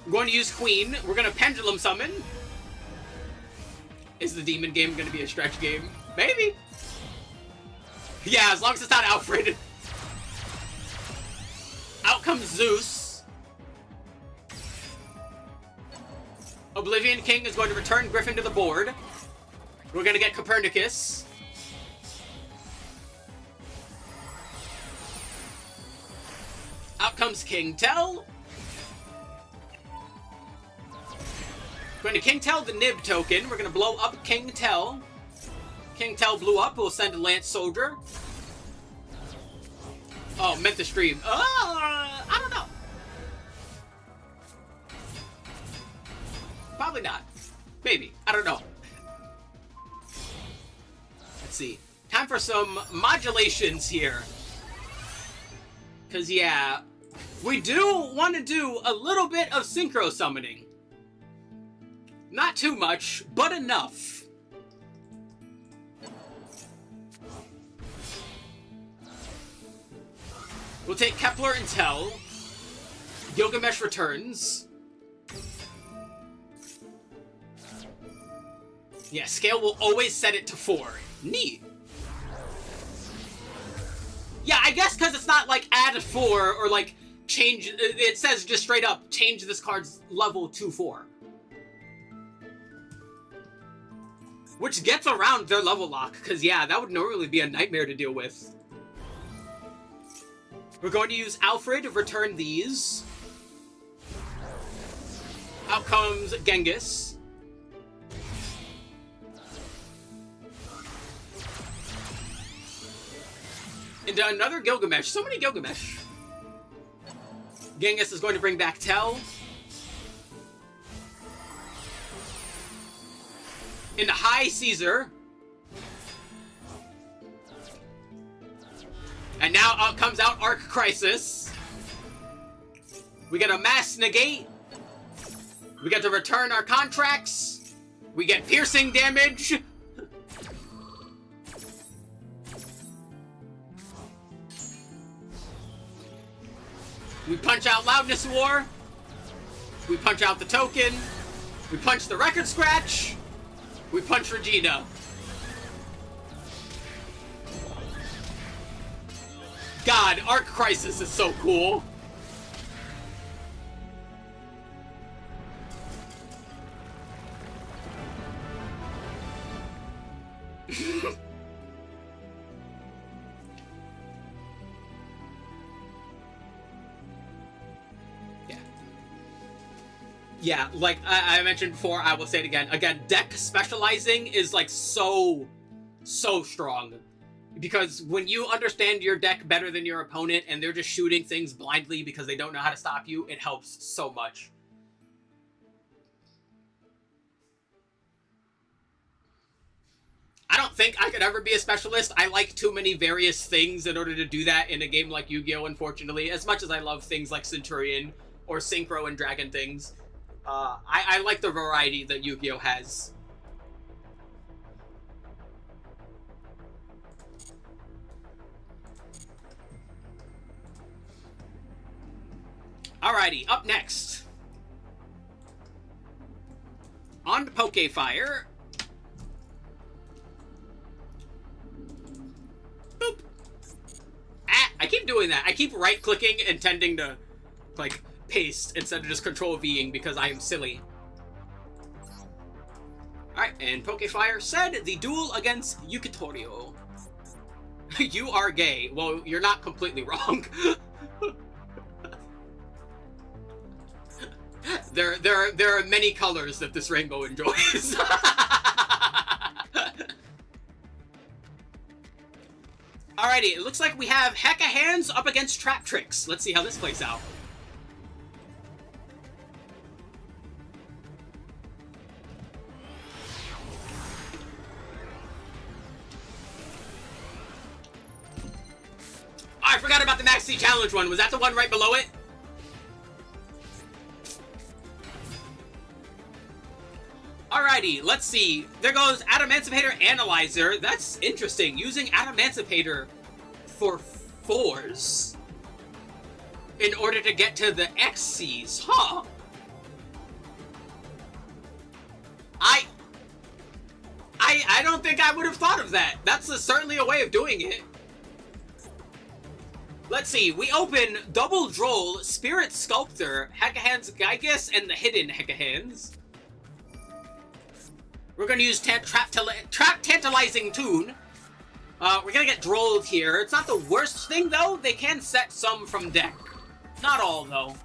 We're going to use Queen. We're going to Pendulum Summon. Is the demon game going to be a stretch game? Maybe. Yeah, as long as it's not Alfred. Out comes Zeus. Oblivion King is going to return Griffin to the board. We're going to get Copernicus. Out comes King Tell. Going to King Tell the Nib token. We're going to blow up King Tell. King Tell blew up. We'll send a Lance Soldier. Oh, meant to stream. I don't know. Probably not. Maybe. I don't know. Let's see. Time for some modulations here. Because, yeah, we do want to do a little bit of synchro summoning. Not too much, but enough. We'll take Kepler and Tell. Gilgamesh returns. Yeah, scale will always set it to 4. Neat. Yeah, I guess because it's not like add 4 or like change. It says just straight up change this card's level to 4. Which gets around their level lock, because yeah, that would normally be a nightmare to deal with. We're going to use Alfred to return these. Out comes Genghis. Into another Gilgamesh. So many Gilgamesh. Genghis is going to bring back Tell. Into High Caesar. And now out comes out Arc Crisis. We get a Mass Negate. We get to return our contracts. We get piercing damage. We punch out Loudness War. We punch out the token. We punch the Record Scratch. We punch Regina. God, Arc Crisis is so cool. Yeah, like I mentioned before, I will say it again. Again, deck specializing is like so strong. Because when you understand your deck better than your opponent and they're just shooting things blindly because they don't know how to stop you, it helps so much. I don't think I could ever be a specialist. I like too many various things in order to do that in a game like Yu-Gi-Oh! Unfortunately, as much as I love things like Centurion or Synchro and Dragon things. I like the variety that Yu-Gi-Oh! Has. Alrighty, up next. On to Pokefire. Boop. Ah, I keep doing that. I keep right-clicking and tending to, like, paste instead of just Control-Ving because I am silly. Alright, and Pokefire said the duel against Yukitorio. You are gay. Well, you're not completely wrong. There are many colors that this rainbow enjoys. Alrighty, it looks like we have Hecka Hands up against Trap Tricks. Let's see how this plays out. Oh, I forgot about the Maxi Challenge one. Was that the one right below it? Alrighty, let's see. There goes Adamancipator Analyzer. That's interesting. Using Adamancipator for 4s in order to get to the XCs. Huh. I don't think I would have thought of that. That's certainly a way of doing it. Let's see. We open Double Droll, Spirit Sculptor, Hecka Hands Gygus, and the Hidden Hecka Hands. We're going to use Trap Tantalizing Tune. We're going to get Drolled here. It's not the worst thing, though. They can set some from deck. Not all, though.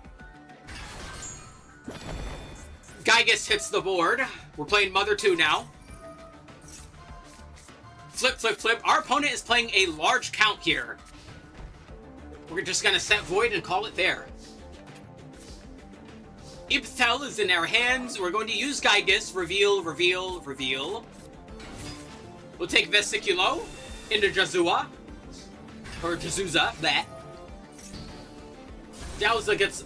Gygus hits the board. We're playing Mother 2 now. Flip, flip, flip. Our opponent is playing a large count here. We're just going to set Void and call it there. Ipthel is in our hands. We're going to use Gygus. Reveal, reveal, reveal. We'll take Vesiculo into Jazua. Or Jazuza, that. Jauza gets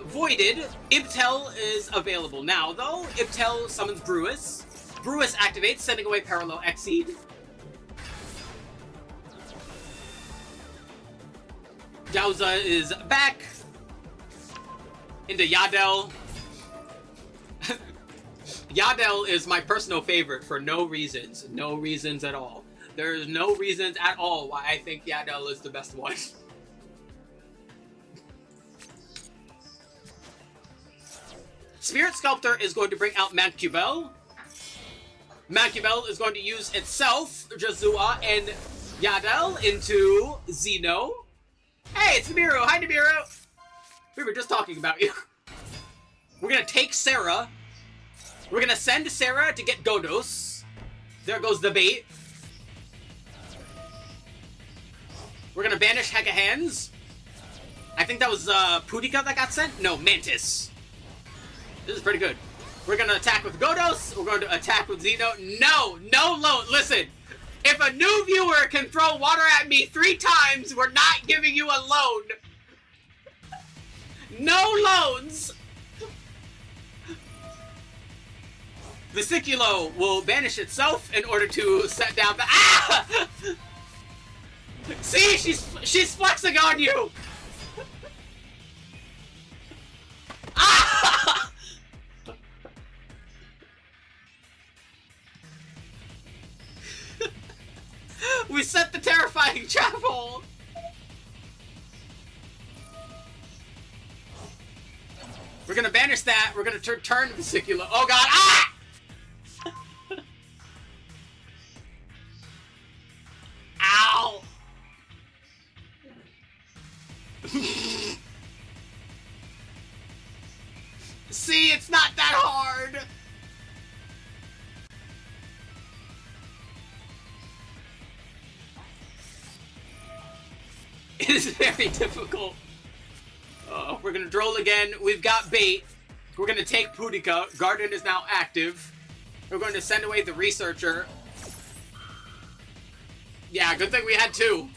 voided. Ipthel is available now, though. Ipthel summons Brewis. Brewis activates, sending away Parallel Exceed. Jauza is back into Yadel. Yadel is my personal favorite for no reasons. No reasons at all. There's no reasons at all why I think Yadel is the best one. Spirit Sculptor is going to bring out Mancubel. Mancubel is going to use itself, Jazua, and Yadel into Xeno. Hey, it's Nibiru. Hi, Nibiru. We were just talking about you. We're going to take Sarah. We're going to send Sarah to get Godos. There goes the bait. We're going to banish Hecka Hands. I think that was Pudica that got sent? No, Mantis. This is pretty good. We're going to attack with Godos. We're going to attack with Xeno. No, no loan. Listen, if a new viewer can throw water at me 3 times, we're not giving you a loan. No loans. Vesiculo will banish itself in order to set down the... Ah! See, she's flexing on you. Ah! We set the terrifying trap hole. We're gonna banish that. We're gonna turn Vesiculo. Oh god! Ah! Ow! See, it's not that hard. It is very difficult. We're gonna droll again. We've got bait. We're gonna take Pudica. Garden is now active. We're going to send away the researcher. Yeah, good thing we had 2.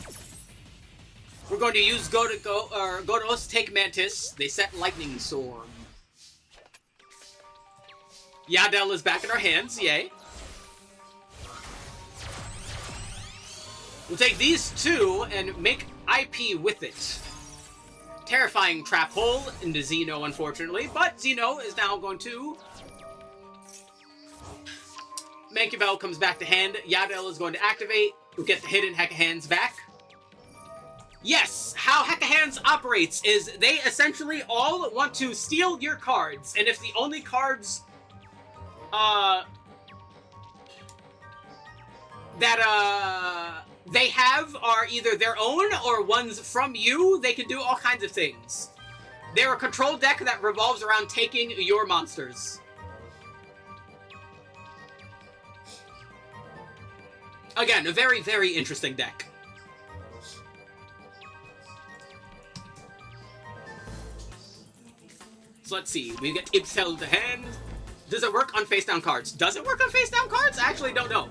We're going to use Godos, take Mantis. They set Lightning Sword. Yadel is back in our hands. Yay. We'll take these 2 and make IP with it. Terrifying trap hole into Xeno, unfortunately, but Xeno is now going to... Mancubel comes back to hand. Yadel is going to activate. We'll get the hidden Hecka Hands back. Yes, how Hecka Hands operates is they essentially all want to steal your cards, and if the only cards that they have are either their own or ones from you, they can do all kinds of things. They're a control deck that revolves around taking your monsters. Again, a very, very interesting deck. So let's see. We get Ibsel to hand. Does it work on face down cards? Does it work on face down cards? I actually don't know.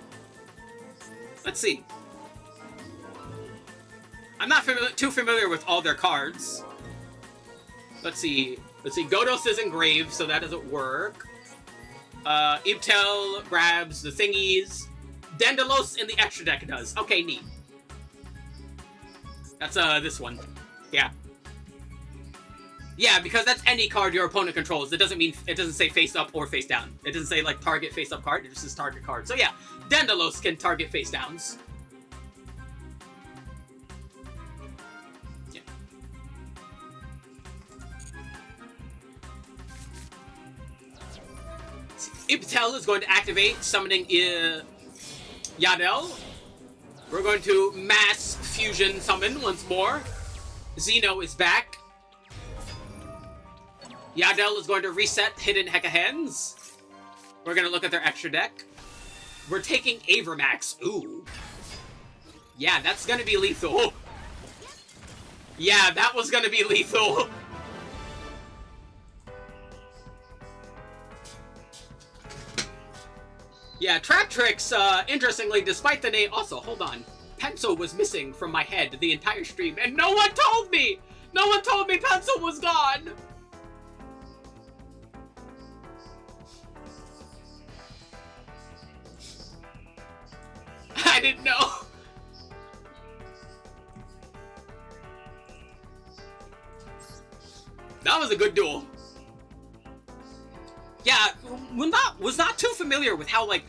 Let's see. I'm not too familiar with all their cards. Let's see. Godos is engraved, so that doesn't work. Ibtel grabs the thingies. Dandalos in the extra deck does. Okay, neat. That's this one. Yeah. Yeah, because that's any card your opponent controls. It doesn't say face up or face down. It doesn't say like target face up card. It just says target card. So yeah, Dandalos can target face downs. Yeah. Ibtel is going to activate, summoning Yadel. We're going to mass fusion summon once more. Xeno is back. Yadel is going to reset Hidden Hecahens. We're going to look at their extra deck. We're taking Avermax. Ooh. Yeah, that's going to be lethal. Yeah, that was going to be lethal. Yeah, Trap Tricks, interestingly, despite the name... Also, hold on. Pencil was missing from my head the entire stream, and no one told me! No one told me Pencil was gone! I didn't know. That was a good duel. Yeah, was not too familiar with how, like,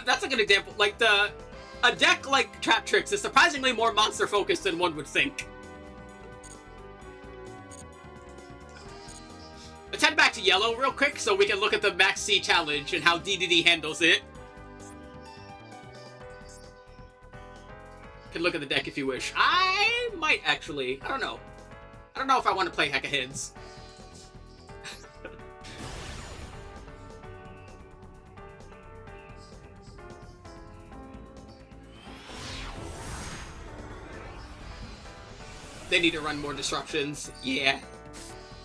that's like an example. Like, a deck like Trap Tricks is surprisingly more monster-focused than one would think. Let's head back to yellow real quick so we can look at the Max C challenge and how DDD handles it. Can look at the deck if you wish. I might actually. I don't know. I don't know if I want to play Hecahens. They need to run more disruptions. Yeah.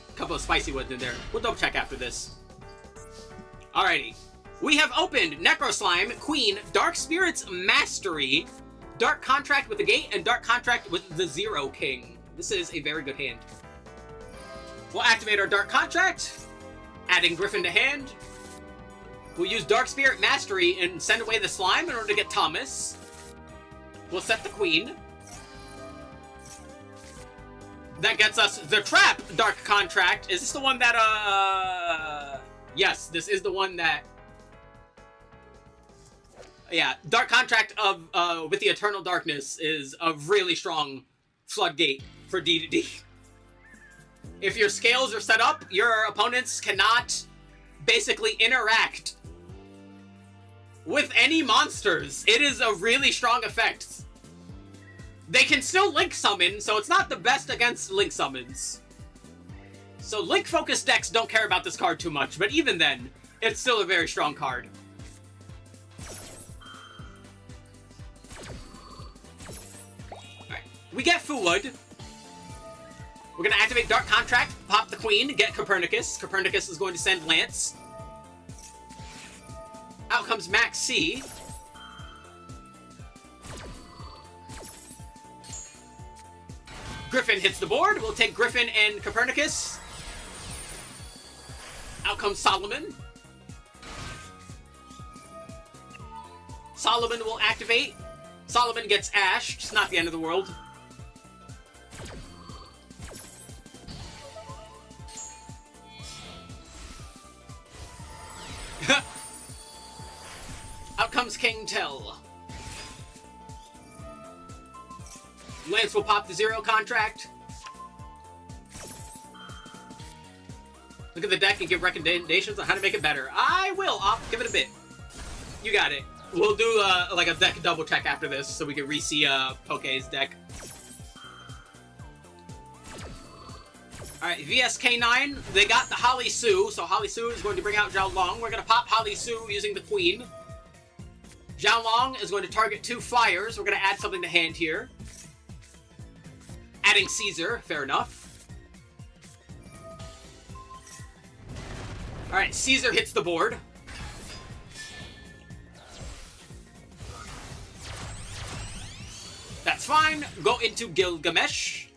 A couple of spicy ones in there. We'll double check after this. Alrighty. We have opened Necro Slime, Queen, Dark Spirits Mastery, Dark Contract with the Gate, and Dark Contract with the Zero King. This is a very good hand. We'll activate our Dark Contract, adding Griffin to hand. We'll use Dark Spirit Mastery and send away the slime in order to get Thomas. We'll set the Queen. That gets us the Trap Dark Contract. Is this the one that, yes, this is the one that... Yeah, Dark Contract of, with the Eternal Darkness is a really strong floodgate for D2D. If your scales are set up, your opponents cannot basically interact with any monsters. It is a really strong effect. They can still Link Summon, so it's not the best against Link Summons. So Link-focused decks don't care about this card too much, but even then, it's still a very strong card. Alright, we get Fuwood. We're going to activate Dark Contract, pop the Queen, get Copernicus. Copernicus is going to send Lance. Out comes Max C. Griffin hits the board. We'll take Griffin and Copernicus. Out comes Solomon. Solomon will activate. Solomon gets Ash. It's not the end of the world. Out comes King Tell. Lance will pop the Zero Contract. Look at the deck and give recommendations on how to make it better. I will. I'll give it a bit. You got it. We'll do like a deck double check after this so we can re-see Poke's deck. Alright, VSK9, they got the Holly Sue, so Holly Sue is going to bring out Zhao Long. We're going to pop Holly Sue using the Queen. Zhao Long is going to target 2 flyers. We're going to add something to hand here. Adding Caesar, fair enough. Alright, Caesar hits the board. That's fine. Go into Gilgamesh.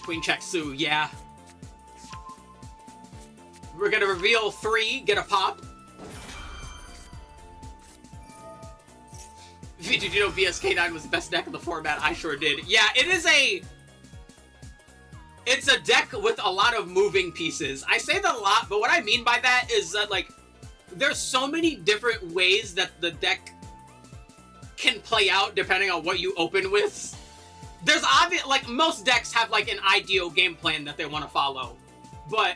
Queen check Su, yeah. We're gonna reveal 3, get a pop. Did you know VSK9 was the best deck in the format? I sure did. Yeah, it's a deck with a lot of moving pieces. I say that a lot, but what I mean by that is that, like, there's so many different ways that the deck can play out depending on what you open with. There's obvious, like, most decks have, like, an ideal game plan that they want to follow. But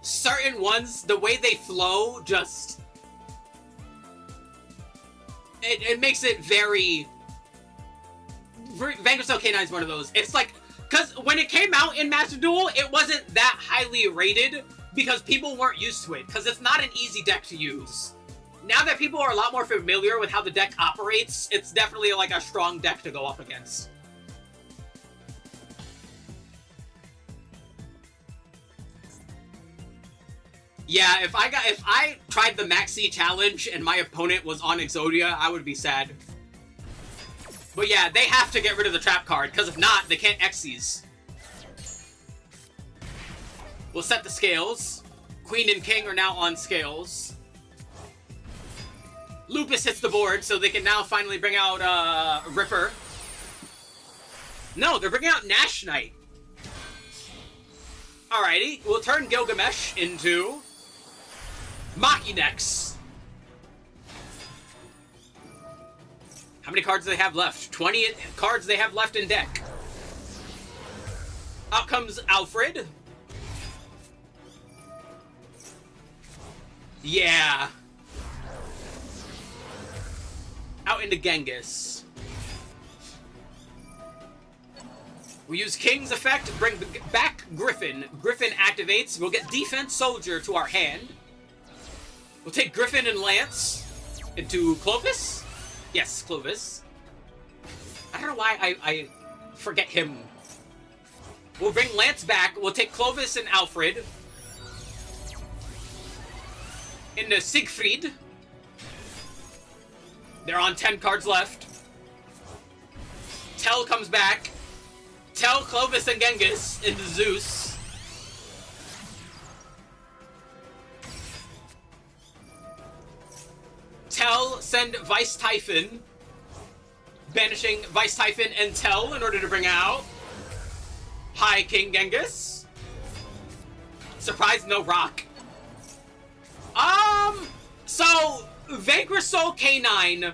certain ones, the way they flow, just... It makes it very... Vanquish K9 is one of those. It's like... Because when it came out in Master Duel, it wasn't that highly rated because people weren't used to it. Because it's not an easy deck to use. Now that people are a lot more familiar with how the deck operates, it's definitely, like, a strong deck to go up against. Yeah, if I tried the Maxi challenge and my opponent was on Exodia, I would be sad. But yeah, they have to get rid of the trap card, because if not, they can't Xyz. We'll set the scales. Queen and King are now on scales. Lupus hits the board, so they can now finally bring out Ripper. No, they're bringing out Nash Knight. Alrighty, we'll turn Gilgamesh into Machinex. How many cards do they have left? 20 cards they have left in deck. Out comes Alfred. Yeah. Out into Genghis. We use King's effect, bring back Griffin. Griffin activates. We'll get Defense Soldier to our hand. We'll take Griffin and Lance into Clovis. Yes, Clovis. I don't know why I forget him. We'll bring Lance back. We'll take Clovis and Alfred into Siegfried. They're on 10 cards left. Tell comes back. Tell Clovis and Genghis into Zeus. Tell, send Vice Typhon. Banishing Vice Typhon and Tell in order to bring out High King Genghis. Surprise, no rock. So Vanquish Soul K9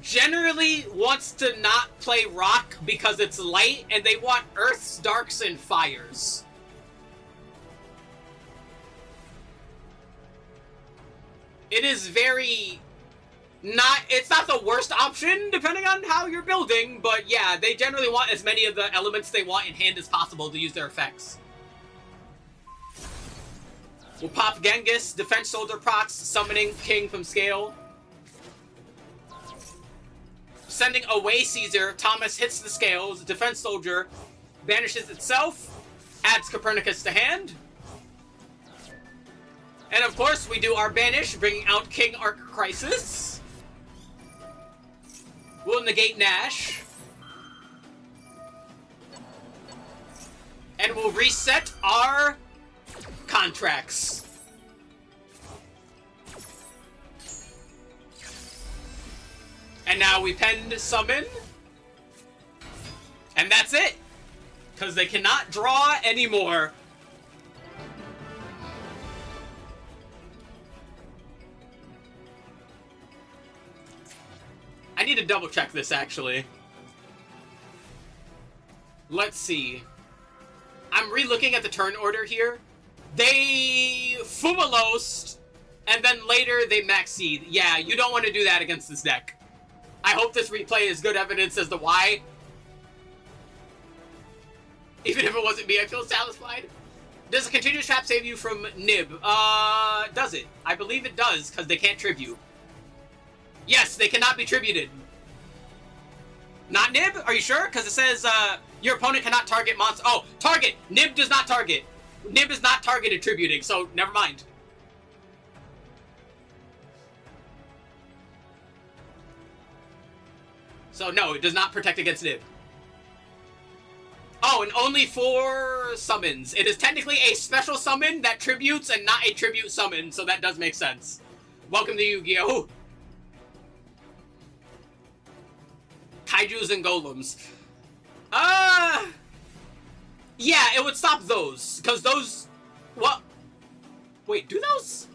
generally wants to not play rock because it's light, and they want earths, darks, and fires. It is very it's not the worst option depending on how you're building, but yeah, they generally want as many of the elements they want in hand as possible to use their effects. We'll pop Genghis, Defense Soldier procs, summoning King from scale. Sending away Caesar, Thomas hits the scales, Defense Soldier banishes itself, adds Copernicus to hand. And of course, we do our banish, bringing out King Arc Crisis. We'll negate Nash. And we'll reset our contracts. And now we pend summon. And that's it. Because they cannot draw anymore. I need to double check this, actually. Let's see. I'm re-looking at the turn order here. They Fumalosed, and then later they Maxed. Yeah, you don't want to do that against this deck. I hope this replay is good evidence as to why. Even if it wasn't me, I feel satisfied. Does a continuous trap save you from Nib? Does it? I believe it does, because they can't tribute. Yes, they cannot be tributed. Not Nib? Are you sure? Because it says your opponent cannot target monster. Oh, target. Nib does not target. Nib is not target attributing, so never mind. So no, it does not protect against Nib. Oh, and only 4 summons. It is technically a special summon that tributes and not a tribute summon, so that does make sense. Welcome to Yu-Gi-Oh! Kaijus and golems. Yeah, it would stop those. Because those... What? Wait, do those...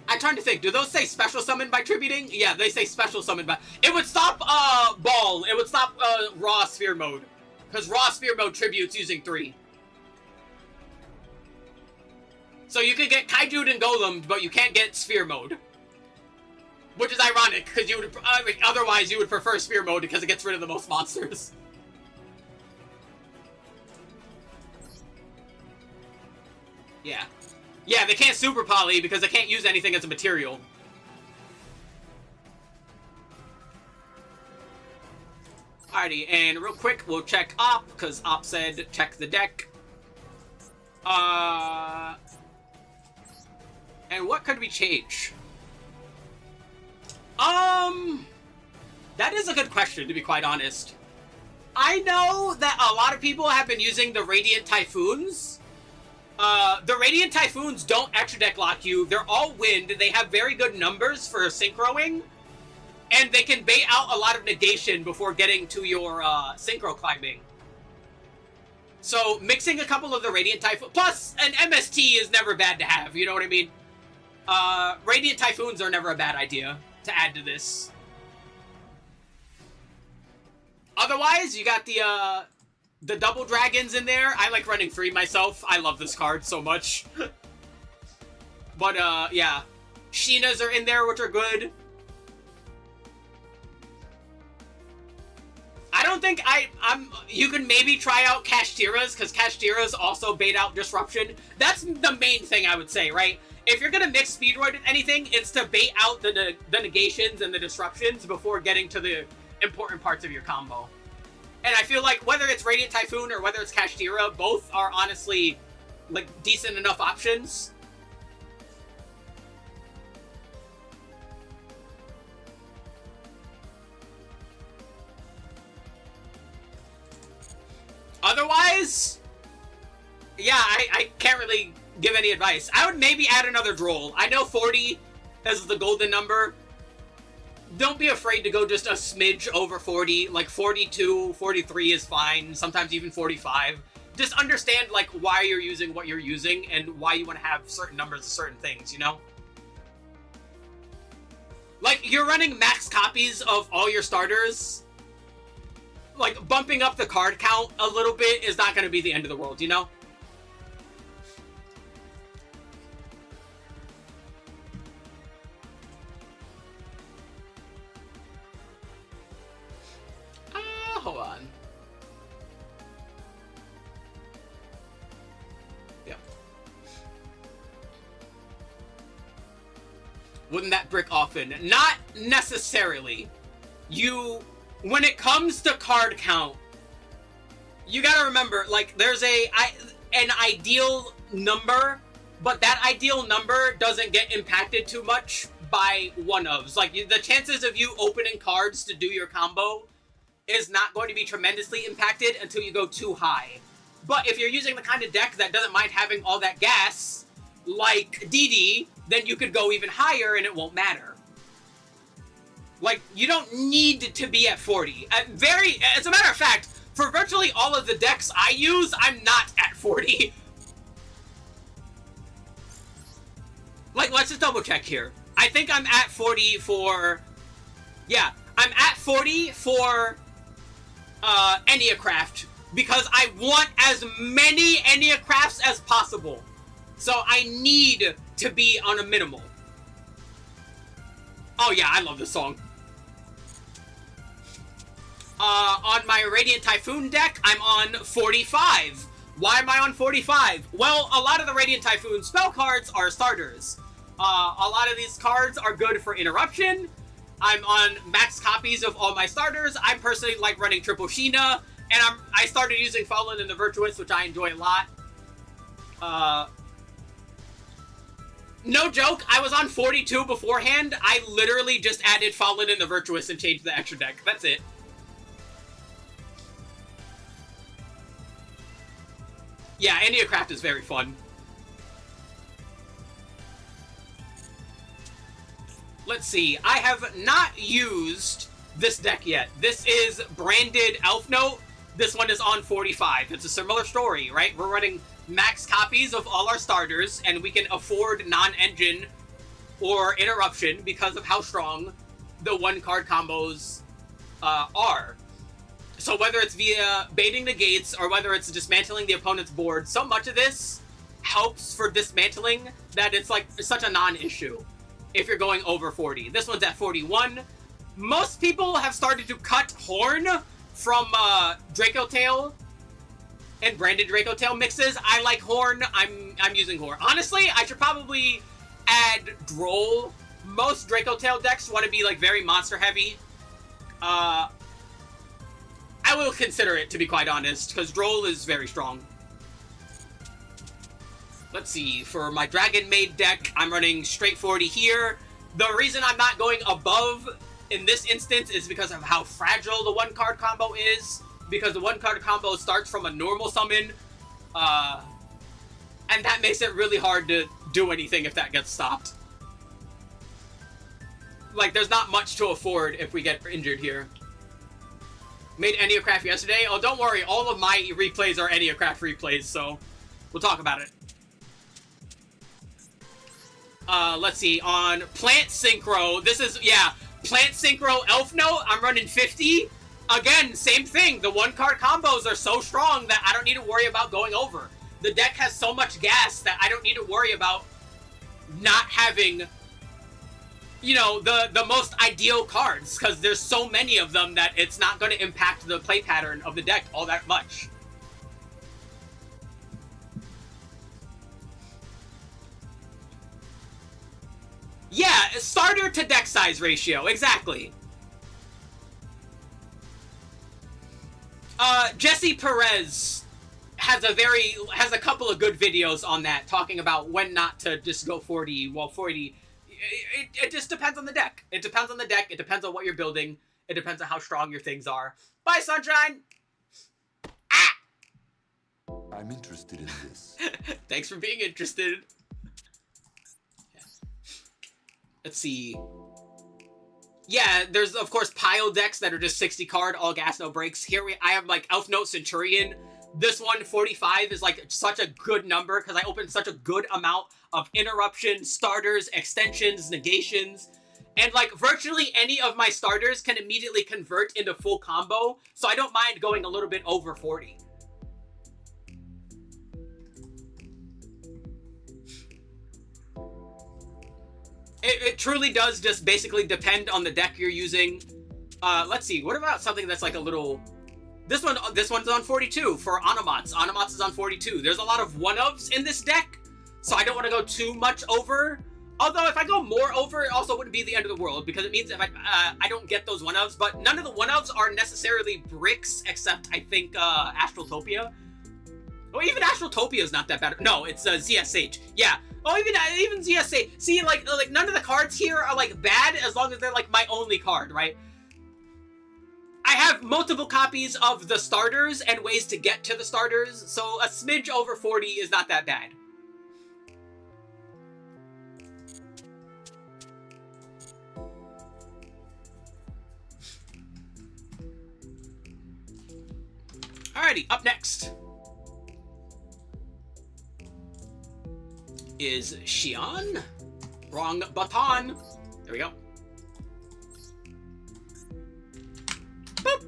I'm trying to think. Do those say special summon by tributing? Yeah, they say special summon by... It would stop, Ball. It would stop, Raw Sphere Mode. Because Raw Sphere Mode tributes using 3. So you can get Kaiju and Golem, but you can't get Sphere Mode. Which is ironic, because you would... otherwise, you would prefer Sphere Mode because it gets rid of the most monsters. Yeah. Yeah, they can't Super Poly because they can't use anything as a material. Alrighty, and real quick, we'll check Op, because Op said check the deck. And what could we change? That is a good question, to be quite honest. I know that a lot of people have been using the Radiant Typhoons. The Radiant Typhoons don't extra deck lock you. They're all wind. They have very good numbers for synchroing. And they can bait out a lot of negation before getting to your synchro climbing. So mixing a couple of the Radiant Typhoons... Plus, an MST is never bad to have, you know what I mean? Radiant Typhoons are never a bad idea to add to this. Otherwise, you got the double dragons in there. I like running 3 myself. I love this card so much. But, yeah. Sheenas are in there, which are good. I don't think you can maybe try out Kashtiras, because Kashtiras also bait out Disruption. That's the main thing I would say, right? If you're gonna mix Speedroid with anything, it's to bait out the negations and the disruptions before getting to the important parts of your combo. And I feel like whether it's Radiant Typhoon or whether it's Kashtira, both are honestly, like, decent enough options. Otherwise, yeah, I can't really give any advice. I would maybe add another Droll. I know 40 is the golden number. Don't be afraid to go just a smidge over 40. Like 42, 43 is fine. Sometimes even 45. Just understand, like, why you're using what you're using and why you want to have certain numbers of certain things, you know? Like, you're running max copies of all your starters. Like, bumping up the card count a little bit is not going to be the end of the world, you know? Hold on. Yep. Wouldn't that brick often? Not necessarily. When it comes to card count, you gotta remember, like, there's an ideal number, but that ideal number doesn't get impacted too much by one-ofs. Like, the chances of you opening cards to do your combo is not going to be tremendously impacted until you go too high. But if you're using the kind of deck that doesn't mind having all that gas, like DD, then you could go even higher and it won't matter. Like, you don't need to be at 40. As a matter of fact, for virtually all of the decks I use, I'm not at 40. Like, let's just double check here. I think I'm at 40 for... Yeah, I'm at 40 for... Enneacraft, because I want as many Enneacrafts as possible. So I need to be on a minimal. Oh yeah, I love this song. On my Radiant Typhoon deck, I'm on 45. Why am I on 45? Well, a lot of the Radiant Typhoon spell cards are starters. A lot of these cards are good for interruption. I'm on max copies of all my starters. I personally like running Triple Sheena, and I started using Fallen and the Virtuous, which I enjoy a lot. No joke, I was on 42 beforehand. I literally just added Fallen and the Virtuous and changed the extra deck. That's it. Yeah, Enneacraft is very fun. Let's see. I have not used this deck yet. This is branded Elf Note. This one is on 45. It's a similar story, right? We're running max copies of all our starters, and we can afford non-engine or interruption because of how strong the one-card combos are. So whether it's via baiting the gates or whether it's dismantling the opponent's board, so much of this helps for dismantling that it's like such a non-issue if you're going over 40. This one's at 41. Most people have started to cut Horn from Draco Tail and branded Draco Tail mixes. I like Horn. I'm using Horn. Honestly, I should probably add Droll. Most Draco Tail decks want to be like very monster heavy. I will consider it, to be quite honest, because Droll is very strong. Let's see, for my Dragon Maid deck, I'm running straight 40 here. The reason I'm not going above in this instance is because of how fragile the one-card combo is, because the one-card combo starts from a normal summon, and that makes it really hard to do anything if that gets stopped. Like, there's not much to afford if we get injured here. Made Enneacraft yesterday? Oh, don't worry, all of my replays are Enneacraft replays, so we'll talk about it. Let's see, on Plant Synchro, this is, yeah, Plant Synchro Elf Note, I'm running 50. Again, same thing, the one-card combos are so strong that I don't need to worry about going over. The deck has so much gas that I don't need to worry about not having, you know, the most ideal cards, because there's so many of them that it's not going to impact the play pattern of the deck all that much. Yeah, starter to deck size ratio, exactly. Jesse Perez has a couple of good videos on that, talking about when not to just go 40, well, 40... It just depends on the deck. It depends on the deck. It depends on what you're building. It depends on how strong your things are. Bye, Sunshine! Ah! I'm interested in this. Thanks for being interested. Yeah. Let's see. Yeah, there's, of course, pile decks that are just 60 card, all gas, no breaks. Here I have, like, Elf Note Centurion. This one, 45, is, like, such a good number because I opened such a good amount of interruptions, starters, extensions, negations, and like virtually any of my starters can immediately convert into full combo, so I don't mind going a little bit over 40. It truly does just basically depend on the deck you're using. Let's see, what about something that's like a little... This one's on 42 for Onomats. Onomats is on 42. There's a lot of one-ofs in this deck, so I don't want to go too much over. Although if I go more over, it also wouldn't be the end of the world, because it means if I don't get those one-ofs. But none of the one-ofs are necessarily bricks, except I think Astraltopia. Oh, even Astraltopia is not that bad. No, it's ZSH. Yeah. Oh, even ZSH. See, like none of the cards here are like bad as long as they're like my only card, right? I have multiple copies of the starters and ways to get to the starters, so a smidge over 40 is not that bad. Alrighty, up next is Xian. Wrong baton. There we go. Boop.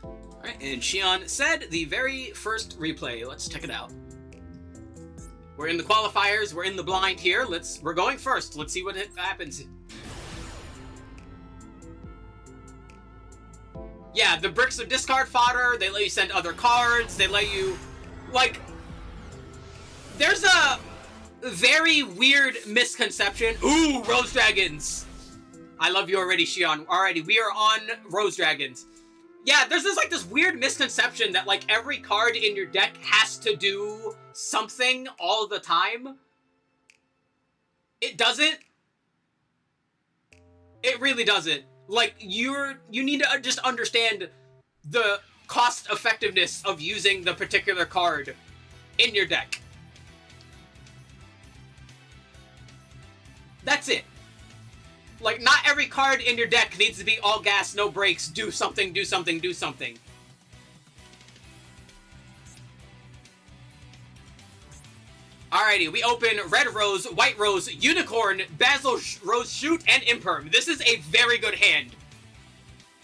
Alright, and Xian said the very first replay. Let's check it out. We're in the qualifiers, we're in the blind here. We're going first. Let's see what happens. Yeah, the bricks are discard fodder, they let you send other cards, they let you, like, there's a very weird misconception. Ooh, Rose Dragons! I love you already, Shion. Alrighty, we are on Rose Dragons. Yeah, there's this weird misconception that like every card in your deck has to do something all the time. It doesn't. It really doesn't. Like, you need to just understand the cost effectiveness of using the particular card in your deck. That's it. Like, not every card in your deck needs to be all gas, no brakes, do something, do something, do something. Alrighty, we open Red Rose, White Rose, Unicorn, Basil Rose Shoot, and Imperm. This is a very good hand.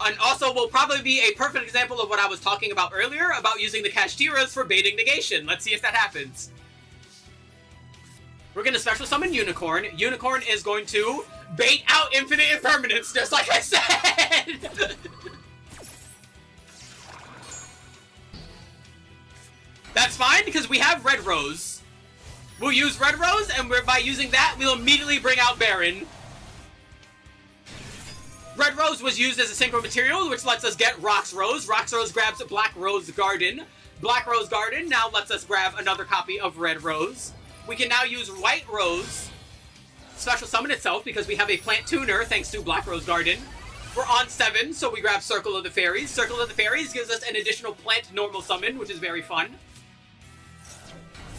And also will probably be a perfect example of what I was talking about earlier, about using the Kashtiras for baiting negation. Let's see if that happens. We're going to special summon Unicorn. Unicorn is going to bait out Infinite Impermanence, just like I said! That's fine, because we have Red Rose. We'll use Red Rose, and by using that, we'll immediately bring out Baron. Red Rose was used as a synchro material, which lets us get Rox Rose. Rox Rose grabs Black Rose Garden. Black Rose Garden now lets us grab another copy of Red Rose. We can now use White Rose, special summon itself, because we have a plant tuner thanks to Black Rose Garden. We're on 7, so we grab Circle of the Fairies. Circle of the Fairies gives us an additional plant normal summon, which is very fun.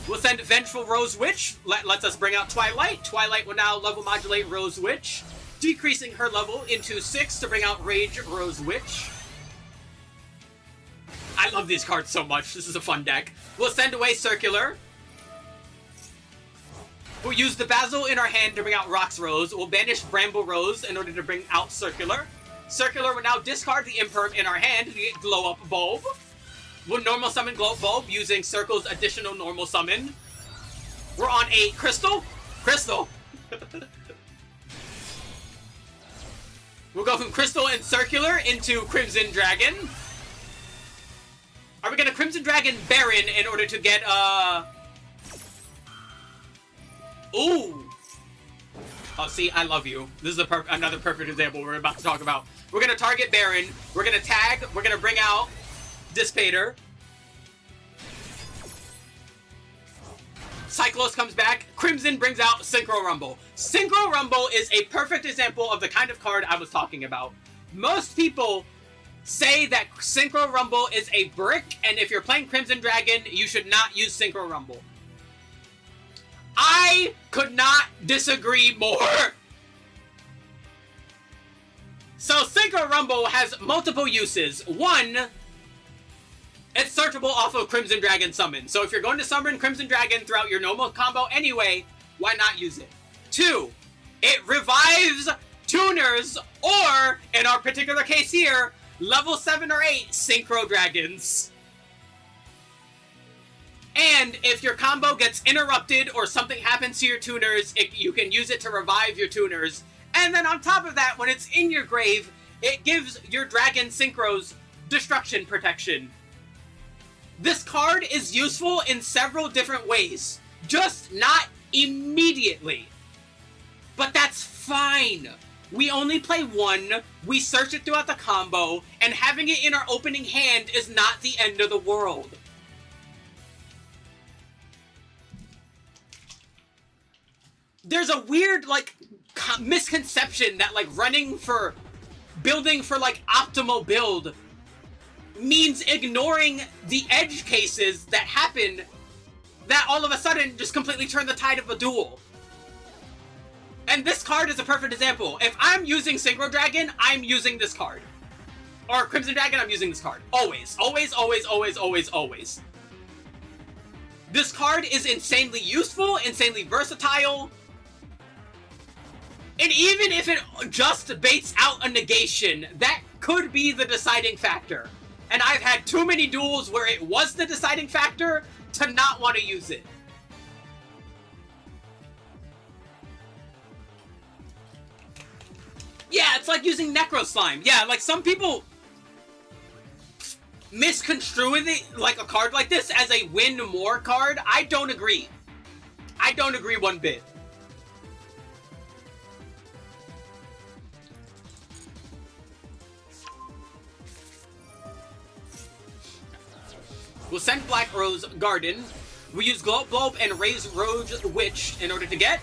We'll send Vengeful Rose Witch, lets us bring out Twilight. Twilight will now level modulate Rose Witch, decreasing her level into 6 to bring out Rage Rose Witch. I love these cards so much. This is a fun deck. We'll send away Circular. We'll use the Basil in our hand to bring out Rox Rose. We'll banish Bramble Rose in order to bring out Circular. Circular will now discard the Imperm in our hand to get Glow Up Bulb. We'll normal summon Glow Up Bulb using Circle's additional normal summon. We're on a Crystal. Crystal. We'll go from Crystal and Circular into Crimson Dragon. Are we gonna Crimson Dragon Baron in order to get, Ooh! Oh, see, I love you. This is another perfect example we're about to talk about. We're gonna target Baron. We're gonna tag. We're gonna bring out Dissipator. Cyclos comes back. Crimson brings out Synchro Rumble. Synchro Rumble is a perfect example of the kind of card I was talking about. Most people say that Synchro Rumble is a brick, and if you're playing Crimson Dragon, you should not use Synchro Rumble. I could not disagree more. So Synchro Rumble has multiple uses. One, it's searchable off of Crimson Dragon summon. So if you're going to summon Crimson Dragon throughout your normal combo anyway, why not use it? Two, it revives tuners, or, in our particular case here, level 7 or 8 Synchro Dragons. And if your combo gets interrupted or something happens to your tuners, you can use it to revive your tuners. And then on top of that, when it's in your grave, it gives your dragon synchros destruction protection. This card is useful in several different ways, just not immediately. But that's fine. We only play one, we search it throughout the combo, and having it in our opening hand is not the end of the world. There's a weird, like, misconception that, like, building for, like, optimal build means ignoring the edge cases that happen that all of a sudden just completely turn the tide of a duel. And this card is a perfect example. If I'm using Synchro Dragon, I'm using this card. Or Crimson Dragon, I'm using this card. Always. Always, always, always, always, always. This card is insanely useful, insanely versatile. And even if it just baits out a negation, that could be the deciding factor. And I've had too many duels where it was the deciding factor to not want to use it. Yeah, it's like using Necro Slime. Yeah, like some people misconstrue it, like a card like this as a win more card. I don't agree. I don't agree one bit. We'll send Black Rose Garden. We use Globe Globe and Raise Rose Witch in order to get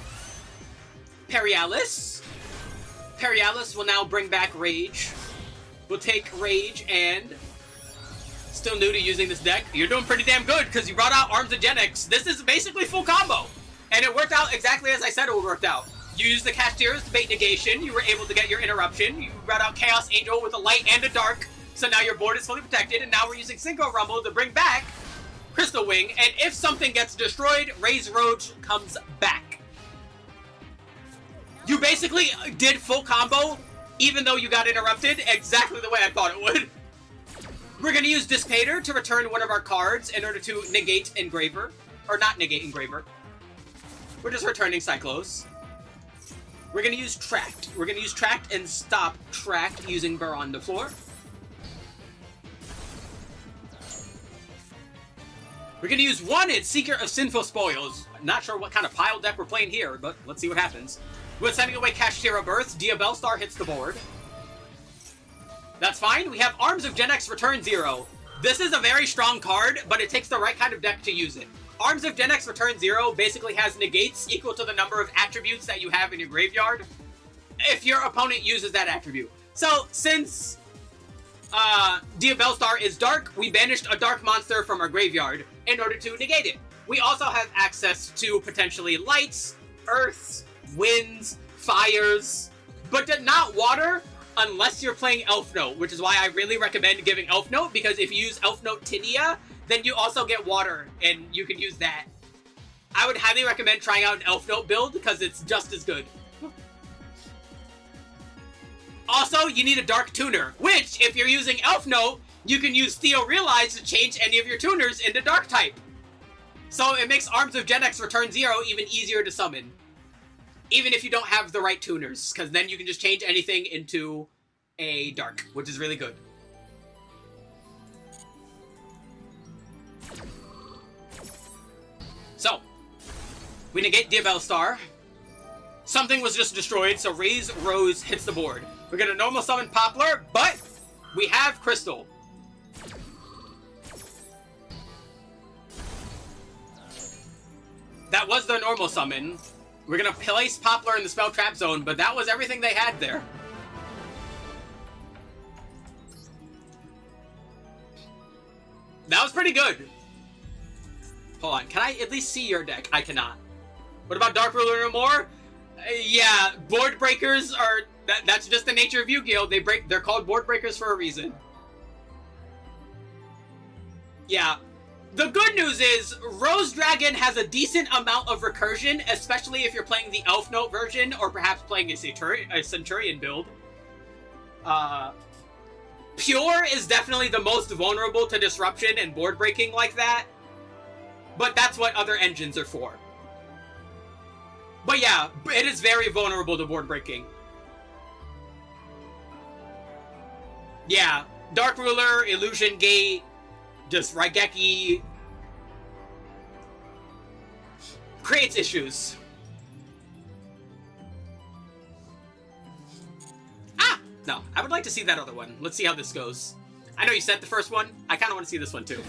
Perialis. Perialis will now bring back Rage. We'll take Rage and... Still new to using this deck. You're doing pretty damn good because you brought out Arms of Genix. This is basically full combo. And it worked out exactly as I said it would work out. You used the Cashiers to bait negation. You were able to get your interruption. You brought out Chaos Angel with a light and a dark. So now your board is fully protected. And now we're using Synchro Rumble to bring back Crystal Wing. And if something gets destroyed, Raise Roach comes back. You basically did full combo, even though you got interrupted, exactly the way I thought it would. We're going to use Dispater to return one of our cards in order to negate Engraver. Or not negate Engraver. We're just returning Cyclos. We're going to use Tract. We're going to use Tract and stop Tract using Baron de Fleur. We're going to use Wanted, Seeker of Sinful Spoils. Not sure what kind of pile deck we're playing here, but let's see what happens. We're sending away Kashtira Birth. Diabellstar hits the board. That's fine. We have Arms of Genix Return 0. This is a very strong card, but it takes the right kind of deck to use it. Arms of Genix Return 0 basically has negates equal to the number of attributes that you have in your graveyard if your opponent uses that attribute. So, since Diabellstar is dark, we banished a dark monster from our graveyard in order to negate it. We also have access to potentially lights, earths, winds, fires, but not water unless you're playing Elf Note, which is why I really recommend giving Elf Note, because if you use Elf Note Tinia, then you also get water, and you can use that. I would highly recommend trying out an Elf Note build, because it's just as good. Also, you need a Dark Tuner, which, if you're using Elf Note, you can use Theo Realize to change any of your tuners into Dark type. So it makes Arms of Genix Return 0 even easier to summon. Even if you don't have the right tuners, because then you can just change anything into a Dark, which is really good. So, we negate Diabellstar. Something was just destroyed, so Raise Rose hits the board. We're going to normal summon Poplar, but we have Crystal. That was the normal summon. We're going to place Poplar in the Spell Trap Zone, but that was everything they had there. That was pretty good. Hold on, can I at least see your deck? I cannot. What about Dark Ruler no more? Yeah, board breakers are... That's just the nature of Yu-Gi-Oh! They're called board breakers for a reason. Yeah. The good news is, Rose Dragon has a decent amount of recursion, especially if you're playing the Elf Note version, or perhaps playing a Centurion build. Pure is definitely the most vulnerable to disruption and board breaking like that. But that's what other engines are for. But yeah, it is very vulnerable to board breaking. Yeah, Dark Ruler, Illusion Gate, just Raigeki creates issues. Ah! No, I would like to see that other one. Let's see how this goes. I know you said the first one. I kind of want to see this one too.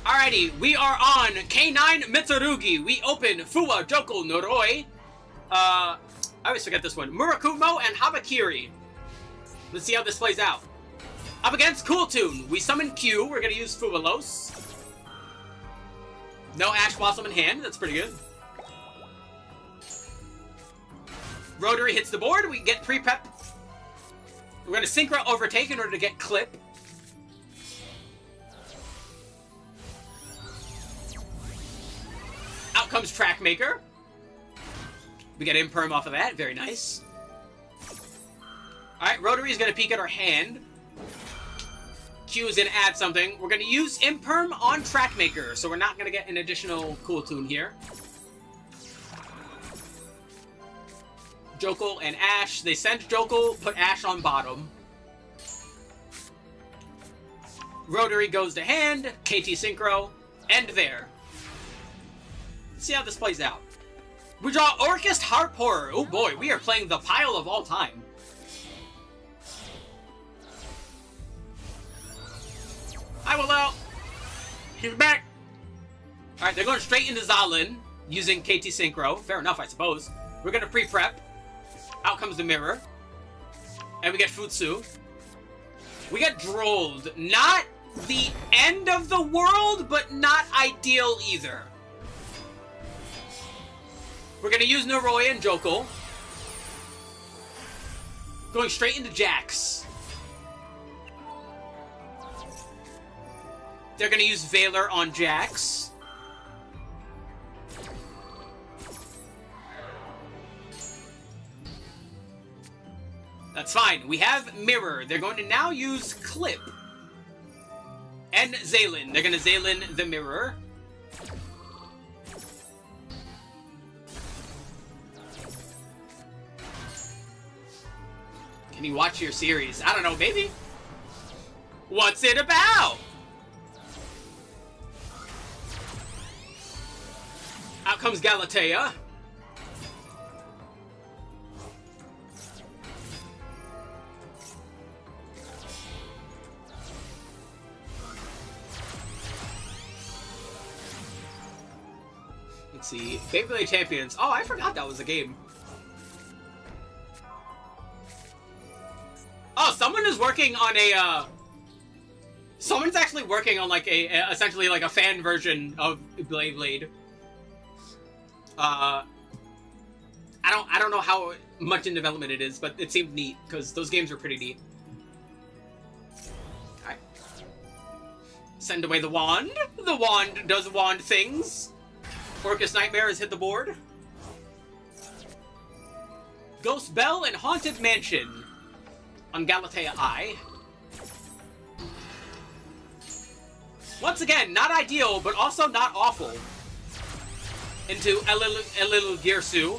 Alrighty, we are on K9 Mitsurugi. We open Fuwa Joko Noroi. I always forget this one. Murakumo and Habakiri. Let's see how this plays out. Up against Cool Tune. We summon Q. We're going to use Fuwalos. No Ash Blossom in hand. That's pretty good. Rotary hits the board. We get pre-prep. We're going to Synchro Overtake in order to get Clip. Out comes Trackmaker. We get Imperm off of that. Very nice. Alright, Rotary is going to peek at our hand. Q is going to add something. We're going to use Imperm on Trackmaker, so we're not going to get an additional Cool Tune here. Jokul and Ash. They sent Jokul, put Ash on bottom. Rotary goes to hand. KT Synchro. End there. Let's see how this plays out. We draw Orchest Harp Horror. Oh boy, we are playing the pile of all time. Hi, Willow. He's back. All right, they're going straight into Zalin using KT Synchro. Fair enough, I suppose. We're going to pre-prep. Out comes the mirror. And we get Futsu. We get Drolled. Not the end of the world, but not ideal either. We're going to use Noroi and Jokul. Going straight into Jax. They're going to use Valor on Jax. That's fine. We have Mirror. They're going to now use Clip. And Zaylin. They're going to Zaylin the Mirror. Can you watch your series? I don't know, maybe? What's it about? Out comes Galatea. Let's see. Beyblade Champions. Oh, I forgot that was a game. Oh, someone is working on a, someone's actually working on, like, essentially, like, a fan version of Beyblade. I don't know how much in development it is, but it seemed neat, because those games were pretty neat. Alright. Send away the wand. The wand does wand things. Orcus Nightmare has hit the board. Ghost Bell and Haunted Mansion on Galatea I. Once again, not ideal, but also not awful. Into Elilu Girsu.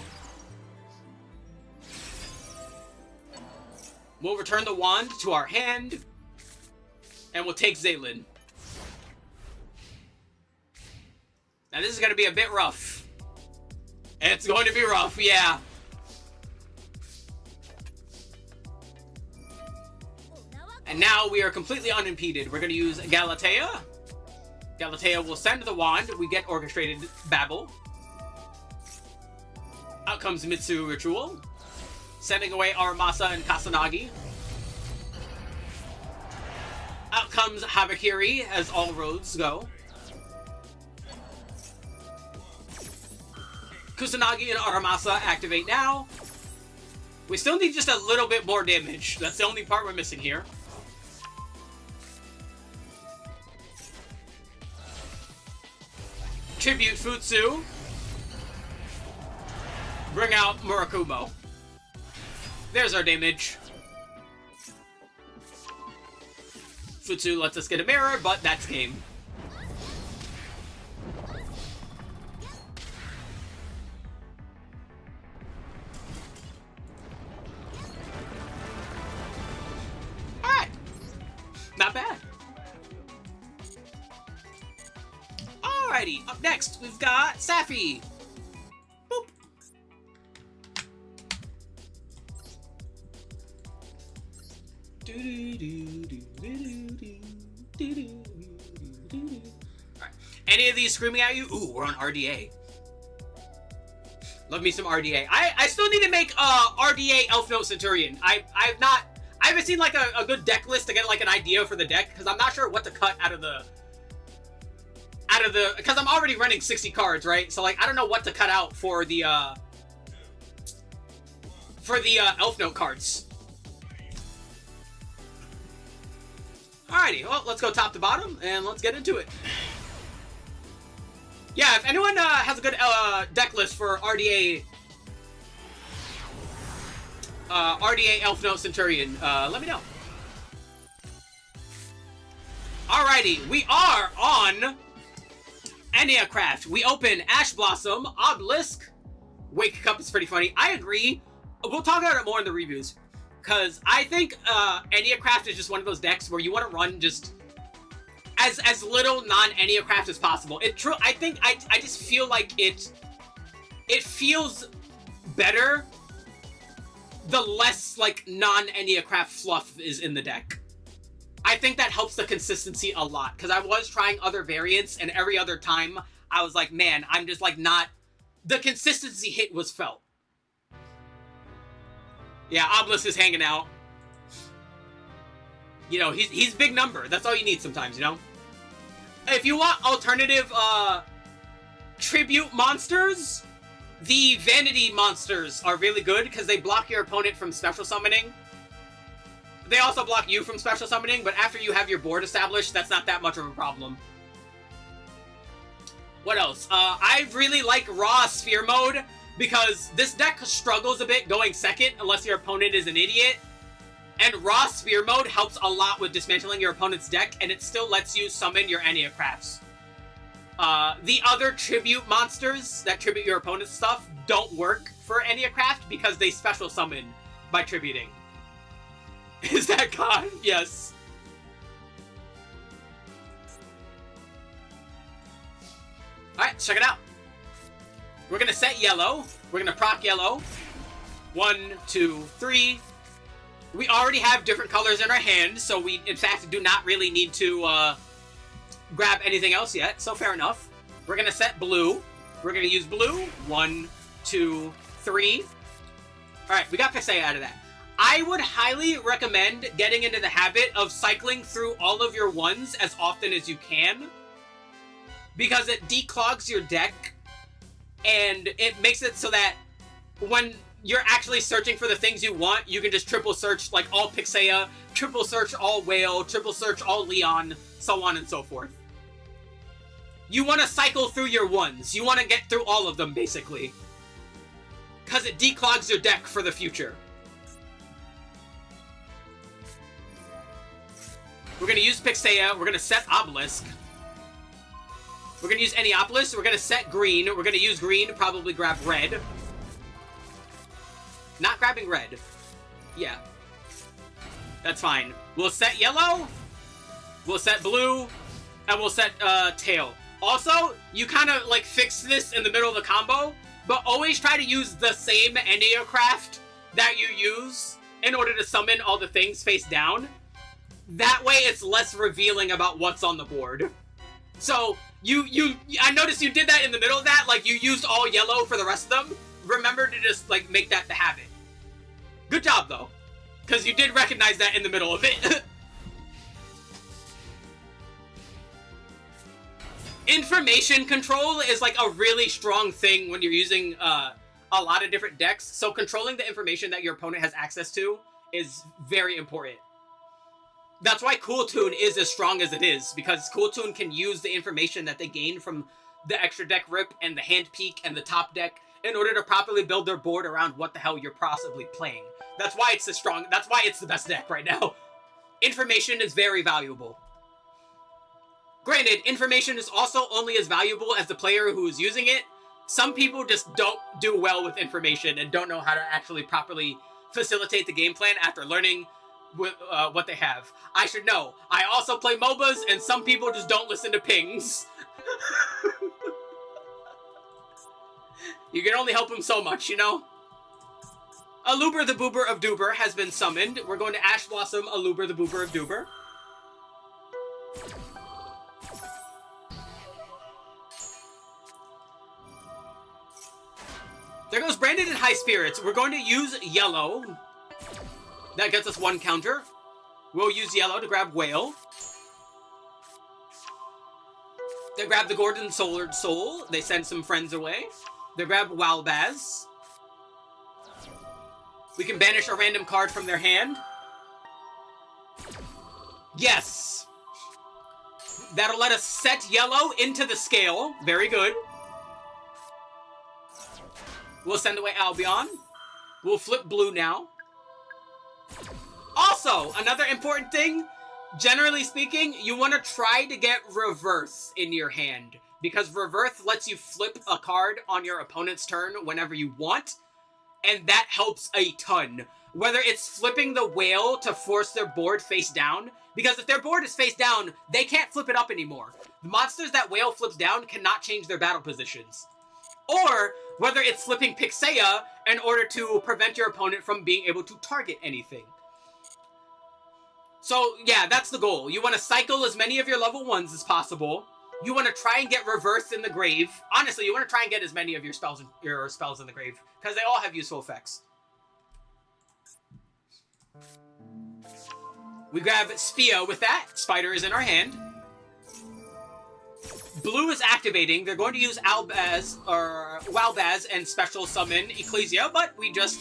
We'll return the wand to our hand, and we'll take Zaylin. Now this is going to be a bit rough. It's going to be rough, yeah. And now we are completely unimpeded. We're going to use Galatea. Galatea will send the wand. We get Orchestrated Babble. Out comes Mitsu Ritual. Sending away Aramasa and Kasanagi. Out comes Habakiri, as all roads go. Kusanagi and Aramasa activate now. We still need just a little bit more damage. That's the only part we're missing here. Tribute Futsu. Bring out Murakumo. There's our damage. Futsu lets us get a mirror, but that's game. Alright. Not bad. Alrighty, up next we've got Safi. Boop. Alright. Any of these screaming at you? Ooh, we're on RDA. Love me some RDA. I still need to make RDA Elf Note Centurion. I haven't seen like a good deck list to get like an idea for the deck, because I'm not sure what to cut out of the because I'm already running 60 cards, right? So like I don't know what to cut out for the Elf Note cards. Alrighty, well, let's go top to bottom, and let's get into it. Yeah, if anyone has a good deck list for RDA Elf Note Centurion, let me know. Alrighty, we are on Enneacraft. We open Ash Blossom, Obelisk, Wake Cup is pretty funny. I agree. We'll talk about it more in the reviews, because I think Enneacraft is just one of those decks where you want to run just as little non-Enneacraft as possible. I think I just feel like it feels better the less like non-Enneacraft fluff is in the deck. I think that helps the consistency a lot, because I was trying other variants, and every other time I was like, man, I'm just like not... The consistency hit was felt. Yeah, Obelisk is hanging out. You know, he's big number. That's all you need sometimes, you know? If you want alternative tribute monsters, the Vanity monsters are really good because they block your opponent from special summoning. They also block you from special summoning, but after you have your board established, that's not that much of a problem. What else? I really like Raw Sphere mode because this deck struggles a bit going second unless your opponent is an idiot. And Raw Sphere mode helps a lot with dismantling your opponent's deck, and it still lets you summon your Enneacrafts. The other tribute monsters that tribute your opponent's stuff don't work for Enneacraft because they special summon by tributing. Is that God? Yes. Alright, check it out. We're gonna set yellow. We're gonna proc yellow. 1, 2, 3. We already have different colors in our hand, so we, in fact, do not really need to grab anything else yet, so fair enough. We're gonna set blue. We're gonna use blue. 1, 2, 3. Alright, we got Pixie out of that. I would highly recommend getting into the habit of cycling through all of your ones as often as you can, because it declogs your deck, and it makes it so that when you're actually searching for the things you want, you can just triple search like all Pixea, triple search all Whale, triple search all Leon, so on and so forth. You want to cycle through your ones. You want to get through all of them, basically, because it declogs your deck for the future. We're going to use Pixea. We're going to set Obelisk. We're going to use Enneopolis. We're going to set green. We're going to use green, probably grab red. Not grabbing red. Yeah. That's fine. We'll set yellow. We'll set blue. And we'll set tail. Also, you kind of like fix this in the middle of the combo, but always try to use the same Enneacraft that you use in order to summon all the things face down. That way it's less revealing about what's on the board. So, I noticed you did that in the middle of that, like you used all yellow for the rest of them. Remember to just like make that the habit. Good job though, because you did recognize that in the middle of it. Information control is like a really strong thing when you're using a lot of different decks, so controlling the information that your opponent has access to is very important. That's why Cool Tune is as strong as it is, because Cool Tune can use the information that they gain from the extra deck rip and the hand peek and the top deck in order to properly build their board around what the hell you're possibly playing. That's why it's that's why it's the best deck right now. Information is very valuable. Granted, information is also only as valuable as the player who is using it. Some people just don't do well with information and don't know how to actually properly facilitate the game plan after learning what they have. I should know. I also play MOBAs, and some people just don't listen to pings. You can only help them so much, you know? Aluber the Boober of Duber has been summoned. We're going to Ash Blossom Aluber the Boober of Duber. There goes Brandon in High Spirits. We're going to use yellow. That gets us 1 counter. We'll use yellow to grab Whale. They grab the Gordon Solar Soul. They send some friends away. They grab Walbaz. We can banish a random card from their hand. Yes! That'll let us set yellow into the scale. Very good. We'll send away Albion. We'll flip blue now. Also, another important thing, generally speaking, you want to try to get reverse in your hand, because reverse lets you flip a card on your opponent's turn whenever you want, and that helps a ton. whether it's flipping the whale to force their board face down, because if their board is face down, they can't flip it up anymore. The monsters that whale flips down cannot change their battle positions. Or whether it's flipping Pixea in order to prevent your opponent from being able to target anything. So yeah, that's the goal. You want to cycle as many of your level 1s as possible. You want to try and get reversed in the grave. Honestly, you want to try and get as many of your spells in the grave, because they all have useful effects. We grab Spia with that. Spider is in our hand. Blue is activating. They're going to use Walbaz and special summon Ecclesia, but we just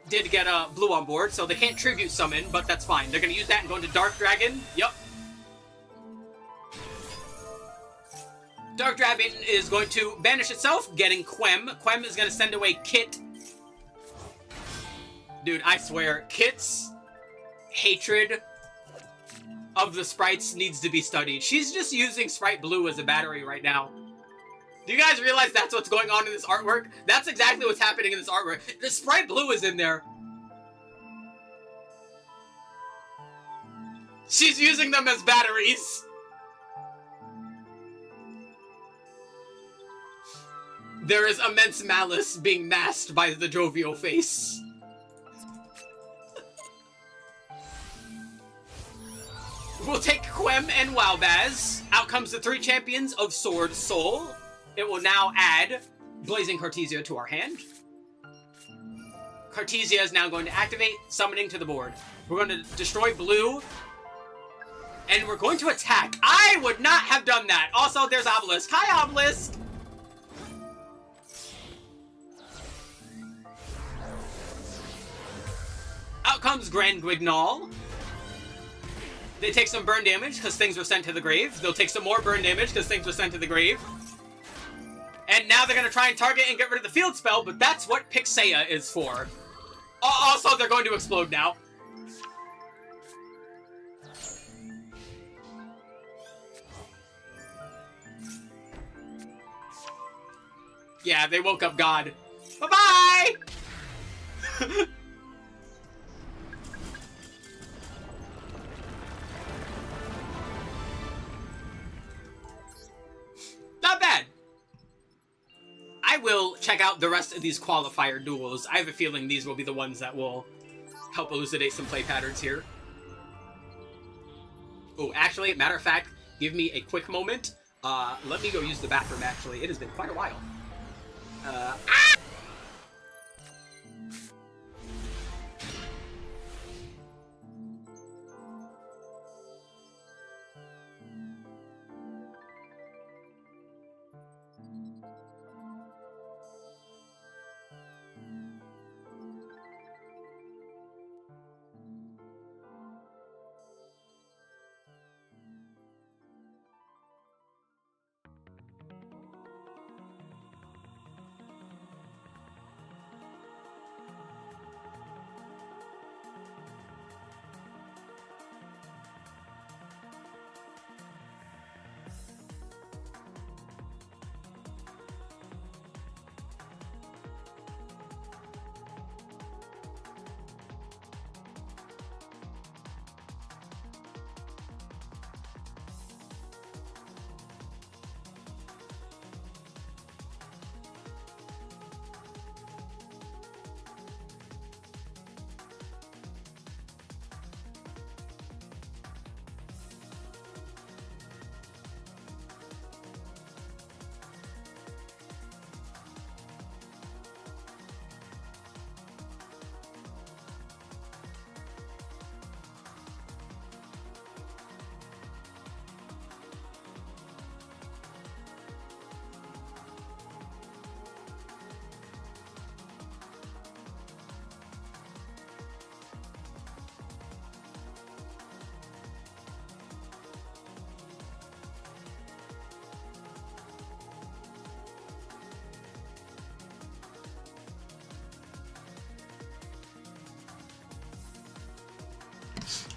did get a blue on board, so they can't tribute summon, but that's fine. They're going to use that and go into Dark Dragon. Yup. Dark Dragon is going to banish itself, getting Quem. Quem is going to send away Kit. Dude, I swear, Kit's hatred of the sprites needs to be studied. She's just using Sprite Blue as a battery right now. Do you guys realize that's what's going on in this artwork? That's exactly what's happening in this artwork. The Sprite Blue is in there. She's using them as batteries. There is immense malice being masked by the jovial face. We'll take Quem and Walbaz. Out comes the 3 champions of Sword Soul. It will now add Blazing Cartesia to our hand. Cartesia is now going to activate, summoning to the board. We're going to destroy blue. And we're going to attack. I would not have done that. Also, there's Obelisk. Hi, Obelisk! Out comes Grand Guignol. They take some burn damage because things were sent to the grave. They'll take some more burn damage because things were sent to the grave. And now they're going to try and target and get rid of the field spell, but that's what Pixea is for. Also, they're going to explode now. Yeah, they woke up God. Bye-bye! Not bad. I will check out the rest of these qualifier duels. I have a feeling these will be the ones that will help elucidate some play patterns here. Oh, actually, matter of fact, give me a quick moment. Let me go use the bathroom, actually. It has been quite a while.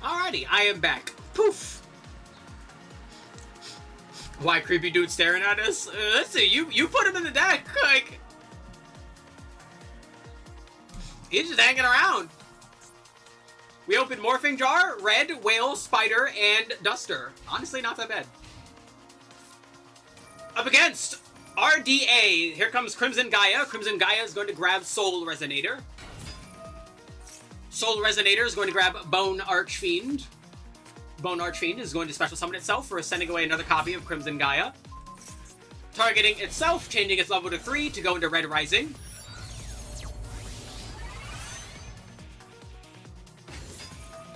Alrighty, I am back. Poof! Why, creepy dude staring at us? Let's see, you put him in the deck, like... He's just hanging around. We opened Morphing Jar, Red, Whale, Spider, and Duster. Honestly, not that bad. Up against RDA. Here comes Crimson Gaia. Crimson Gaia is going to grab Soul Resonator. Soul Resonator is going to grab Bone Archfiend. Bone Archfiend is going to special summon itself for sending away another copy of Crimson Gaia. Targeting itself, changing its level to 3 to go into Red Rising.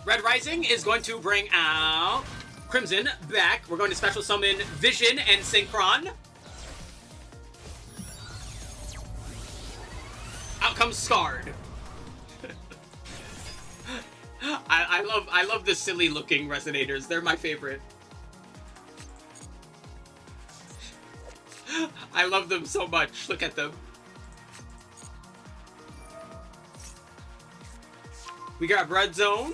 Red Rising is going to bring out Crimson back. We're going to special summon Vision and Synchron. Out comes Scarred. I love the silly looking resonators. They're my favorite. I love them so much. Look at them. We got Red Zone.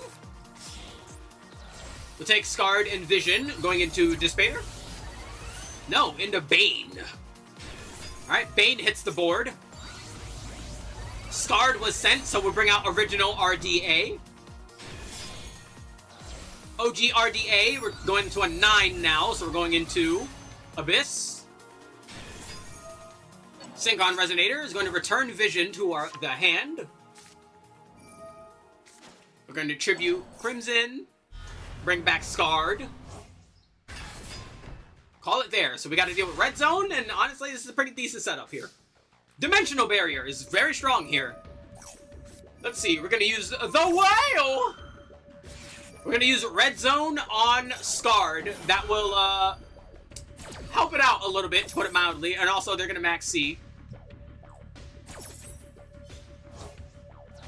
We'll take Scarred and Vision going into Despair. No, into Bane. Alright, Bane hits the board. Scarred was sent, so we'll bring out original RDA. OG RDA, we're going to a 9 now, so we're going into Abyss. Synchron Resonator is going to return Vision to the hand. We're going to tribute Crimson. Bring back Scarred. Call it there. So we got to deal with Red Zone, and honestly, this is a pretty decent setup here. Dimensional Barrier is very strong here. Let's see, we're going to use the Whale! We're going to use Red Zone on Scarred. That will help it out a little bit, to put it mildly, and also they're going to max C.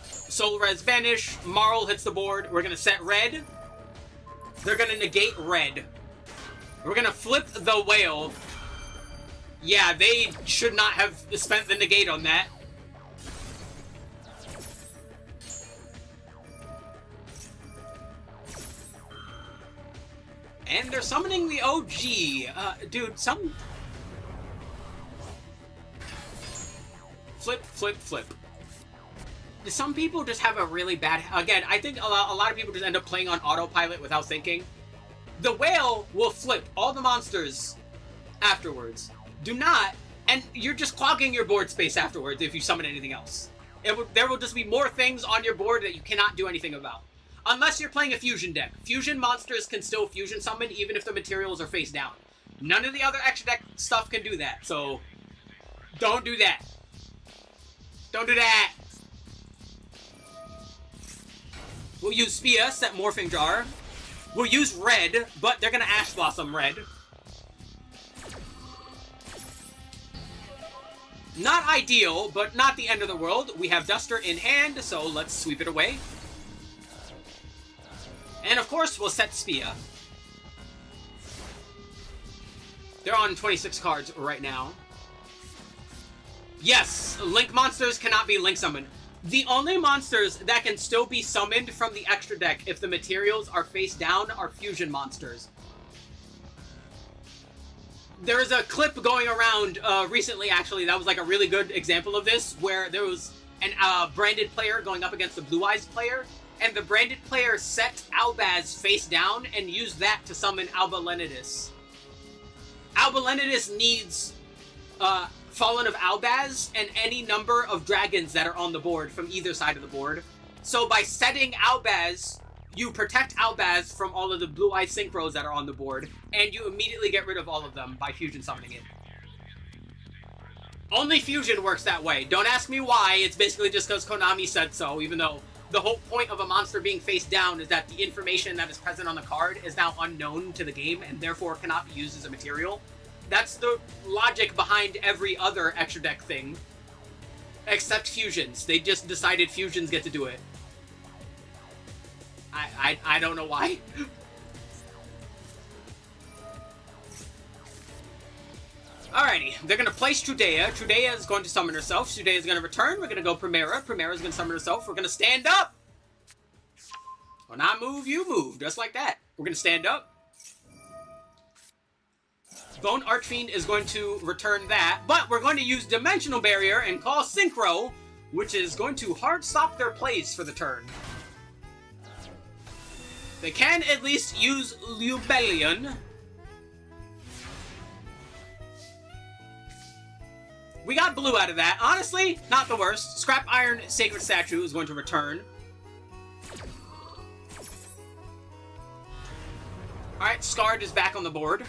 Soul Res Vanish. Marl hits the board. We're going to set Red. They're going to negate Red. We're going to flip the Whale. Yeah, they should not have spent the negate on that. And they're summoning the OG. Dude, some... Flip, flip, flip. Some people just have a really bad... Again, I think a lot of people just end up playing on autopilot without thinking. The Whale will flip all the monsters afterwards. Do not... And you're just clogging your board space afterwards if you summon anything else. There will just be more things on your board that you cannot do anything about. Unless you're playing a fusion deck. Fusion monsters can still fusion summon even if the materials are face down. None of the other extra deck stuff can do that, so... Don't do that. Don't do that! We'll use Spia, set Morphing Jar. We'll use Red, but they're gonna Ash Blossom Red. Not ideal, but not the end of the world. We have Duster in hand, so let's sweep it away. And of course, we'll set Spia. They're on 26 cards right now. Yes, Link monsters cannot be Link summoned. The only monsters that can still be summoned from the extra deck if the materials are face down are fusion monsters. There was a clip going around recently, actually, that was like a really good example of this, where there was a branded player going up against a Blue Eyes player, and the branded player set Albaz face down and used that to summon Alba Lenidus. Alba Lenidus needs Fallen of Albaz and any number of dragons that are on the board from either side of the board. So by setting Albaz, you protect Albaz from all of the Blue Eye Synchros that are on the board, and you immediately get rid of all of them by fusion summoning it. Only fusion works that way. Don't ask me why, it's basically just because Konami said so, even though the whole point of a monster being face down is that the information that is present on the card is now unknown to the game and therefore cannot be used as a material. That's the logic behind every other extra deck thing. Except fusions. They just decided fusions get to do it. I don't know why. Alrighty, they're going to place Trudea. Trudea is going to summon herself. Trudea is going to return. We're going to go Primera. Primera is going to summon herself. We're going to stand up. When I move, you move. Just like that. We're going to stand up. Bone Archfiend is going to return that, but we're going to use Dimensional Barrier and call Synchro, which is going to hard stop their plays for the turn. They can at least use Lubellion. We got blue out of that. Honestly, not the worst. Scrap Iron Sacred Statue is going to return. Alright, Scarred is back on the board.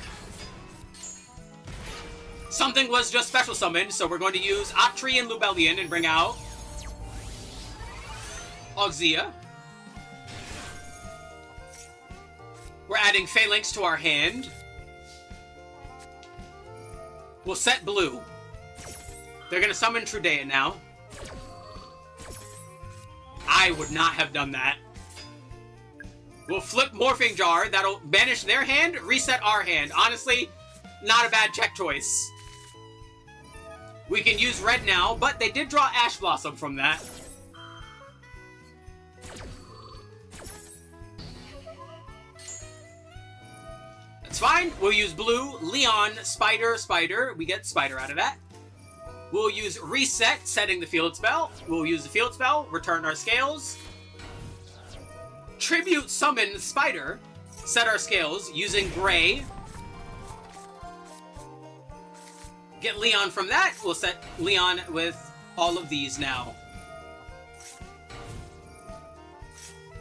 Something was just special summoned, so we're going to use Octree and Lubellion and bring out Ogzia. We're adding Phalanx to our hand. We'll set blue. They're going to summon Trudea now. I would not have done that. We'll flip Morphing Jar. That'll banish their hand, reset our hand. Honestly, not a bad check choice. We can use red now, but they did draw Ash Blossom from that. That's fine. We'll use blue, Leon, Spider. We get Spider out of that. We'll use Reset, setting the field spell. We'll use the field spell, return our scales. Tribute Summon Spider, set our scales using gray. Get Leon from that. We'll set Leon with all of these now.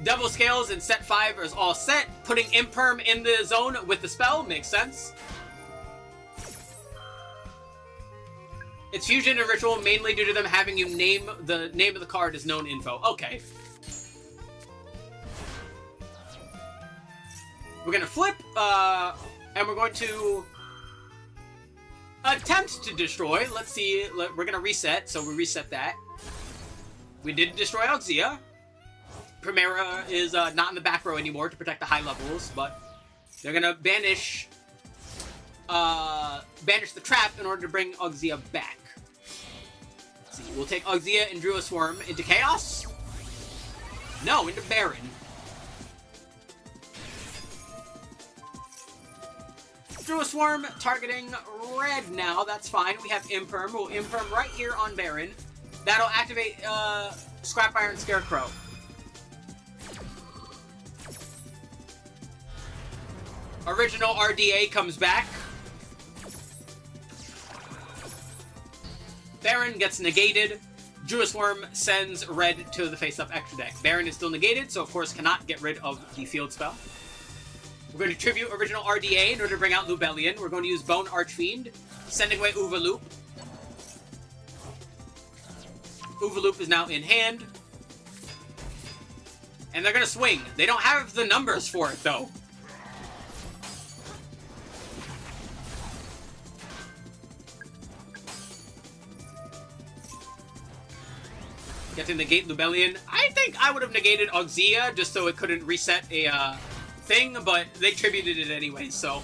Double scales and set 5 is all set. Putting Imperm in the zone with the spell makes sense. It's fusion and ritual mainly due to them having you name the name of the card as known info. Okay. We're gonna flip, and we're going to attempt to destroy. Let's see. We're gonna reset, so we reset that. We did destroy Ogzia. Primera is not in the back row anymore to protect the high levels, but they're gonna banish the trap in order to bring Ogzia back. Let's see. We'll take Ogzia and Druid Swarm into Chaos. No, into Baron. Druid Swarm targeting red now. That's fine. We have Imperm. We'll Imperm right here on Baron. That'll activate Scrap Iron Scarecrow. Original RDA comes back. Baron gets negated. Druid Swarm sends red to the face-up extra deck. Baron is still negated, so of course cannot get rid of the field spell. We're going to tribute original RDA in order to bring out Lubellion. We're going to use Bone Archfiend, sending away Uvaloop. Uvaloop is now in hand. And they're going to swing. They don't have the numbers for it, though. Get to negate Lubellion. I think I would have negated Ogzia just so it couldn't reset a thing, but they tributed it anyway, so.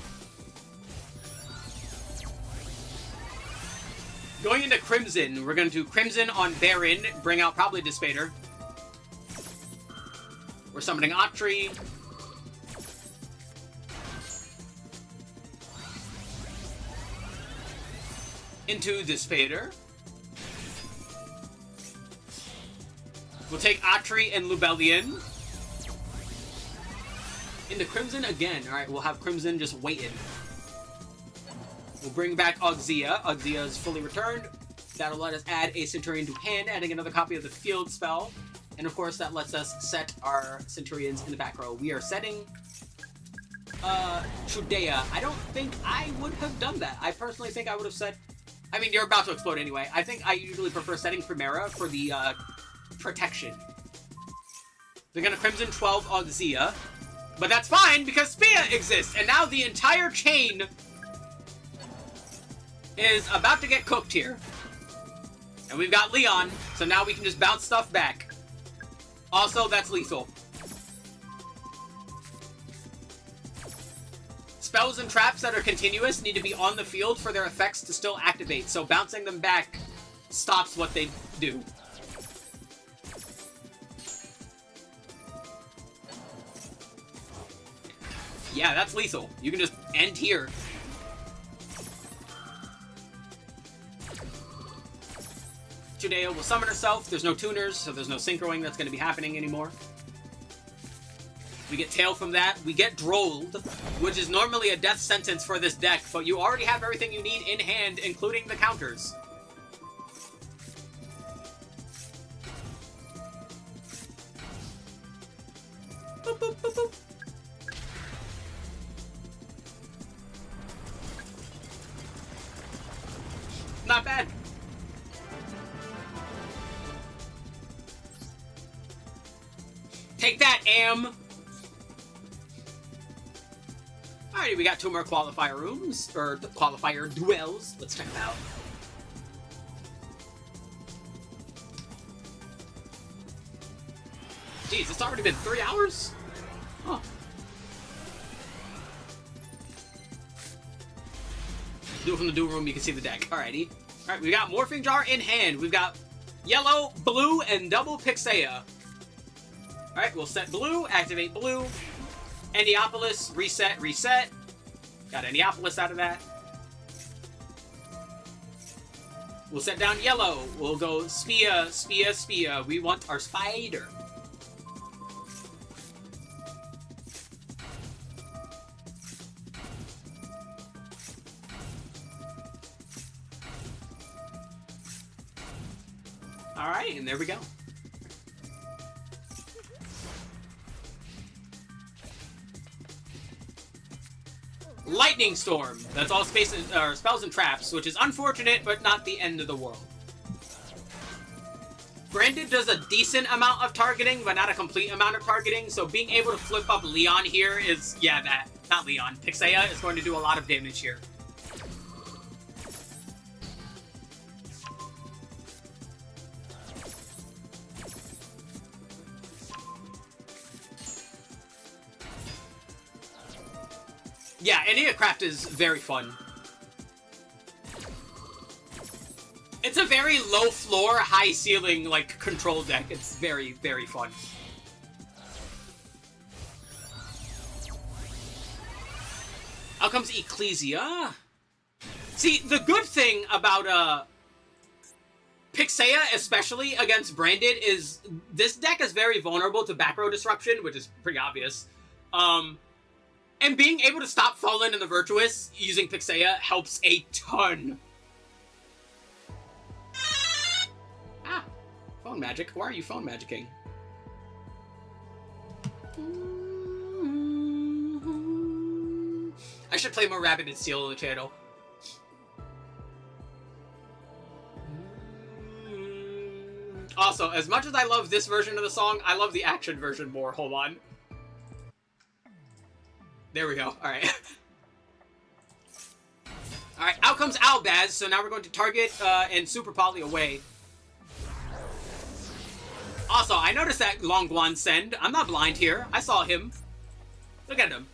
Going into Crimson, we're going to do Crimson on Baron, bring out probably Dispater. We're summoning Octree. Into Dispater. We'll take Octree and Lubellion. Into Crimson again. Alright, we'll have Crimson just waiting. We'll bring back Ogzia. Ogzia is fully returned. That'll let us add a Centurion to hand, adding another copy of the field spell. And of course, that lets us set our Centurions in the back row. We are setting Trudea. I don't think I would have done that. I personally think I would have set... I mean, you're about to explode anyway. I think I usually prefer setting Primera for the protection. They're gonna Crimson 12 Ogzia. But that's fine, because Spia exists, and now the entire chain is about to get cooked here. And we've got Leon, so now we can just bounce stuff back. Also, that's lethal. Spells and traps that are continuous need to be on the field for their effects to still activate, so bouncing them back stops what they do. Yeah, that's lethal. You can just end here. Trudea will summon herself. There's no tuners, so there's no synchroing that's going to be happening anymore. We get Tail from that. We get Drolled, which is normally a death sentence for this deck, but you already have everything you need in hand, including the counters. Boop, boop, boop, boop. Not bad. Take that, Am. Alrighty, we got 2 more qualifier rooms, or qualifier duels. Let's check them out. Jeez, it's already been 3 hours? Huh. Do it from the duel room, you can see the deck. Alrighty. Alright, we got Morphing Jar in hand. We've got yellow, blue, and double Pixea. Alright, we'll set blue, activate blue. Endiopolis, reset, reset. Got Endiopolis out of that. We'll set down yellow. We'll go Spia, Spia, Spia. We want our spider. Alright, and there we go. Lightning Storm. That's all spells and traps, which is unfortunate, but not the end of the world. Branded does a decent amount of targeting, but not a complete amount of targeting, so being able to flip up Leon here is, yeah, that. Not Leon. Pixea is going to do a lot of damage here. Yeah, Enneacraft is very fun. It's a very low floor, high ceiling, like, control deck. It's very, very fun. Out comes Ecclesia. See, the good thing about, Pixea, especially against Branded, is this deck is very vulnerable to back row disruption, which is pretty obvious. And being able to stop Fallen and the Virtuous using Pixea helps a ton. Ah, phone magic. Why are you phone magicking? I should play more Rabbit and Steel on the channel. Also, as much as I love this version of the song, I love the action version more. Hold on. There we go. Alright. Alright, out comes Albaz, so now we're going to target and Super Poly away. Also, I noticed that Longguan Send. I'm not blind here. I saw him. Look at him.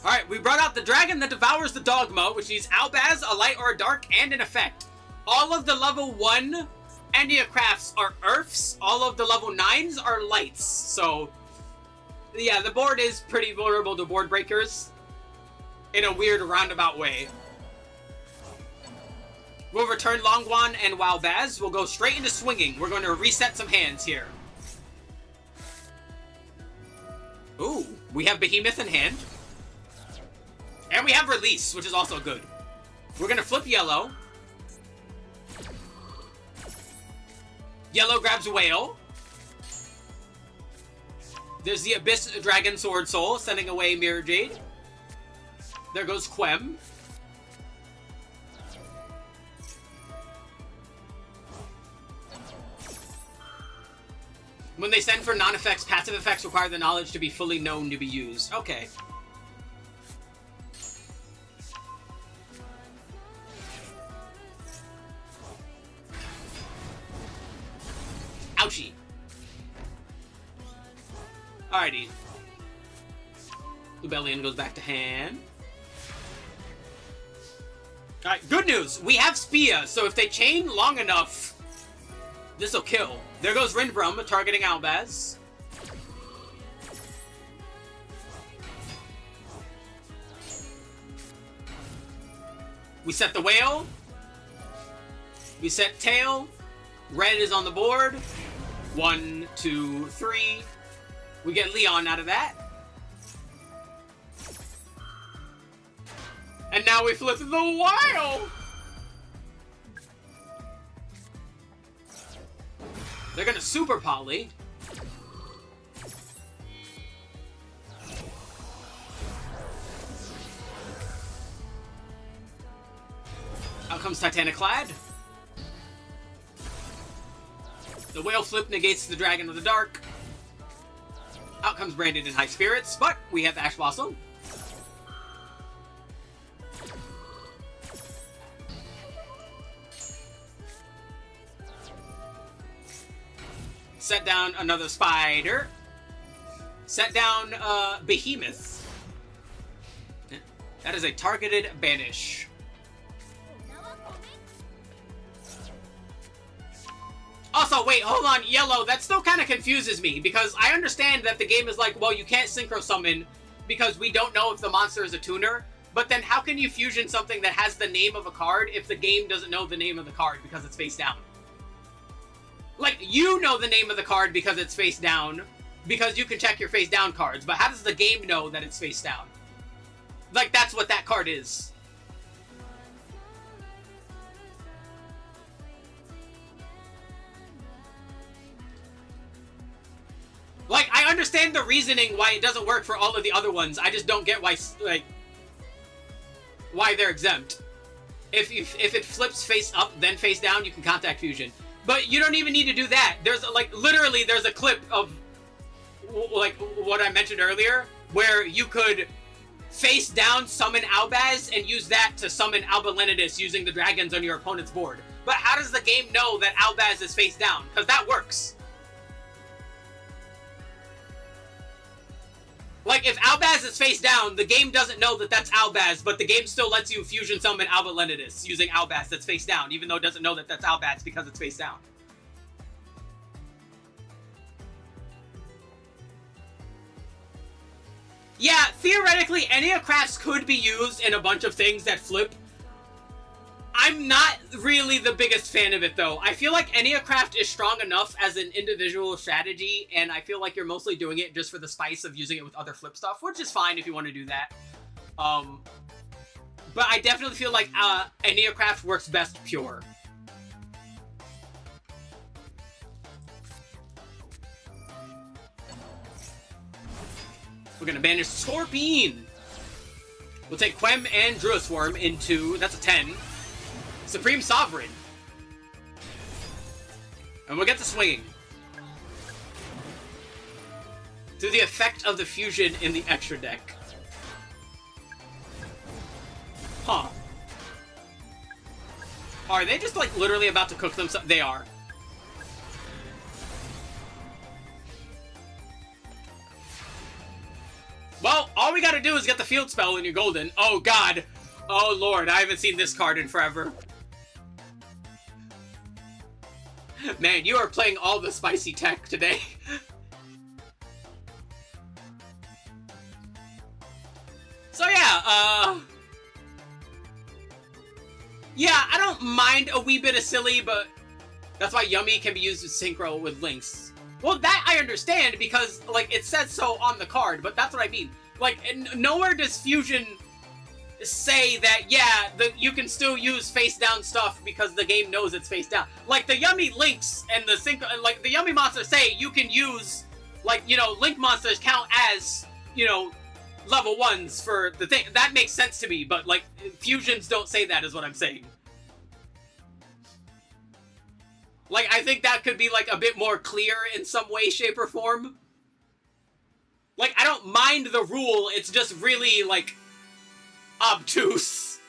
Alright, we brought out the Dragon that Devours the Dogma, which needs Albaz, a Light or a Dark, and an effect. All of the level 1 Enneacrafts are Earths. All of the level 9s are Lights. So, yeah, the board is pretty vulnerable to board breakers in a weird roundabout way. We'll return Longguan and Walbaz. We'll go straight into swinging. We're going to reset some hands here. Ooh, we have Behemoth in hand. And we have Release, which is also good. We're going to flip yellow. Yellow grabs Whale. There's the Abyss Dragon Sword Soul, sending away Mirror Jade. There goes Quem. When they send for non-effects, passive effects require the knowledge to be fully known to be used. Okay. Ouchie. Alrighty. Lubellion goes back to hand. Alright, good news. We have Spia, so if they chain long enough, this'll kill. There goes Rindbrum, targeting Albaz. We set the Whale. We set Tail. Red is on the board. 1, 2, 3. We get Leon out of that. And now we flip the Wild! They're gonna Super Poly. Out comes Titaniclad. The Whale Flip negates the Dragon of the Dark. Out comes Brandon in High Spirits, but we have Ash Blossom. Set down another Spider. Set down Behemoth. That is a targeted banish. Also, wait, hold on, Yellow, that still kind of confuses me, because I understand that the game is like, well, you can't Synchro Summon because we don't know if the monster is a tuner, but then how can you fusion something that has the name of a card if the game doesn't know the name of the card because it's face down? Like, you know the name of the card because it's face down, because you can check your face down cards, but how does the game know that it's face down? Like, that's what that card is. Like, I understand the reasoning why it doesn't work for all of the other ones. I just don't get why, like, why they're exempt. If it flips face up, then face down, you can contact fusion. But you don't even need to do that. There's, like, literally, there's a clip of, like, what I mentioned earlier, where you could face down summon Albaz and use that to summon Albalenidus using the dragons on your opponent's board. But how does the game know that Albaz is face down? Because that works. Like, if Albaz is face down, the game doesn't know that that's Albaz, but the game still lets you fusion summon Albalenidus using Albaz that's face down, even though it doesn't know that that's Albaz because it's face down. Yeah, theoretically, Enneacrafts could be used in a bunch of things that flip. I'm not really the biggest fan of it, though. I feel like Enneacraft is strong enough as an individual strategy, and I feel like you're mostly doing it just for the spice of using it with other flip stuff, which is fine if you want to do that. But I definitely feel like Enneacraft works best pure. We're gonna banish Scorpion. We'll take Quem and Druisworm into, that's a 10. Supreme Sovereign. And we'll get to swinging. Through the effect of the fusion in the extra deck. Huh. Are they just, like, literally about to cook themselves? They are. Well, all we gotta do is get the field spell and you're golden. Oh, God. Oh, Lord. I haven't seen this card in forever. Man, you are playing all the spicy tech today. So, yeah, yeah, I don't mind a wee bit of silly, but that's why Yummy can be used as synchro with links. Well, that I understand because, like, it says so on the card, but that's what I mean. Like, nowhere does Fusion say that, yeah, you can still use face-down stuff because the game knows it's face-down. Like, the Yummy links and the sync, like, the Yummy monsters say you can use, like, you know, link monsters count as, you know, level 1s for the thing. That makes sense to me, but, like, Fusions don't say that is what I'm saying. Like, I think that could be, like, a bit more clear in some way, shape, or form. Like, I don't mind the rule, it's just really, like, obtuse.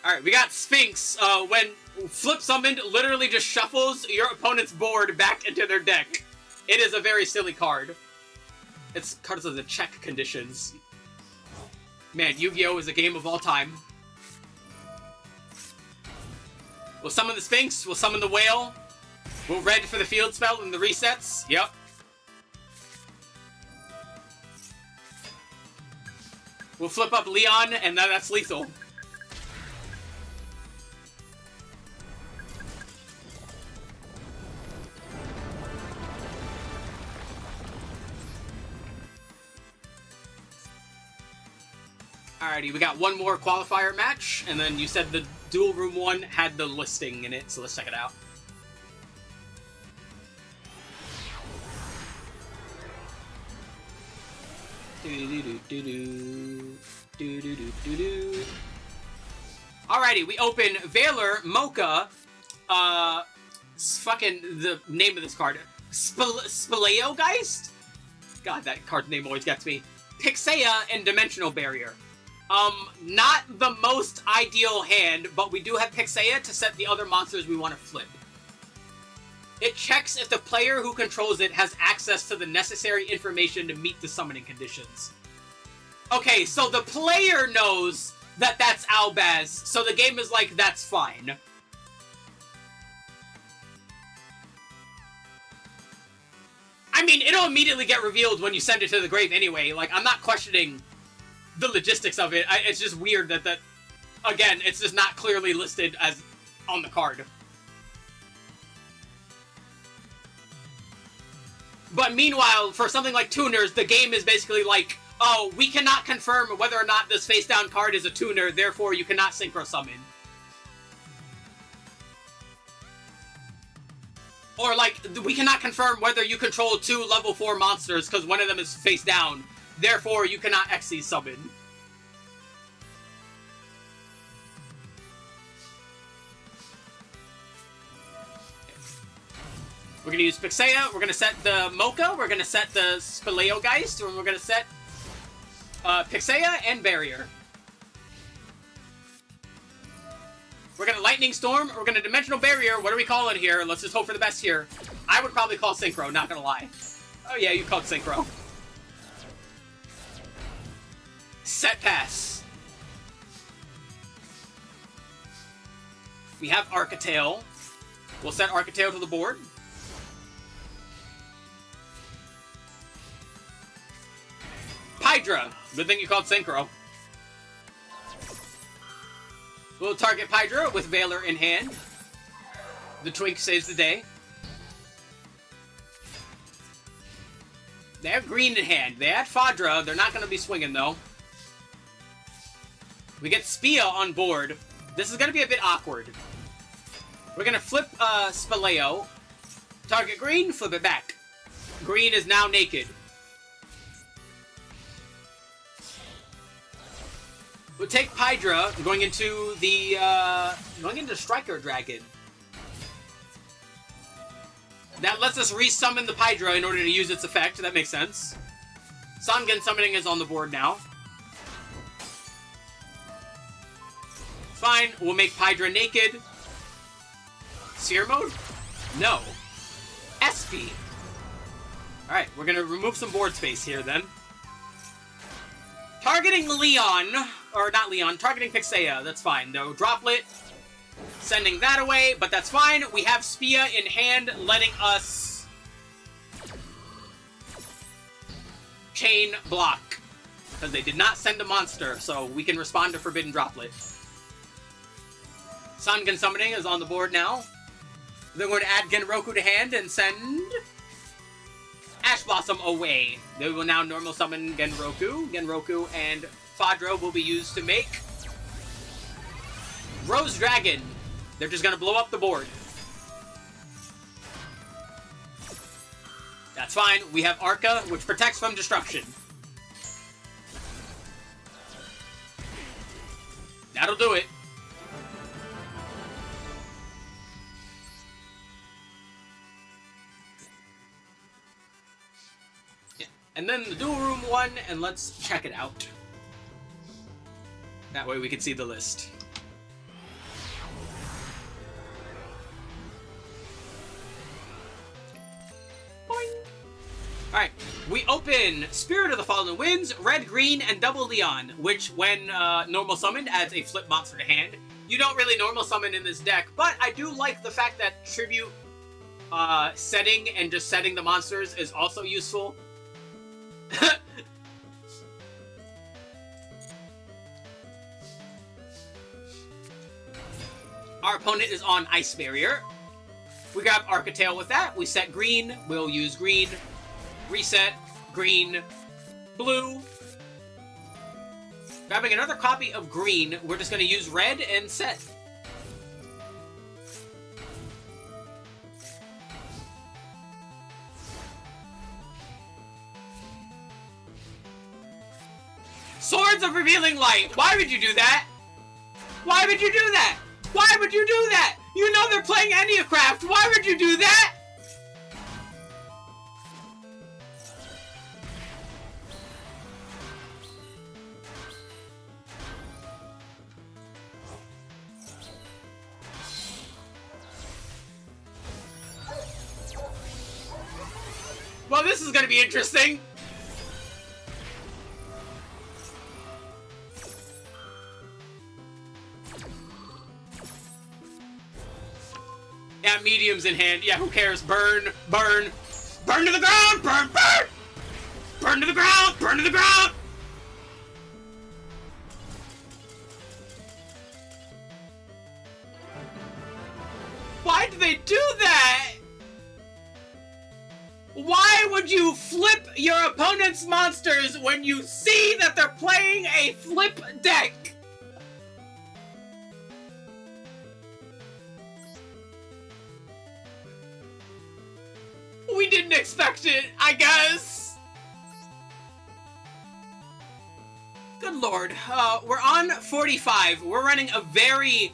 Alright, we got Sphinx. When flip summoned, literally just shuffles your opponent's board back into their deck. It is a very silly card. It's cards of the check conditions. Man, Yu-Gi-Oh! Is a game of all time. We'll summon the Sphinx, we'll summon the Whale. We'll red for the field spell and the resets. Yep. We'll flip up Leon, and that's lethal. Alrighty, we got one more qualifier match, and then you said the Duel Room 1 had the listing in it, so let's check it out. Alrighty, we open Valor, Mocha, fucking the name of this card, Speleogeist? God, that card's name always gets me. Pixea and Dimensional Barrier. Not the most ideal hand, but we do have Pixea to set the other monsters we want to flip. It checks if the player who controls it has access to the necessary information to meet the summoning conditions. Okay, so the player knows that that's Albaz, so the game is like, that's fine. I mean, it'll immediately get revealed when you send it to the grave anyway. Like, I'm not questioning the logistics of it. It's just weird that, again, it's just not clearly listed as on the card. But meanwhile, for something like tuners, the game is basically like, oh, we cannot confirm whether or not this face-down card is a tuner, therefore you cannot synchro summon. Or like, we cannot confirm whether you control 2 level 4 monsters because one of them is face down, therefore you cannot Xyz summon. We're going to use Pixea, we're going to set the Mocha, we're going to set the Speleogeist, and we're going to set Pixea and Barrier. We're going to Lightning Storm, we're going to Dimensional Barrier, what are we calling here? Let's just hope for the best here. I would probably call Synchro, not going to lie. Oh yeah, you called Synchro. Set Pass. We have Architail. We'll set Architail to the board. Pydra. Good thing you called Synchro. We'll target Pydra with Valor in hand. The Twink saves the day. They have green in hand. They had Fadra. They're not going to be swinging, though. We get Spia on board. This is going to be a bit awkward. We're going to flip Speleo. Target green, flip it back. Green is now naked. We'll take Pydra, going into the, Striker Dragon. That lets us resummon the Pydra in order to use its effect. That makes sense. Sangen Summoning is on the board now. Fine, we'll make Pydra naked. Seer mode? No. SP. Alright, we're gonna remove some board space here then. Targeting Leon, or not Leon, targeting Pixea, that's fine. No Droplet, sending that away, but that's fine. We have Spia in hand, letting us chain block. Because they did not send a monster, so we can respond to Forbidden Droplet. Sangen Summoning is on the board now. Then we're going to add Genroku to hand and send Ash Blossom away. They will now normal summon Genroku. Genroku and Fadra will be used to make Rose Dragon. They're just going to blow up the board. That's fine. We have Arca, which protects from destruction. That'll do it. And then the Duel Room 1, and let's check it out. That way we can see the list. Boing. Alright, we open Spirit of the Fallen Winds, Red, Green, and Double Leon, which when normal summoned adds a flip monster to hand. You don't really normal summon in this deck, but I do like the fact that Tribute setting and just setting the monsters is also useful. Our opponent is on Ice Barrier. We grab Architail with that. We set green. We'll use green. Reset. Green. Blue. Grabbing another copy of green, we're just going to use red and set. Swords of Revealing Light! Why would you do that? Why would you do that? Why would you do that? You know they're playing Enneacraft! Why would you do that? Well, this is gonna be interesting. Yeah, medium's in hand. Yeah, who cares? Burn, burn, burn to the ground! Burn, burn! Burn to the ground! Burn to the ground! Why do they do that? Why would you flip your opponent's monsters when you see that they're playing a flip deck? We didn't expect it, I guess. Good lord. We're on 45. We're running a very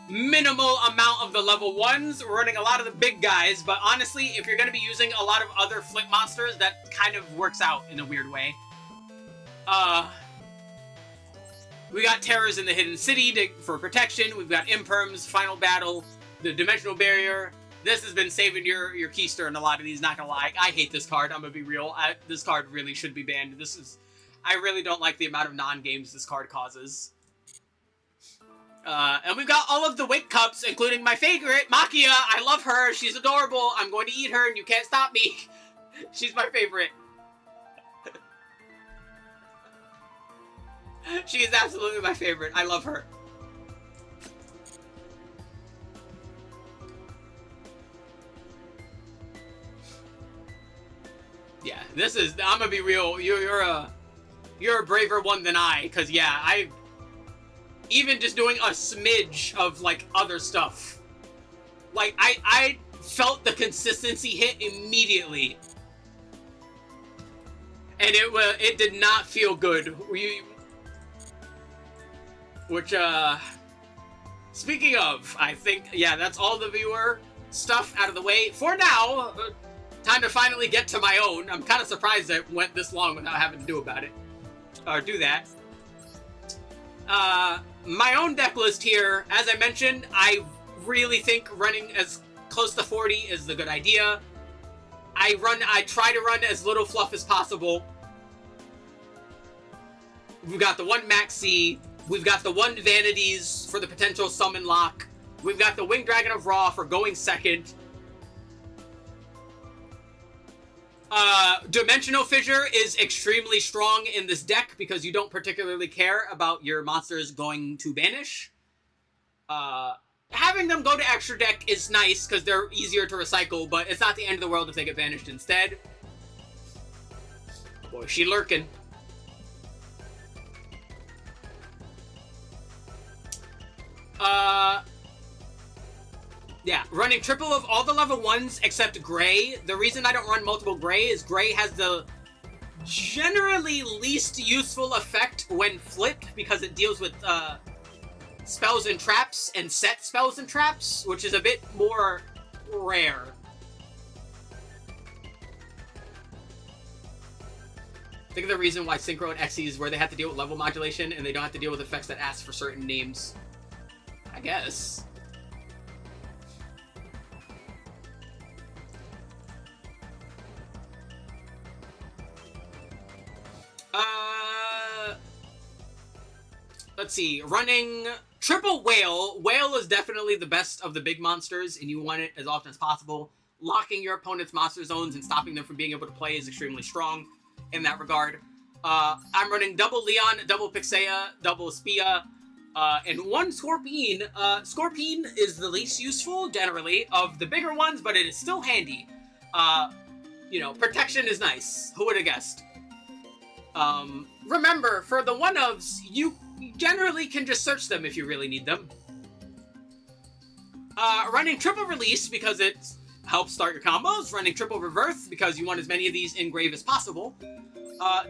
minimal amount of the level 1s. We're running a lot of the big guys, but honestly, if you're going to be using a lot of other flip monsters, that kind of works out in a weird way. We got Terrors in the Hidden City for protection. We've got Imperms, Final Battle, the Dimensional Barrier. This has been saving your keister in a lot of these, not gonna lie. I hate this card, I'm gonna be real. This card really should be banned. I really don't like the amount of non-games this card causes. And we've got all of the Wake Cups, including my favorite, Makia. I love her, she's adorable. I'm going to eat her and you can't stop me. She's my favorite. She is absolutely my favorite. I love her. Yeah, this is, I'm gonna be real, you're a braver one than I, because yeah, even just doing a smidge of, like, other stuff, like, I felt the consistency hit immediately, and it did not feel good. Speaking of, I think, yeah, that's all the viewer stuff out of the way for now. Time to finally get to my own. I'm kind of surprised that it went this long without having to do about it. Or do that. My own deck list here, as I mentioned, I really think running as close to 40 is the good idea. I try to run as little fluff as possible. We've got the one Maxi. We've got the one Vanities for the potential summon lock. We've got the Winged Dragon of Ra for going second. Dimensional Fissure is extremely strong in this deck because you don't particularly care about your monsters going to banish. Having them go to extra deck is nice because they're easier to recycle, but it's not the end of the world if they get banished instead. Boy, she lurking. Yeah, running triple of all the level 1s except Gray. The reason I don't run multiple Gray is Gray has the generally least useful effect when flipped because it deals with spells and traps and set spells and traps, which is a bit more rare. I think the reason why Synchro and Xe is where they have to deal with level modulation and they don't have to deal with effects that ask for certain names. I guess. Let's see. Running triple Whale. Whale is definitely the best of the big monsters, and you want it as often as possible. Locking your opponent's monster zones and stopping them from being able to play is extremely strong in that regard. I'm running double Leon, double Pixea, double Spia, and one Scorpion. Scorpion is the least useful, generally, of the bigger ones, but it is still handy. You know, protection is nice. Who would have guessed? remember, for the one-ofs, you generally can just search them if you really need them. Running triple release because it helps start your combos. Running triple reverse because you want as many of these in grave as possible.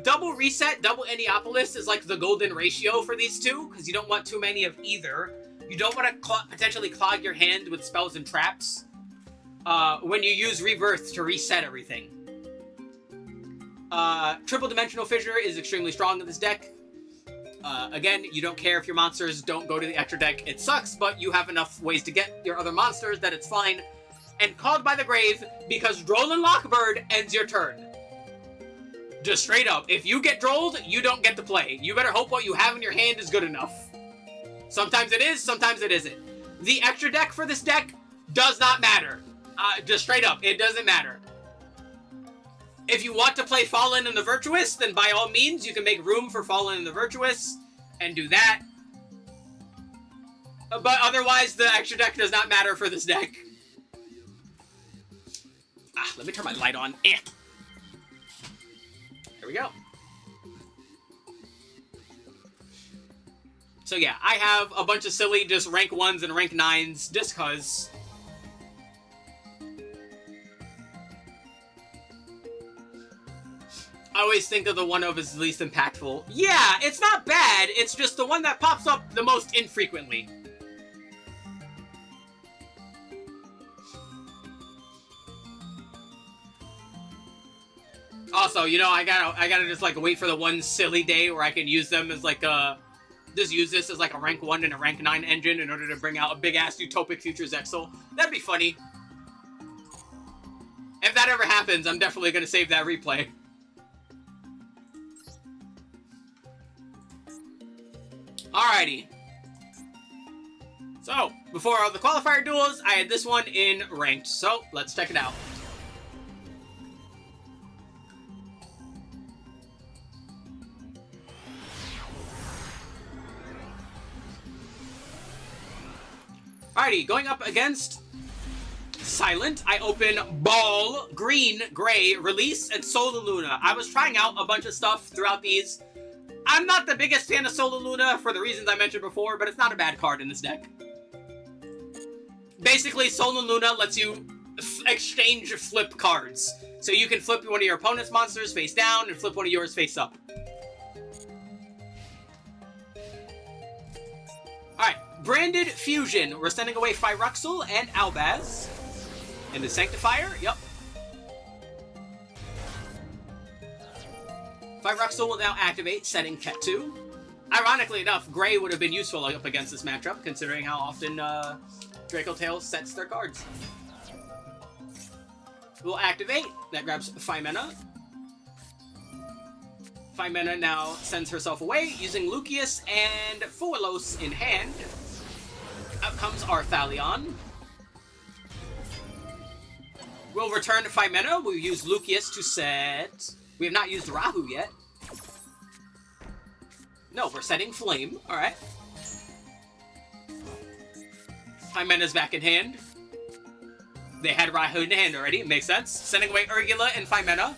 Double reset, double Enneapolis is like the golden ratio for these two, because you don't want too many of either. You don't want to potentially clog your hand with spells and traps when you use Rebirth to reset everything. Triple Dimensional Fissure is extremely strong in this deck. Again, you don't care if your monsters don't go to the extra deck. It sucks, but you have enough ways to get your other monsters that it's fine. And Called by the Grave because Droll Lockbird ends your turn. Just straight up. If you get drolled, you don't get to play. You better hope what you have in your hand is good enough. Sometimes it is, sometimes it isn't. The extra deck for this deck does not matter. Just straight up, it doesn't matter. If you want to play Fallen and the Virtuous, then by all means, you can make room for Fallen and the Virtuous and do that. But otherwise, the extra deck does not matter for this deck. Let me turn my light on. There we go. So yeah, I have a bunch of silly just rank 1s and rank 9s just cause. I always think of the one of as the least impactful. Yeah, it's not bad, it's just the one that pops up the most infrequently. Also, you know, I gotta just like wait for the one silly day where I can use them as like just use this as like a rank 1 and a rank 9 engine in order to bring out a big ass utopic futures Exel. That'd be funny. If that ever happens, I'm definitely gonna save that replay. Alrighty. So, before all the qualifier duels, I had this one in ranked, so let's check it out. Alrighty, going up against Silent, I open Ball, Green, Gray, Release, and Solar Luna. I was trying out a bunch of stuff throughout these. I'm not the biggest fan of Solar Luna for the reasons I mentioned before, but it's not a bad card in this deck. Basically, Solar Luna lets you exchange flip cards. So you can flip one of your opponent's monsters face down and flip one of yours face up. Alright, Branded Fusion. We're sending away Phyruxel and Albaz. And the Sanctifier, yep. Phyruxel will now activate, setting Ket2. Ironically enough, Gray would have been useful up against this matchup, considering how often Draco Tails sets their cards. We'll activate. That grabs Phimena. Phimena now sends herself away, using Lucius and Foilos in hand. Out comes Arthalion. We'll return to Phimena. We'll use Lucius to set... We have not used Rahu yet. No, we're setting Flame. Alright. Phimena's back in hand. They had Rahu in hand already. It makes sense. Sending away Urgula and Phimena.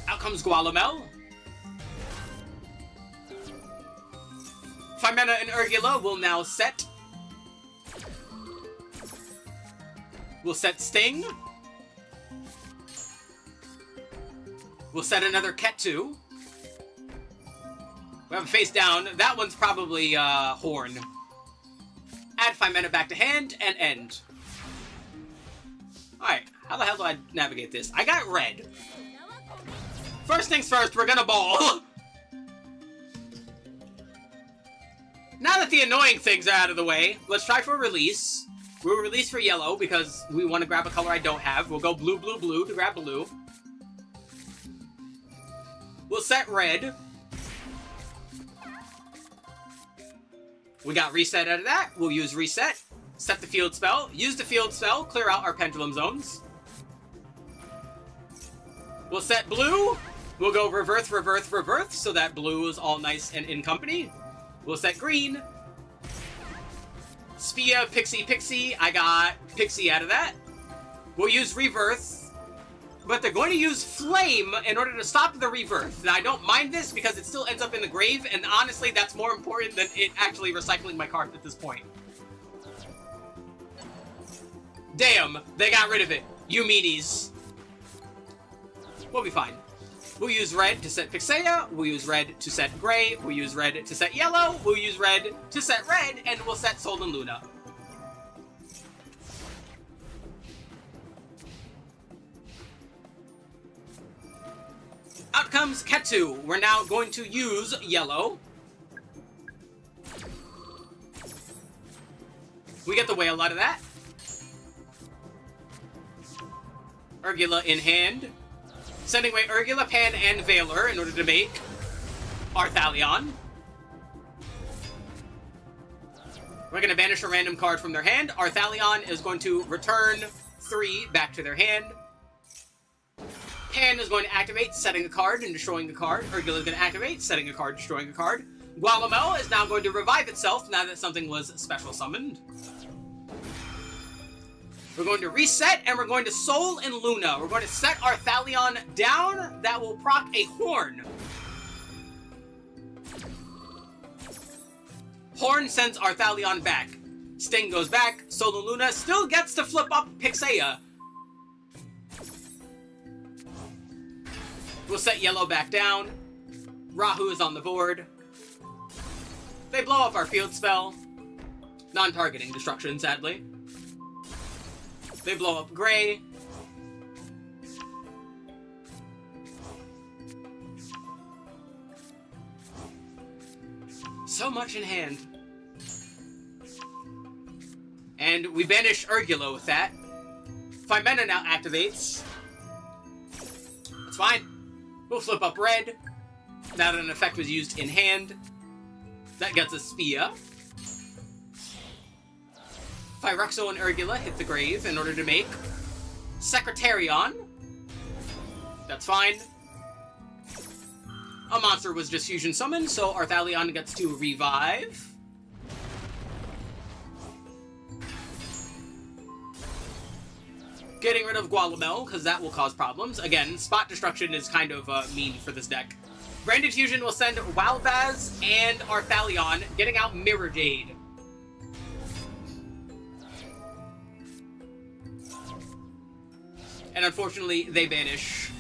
Out comes Gualamel. Phimena and Urgula will now set. We'll set Sting. We'll set another Ket2. We have a face down. That one's probably Horn. Add Phimena back to hand and end. Alright, how the hell do I navigate this? I got red. First things first, we're gonna ball. Now that the annoying things are out of the way, let's try for release. We'll release for yellow because we want to grab a color I don't have. We'll go blue, blue, blue to grab blue. We'll set red. We got reset out of that. We'll use reset. Set the field spell. Use the field spell. Clear out our pendulum zones. We'll set blue. We'll go reverse, reverse, reverse, so that blue is all nice and in company. We'll set green. Spia, Pixie, Pixie. I got Pixie out of that. We'll use reverse. but they're going to use Flame in order to stop the rebirth. Now, I don't mind this because it still ends up in the grave, and honestly, that's more important than it actually recycling my card at this point. Damn, they got rid of it. You meanies. We'll be fine. We'll use red to set Pixea, we'll use red to set gray, we'll use red to set yellow, we'll use red to set red, and we'll set Sol and Luna. Out comes Ketsu. We're now going to use yellow. We get the whale out of that. Urgula in hand. Sending away Urgula, Pan, and Valor in order to make Arthalion. We're going to banish a random card from their hand. Arthalion is going to return 3 back to their hand. Pan is going to activate, setting a card and destroying a card. Urgula is going to activate, setting a card, destroying a card. Gualamel is now going to revive itself now that something was special summoned. We're going to reset, and we're going to Sol and Luna. We're going to set Arthalion down. That will proc a Horn. Horn sends Arthalion back. Sting goes back. Sol and Luna still gets to flip up Pixea. We'll set yellow back down. Rahu is on the board. They blow up our field spell. Non-targeting destruction, sadly. They blow up gray. So much in hand. And we banish Urgula with that. Fimena now activates. It's fine. We'll flip up red. Now that an effect was used in hand. That gets a Spia. Phyrexial and Urgula hit the grave in order to make Secretarion. That's fine. A monster was just fusion summoned, so Arthalion gets to revive. Getting rid of Gualamel, because that will cause problems. Again, spot destruction is kind of mean for this deck. Branded Fusion will send Walbaz and Arthalion, getting out Mirror Jade. And unfortunately, they vanish.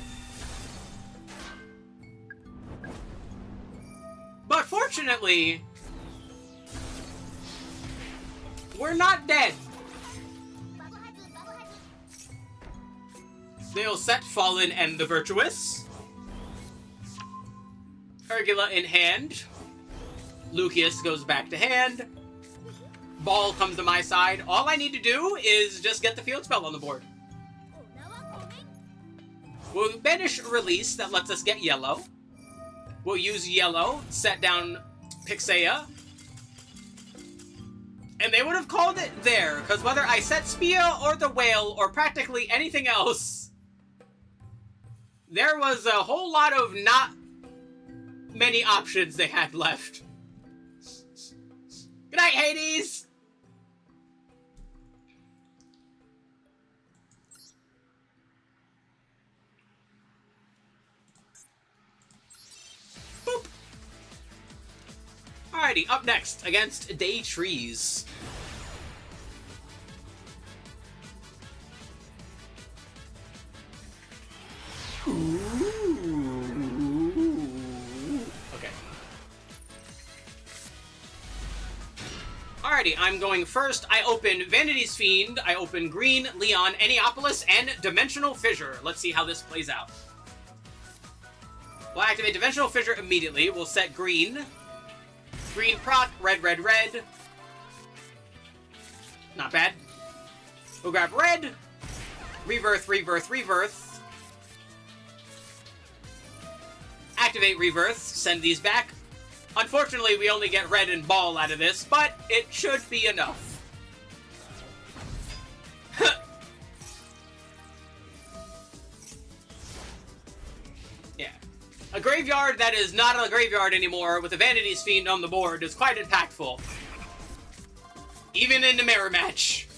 But fortunately, we're not dead. They'll set Fallen and the Virtuous. Urgula in hand. Lucius goes back to hand. Ball comes to my side. All I need to do is just get the field spell on the board. We'll banish Release, that lets us get yellow. We'll use yellow, set down Pixea. And they would have called it there, because whether I set Spia or the Whale or practically anything else, there was a whole lot of not many options they had left. Good night, Hades! Boop. Alrighty, up next, against Day Trees. Okay. Alrighty, I'm going first. I open Vanity's Fiend, I open Green, Leon, Enneapolis, and Dimensional Fissure. Let's see how this plays out. We'll activate Dimensional Fissure immediately. We'll set Green. Green proc, red, red, red. Not bad. We'll grab red. Rebirth, rebirth, rebirth. Activate rebirth, send these back. Unfortunately, we only get red and ball out of this, but it should be enough. Yeah. A graveyard that is not a graveyard anymore with a Vanity's Fiend on the board is quite impactful. Even in the mirror match.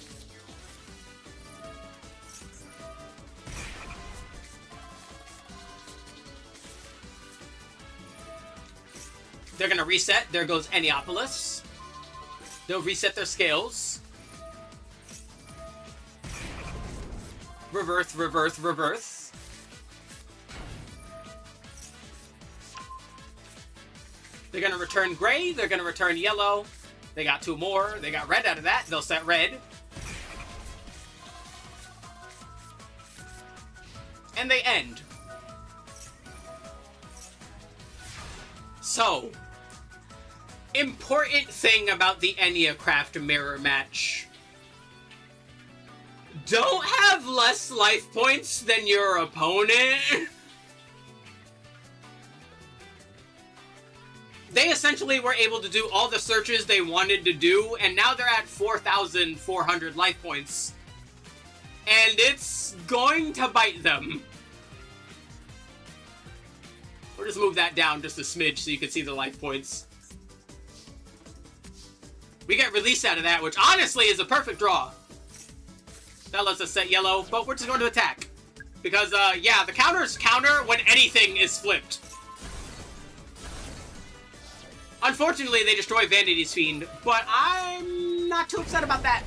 They're gonna reset. There goes Enneopolis. They'll reset their scales. Reverse, reverse, reverse. They're gonna return gray. They're gonna return yellow. They got 2 more. They got red out of that. They'll set red. And they end. So, important thing about the Enneacraft mirror match. Don't have less life points than your opponent. They essentially were able to do all the searches they wanted to do, and now they're at 4,400 life points. And it's going to bite them. We'll just move that down just a smidge so you can see the life points. We get release out of that, which honestly is a perfect draw. That lets us set yellow, but we're just going to attack. Because, yeah, the counters counter when anything is flipped. Unfortunately, they destroy Vanity's Fiend, but I'm not too upset about that.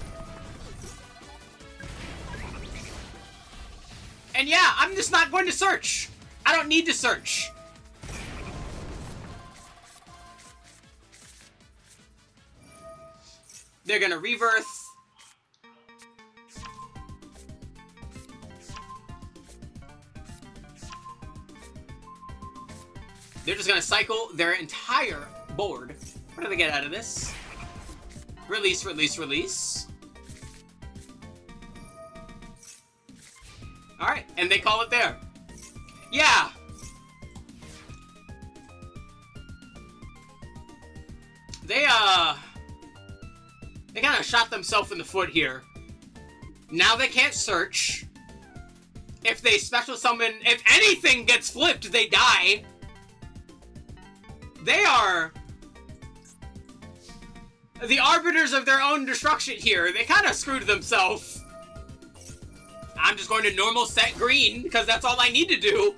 And yeah, I'm just not going to search. I don't need to search. They're gonna reverse. They're just gonna cycle their entire board. What do they get out of this? Release, release, release. Alright, and they call it there. Yeah! They kind of shot themselves in the foot here. Now they can't search. If they special summon, if anything gets flipped, they die. They are the arbiters of their own destruction here. They kind of screwed themselves. I'm just going to normal set green, because that's all I need to do.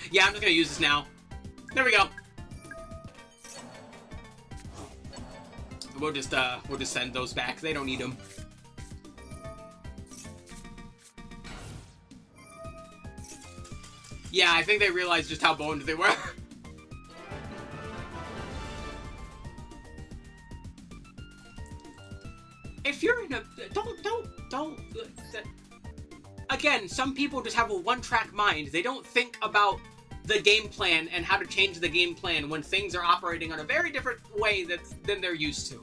Yeah, I'm just gonna use this now. There we go. We'll just send those back. They don't need them. Yeah, I think they realized just how boned they were. If you're in a... Don't... Again, some people just have a one-track mind. They don't think about the game plan and how to change the game plan when things are operating on a very different way than they're used to.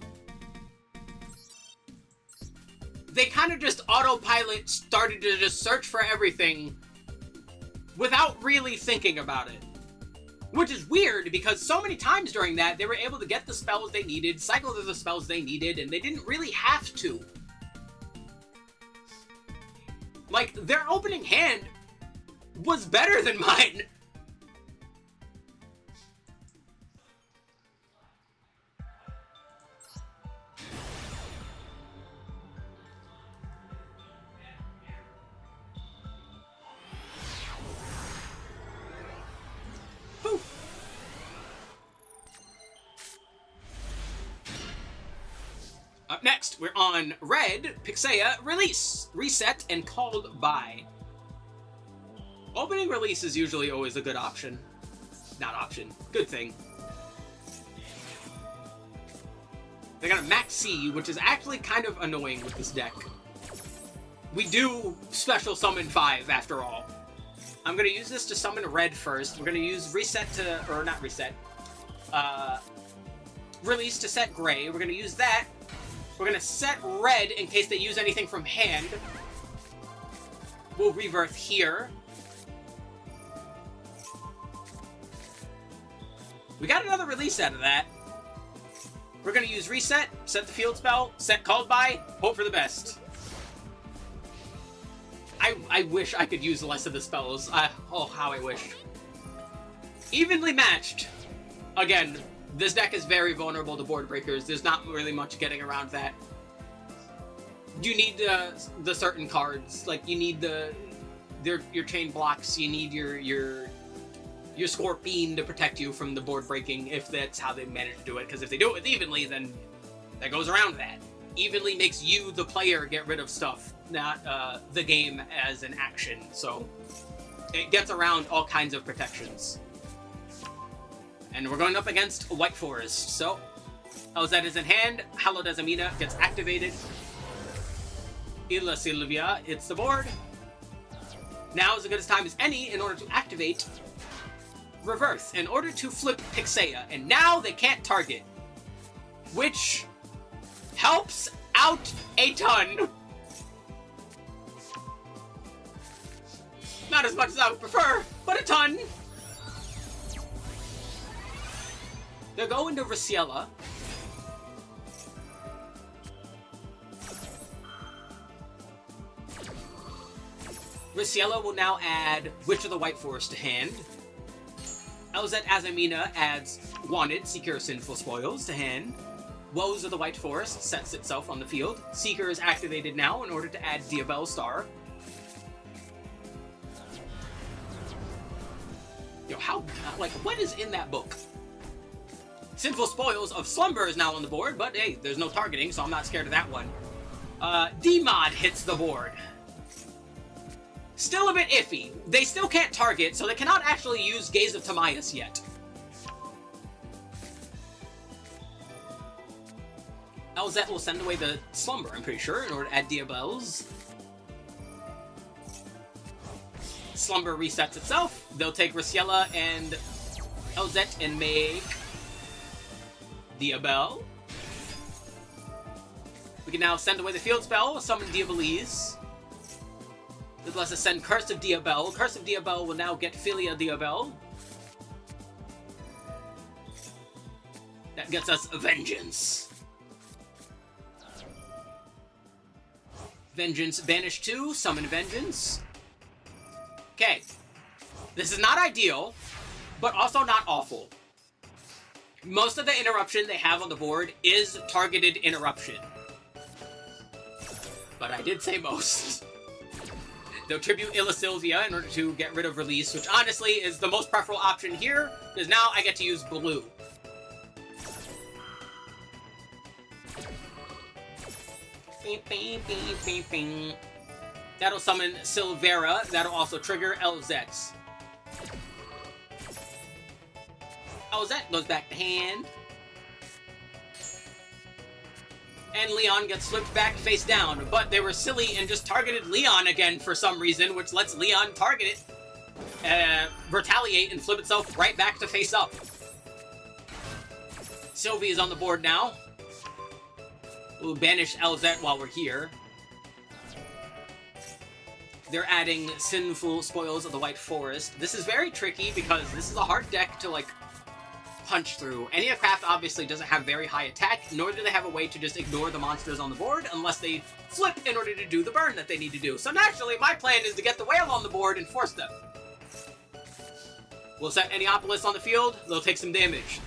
They kind of just autopilot started to just search for everything without really thinking about it. Which is weird, because so many times during that, they were able to get the spells they needed, cycle through the spells they needed, and they didn't really have to. Like, their opening hand was better than mine. Up next, we're on red, Pixea, release, reset, and called by. Opening release is usually always a good option. Not option, good thing. They got a Max C, which is actually kind of annoying with this deck. We do special summon 5 after all. I'm gonna use this to summon red first. We're gonna use reset to, or not reset, release to set gray. We're gonna use that. We're gonna set red in case they use anything from hand. We'll rebirth here. We got another release out of that. We're gonna use reset, set the field spell, set called by, hope for the best. I wish I could use less of the spells. Oh, how I wish. Evenly matched. Again, This deck is very vulnerable to board breakers. There's not really much getting around that. You need the certain cards. Like, you need your chain blocks. You need your Scorpion to protect you from the board breaking, if that's how they manage to do it. Because if they do it with Evenly, then that goes around that. Evenly makes you, the player, get rid of stuff, not the game as an action. So it gets around all kinds of protections. And we're going up against White Forest. So Elzette is in hand. Hallowed Azamina gets activated. Illa Sylvia hits the board. Now is as good a time as any in order to activate Reverse, in order to flip Pixea. And now they can't target, which helps out a ton. Not as much as I would prefer, but a ton. They'll go into Raciela. Raciela will now add Witch of the White Forest to hand. Elzette Azamina adds Wanted, Seeker of Sinful Spoils to hand. Woes of the White Forest sets itself on the field. Seeker is activated now in order to add Diabell Star. Yo, what is in that book? Sinful Spoils of Slumber is now on the board, but hey, there's no targeting, so I'm not scared of that one. D-Mod hits the board. Still a bit iffy. They still can't target, so they cannot actually use Gaze of Timaeus yet. Elzette will send away the Slumber, I'm pretty sure, in order to add Diabells. Slumber resets itself. They'll take Raciela and Elzette and make Diabell. We can now send away the field spell, summon Diabellese. This lets us send Curse of Diabell. Curse of Diabell will now get Philia Diabell. That gets us Vengeance. Vengeance banish 2, summon Vengeance. Okay. This is not ideal, but also not awful. Most of the interruption they have on the board is targeted interruption. But I did say most. They'll tribute Illa Sylvia in order to get rid of Release, which honestly is the most preferable option here, because now I get to use blue. That'll summon Silvera. That'll also trigger Elzette. Elzette goes back to hand. And Leon gets flipped back face down, but they were silly and just targeted Leon again for some reason, which lets Leon target it, retaliate, and flip itself right back to face up. Sylvie is on the board now. We'll banish Elzette while we're here. They're adding Sinful Spoils of the White Forest. This is very tricky because this is a hard deck to, like, punch through. Enneacraft obviously doesn't have very high attack, nor do they have a way to just ignore the monsters on the board unless they flip in order to do the burn that they need to do. So naturally, my plan is to get the whale on the board and force them. We'll set Enneopolis on the field. They'll take some damage.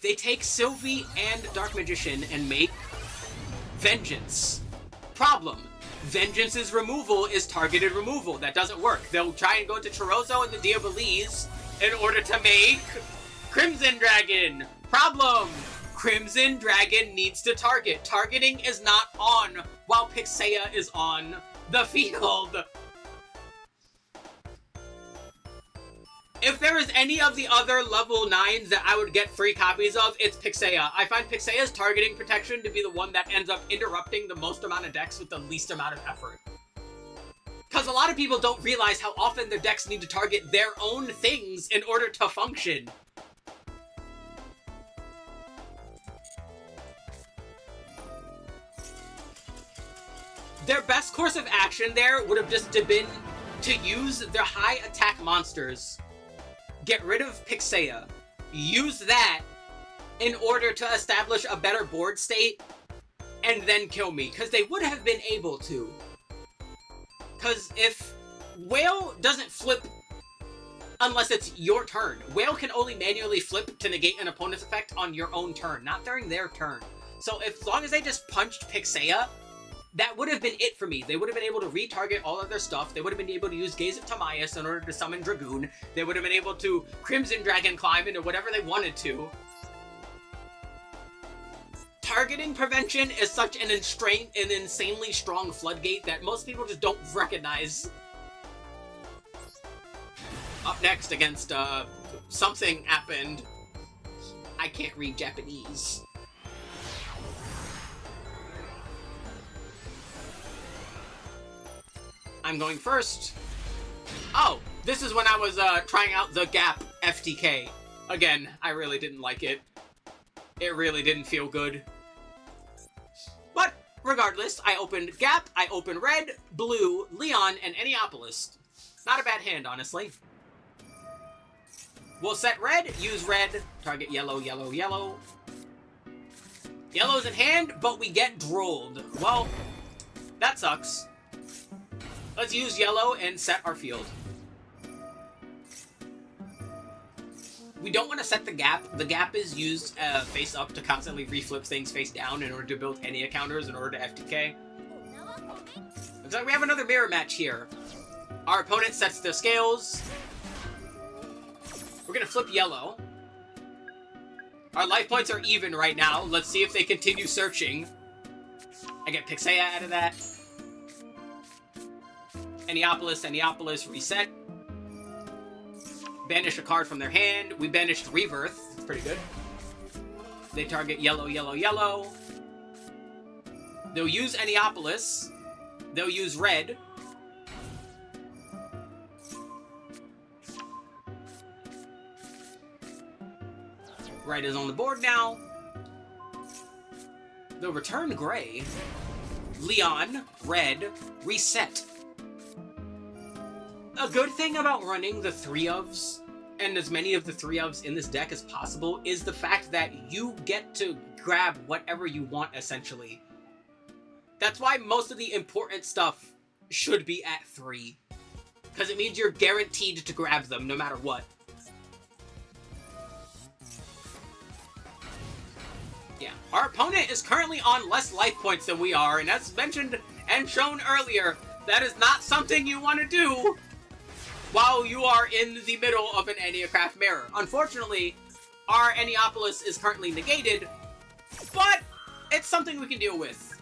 They take Sylvie and Dark Magician and make Vengeance. Problem. Vengeance's removal is targeted removal. That doesn't work. They'll try and go to Chorozo and the Diabellese in order to make Crimson Dragon. Problem. Crimson Dragon needs to target. Targeting is not on while Pixea is on the field. If there is any of the other level 9s that I would get free copies of, it's Pixea. I find Pixea's targeting protection to be the one that ends up interrupting the most amount of decks with the least amount of effort. Because a lot of people don't realize how often their decks need to target their own things in order to function. Their best course of action there would have just been to use their high attack monsters. Get rid of Pixea. Use that in order to establish a better board state and then kill me. Because they would have been able to. Because if Whale doesn't flip unless it's your turn. Whale can only manually flip to negate an opponent's effect on your own turn, not during their turn. So as long as they just punched Pixea, that would have been it for me. They would have been able to retarget all of their stuff. They would have been able to use Gaze of Timaeus in order to summon Dragoon. They would have been able to Crimson Dragon climb into whatever they wanted to. Targeting prevention is such an insanely strong floodgate that most people just don't recognize. Up next against, something happened. I can't read Japanese. I'm going first. Oh, this is when I was, trying out the Gap FTK. Again, I really didn't like it. It really didn't feel good. But, regardless, I opened Gap, I opened Red, Blue, Leon, and Enneapolis. Not a bad hand, honestly. We'll set Red, use Red, target Yellow, Yellow, Yellow. Yellow's in hand, but we get drolled. Well, that sucks. Let's use Yellow and set our field. We don't want to set the Gap. The Gap is used face up to constantly reflip things face down in order to build any counters in order to FTK. Looks like we have another mirror match here. Our opponent sets the scales. We're gonna flip Yellow. Our life points are even right now. Let's see if they continue searching. I get Pixea out of that. Enneapolis, reset. Banish a card from their hand. We banished Rebirth. It's pretty good. They target Yellow, Yellow, Yellow. They'll use Enneapolis. They'll use Red. Red is on the board now. They'll return Gray. Leon, Red, reset. A good thing about running the 3-ofs, and as many of the 3-ofs in this deck as possible, is the fact that you get to grab whatever you want, essentially. That's why most of the important stuff should be at 3. Because it means you're guaranteed to grab them, no matter what. Yeah, our opponent is currently on less life points than we are, and as mentioned and shown earlier, that is not something you want to do while you are in the middle of an Enneacraft mirror. Unfortunately, our Enneapolis is currently negated, but it's something we can deal with.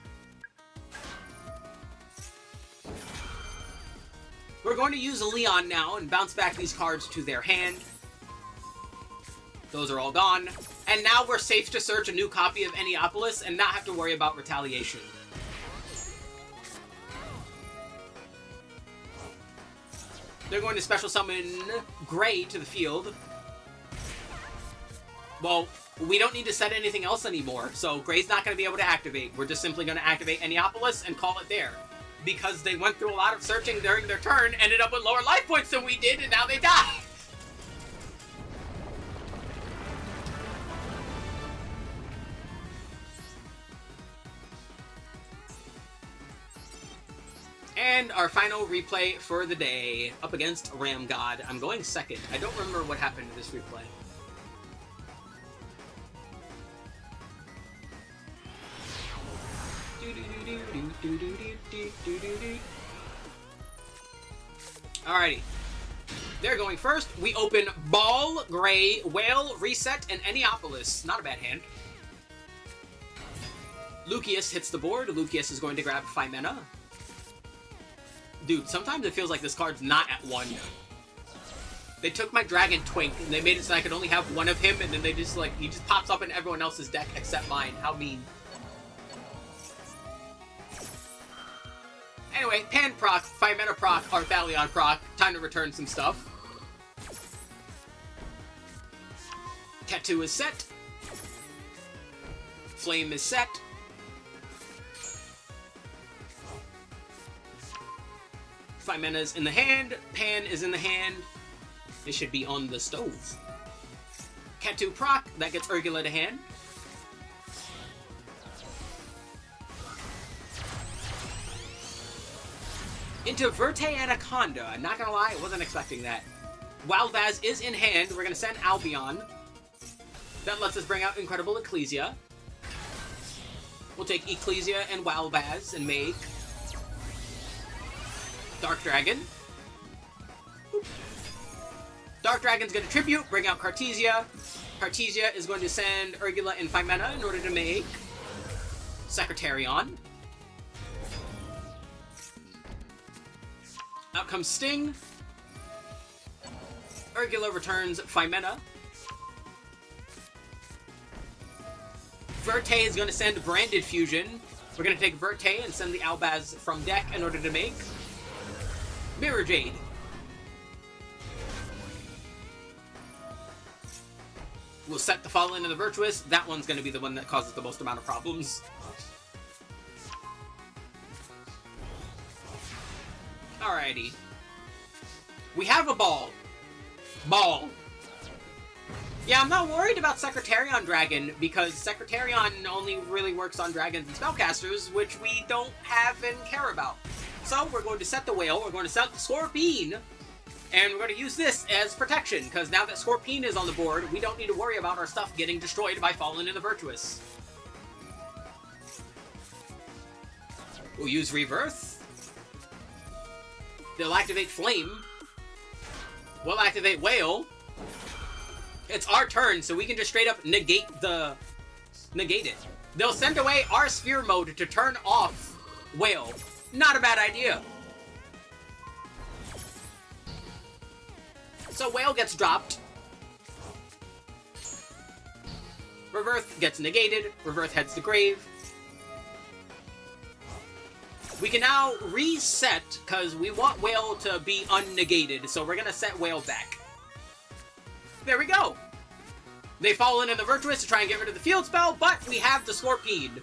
We're going to use Leon now and bounce back these cards to their hand. Those are all gone. And now we're safe to search a new copy of Enneapolis and not have to worry about retaliation. They're going to special summon Gray to the field. Well, we don't need to set anything else anymore, so Gray's not going to be able to activate. We're just simply going to activate Enneapolis and call it there. Because they went through a lot of searching during their turn, ended up with lower life points than we did, and now they die! And our final replay for the day, up against Ram God. I'm going second. I don't remember what happened to this replay. Alrighty. They're going first. We open Ball, Gray, Whale, Reset, and Enneapolis. Not a bad hand. Lucius hits the board. Lucius is going to grab Phimena. Dude, sometimes it feels like this card's not at 1. They took my Dragon Twink, and they made it so I could only have one of him, and then they just, like, he just pops up in everyone else's deck except mine. How mean. Anyway, Pan proc, Phimena proc, Arthalion proc. Time to return some stuff. Tattoo is set. Flame is set. Phimena's in the hand. Pan is in the hand. It should be on the stove. Ketu proc. That gets Urgula to hand. Into Verte Anaconda. I'm not gonna lie, I wasn't expecting that. Wildbaz is in hand. We're gonna send Albion. That lets us bring out Incredible Ecclesia. We'll take Ecclesia and Wildbaz and make Dark Dragon. Dark Dragon's gonna tribute, bring out Cartesia. Cartesia is going to send Urgula and Phimena in order to make Secretarion. Out comes Sting. Urgula returns Phimena. Verte is going to send Branded Fusion. We're going to take Verte and send the Albaz from deck in order to make Mirror Jade. We'll set the Fallen and the Virtuous. That one's going to be the one that causes the most amount of problems. Alrighty. We have a ball. Ball. Yeah, I'm not worried about Secretarion Dragon, because Secretarion only really works on dragons and spellcasters, which we don't have and care about. So we're going to set the Whale, we're going to set the Scorpion, and we're going to use this as protection, because now that Scorpion is on the board, we don't need to worry about our stuff getting destroyed by Fallen and the Virtuous. We'll use Rebirth. They'll activate Flame. We'll activate Whale. It's our turn, so we can just straight up negate it. They'll send away our Sphere Mode to turn off Whale. Not a bad idea. So Whale gets dropped. Reverth gets negated. Reverth heads to grave. We can now reset, because we want Whale to be unnegated, so we're going to set Whale back. There we go! They fall in the Virtuous to try and get rid of the field spell, but we have the Scorpion.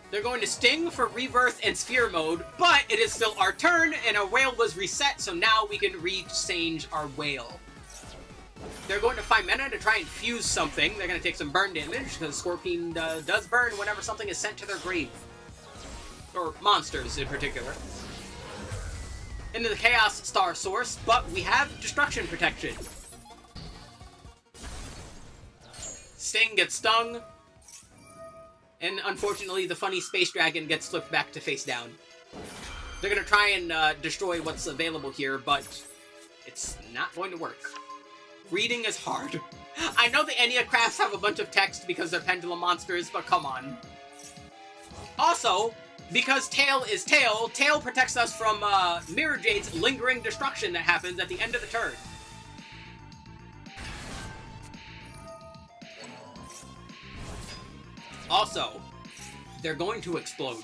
They're going to Sting for Rebirth and Sphere Mode, but it is still our turn, and our Whale was reset, so now we can re-change our Whale. They're going to Phimena to try and fuse something. They're going to take some burn damage, because Scorpion does burn whenever something is sent to their grave. Or monsters, in particular. Into the Chaos Star Source, but we have Destruction Protection. Sting gets stung. And unfortunately, the funny Space Dragon gets flipped back to face down. They're going to try and destroy what's available here, but it's not going to work. Reading is hard. I know the Enneacrafts have a bunch of text because they're pendulum monsters, but come on. Also, because Tail is Tail, Tail protects us from Mirror Jade's lingering destruction that happens at the end of the turn. Also, they're going to explode.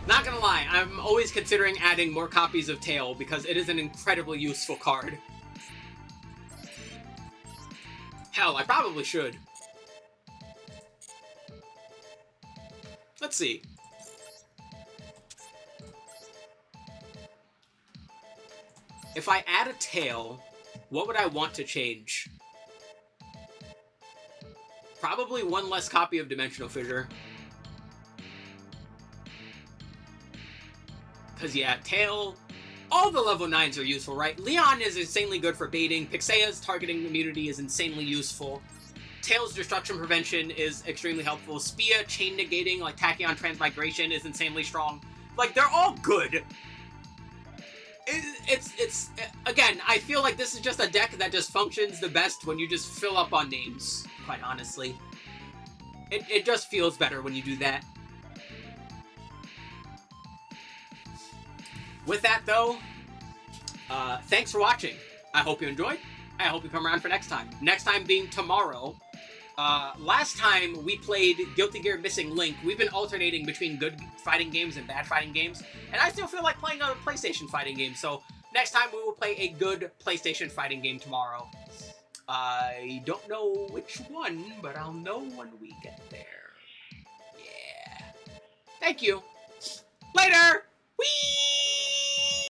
Not gonna lie, I'm always considering adding more copies of Tail because it is an incredibly useful card. Hell, I probably should. Let's see. If I add a Tail, what would I want to change? Probably one less copy of Dimensional Fissure. Because, yeah, Tail, all the level 9s are useful, right? Leon is insanely good for baiting. Pixea's targeting immunity is insanely useful. Tail's destruction prevention is extremely helpful. Spia chain negating, like Tachyon Transmigration, is insanely strong. Like, they're all good. It's again, I feel like this is just a deck that just functions the best when you just fill up on names, quite honestly. It just feels better when you do that. With that, though, thanks for watching. I hope you enjoyed. I hope you come around for next time. Next time being tomorrow. Last time we played Guilty Gear Missing Link, we've been alternating between good fighting games and bad fighting games, and I still feel like playing a PlayStation fighting game, so next time we will play a good PlayStation fighting game tomorrow. I don't know which one, but I'll know when we get there. Yeah. Thank you. Later!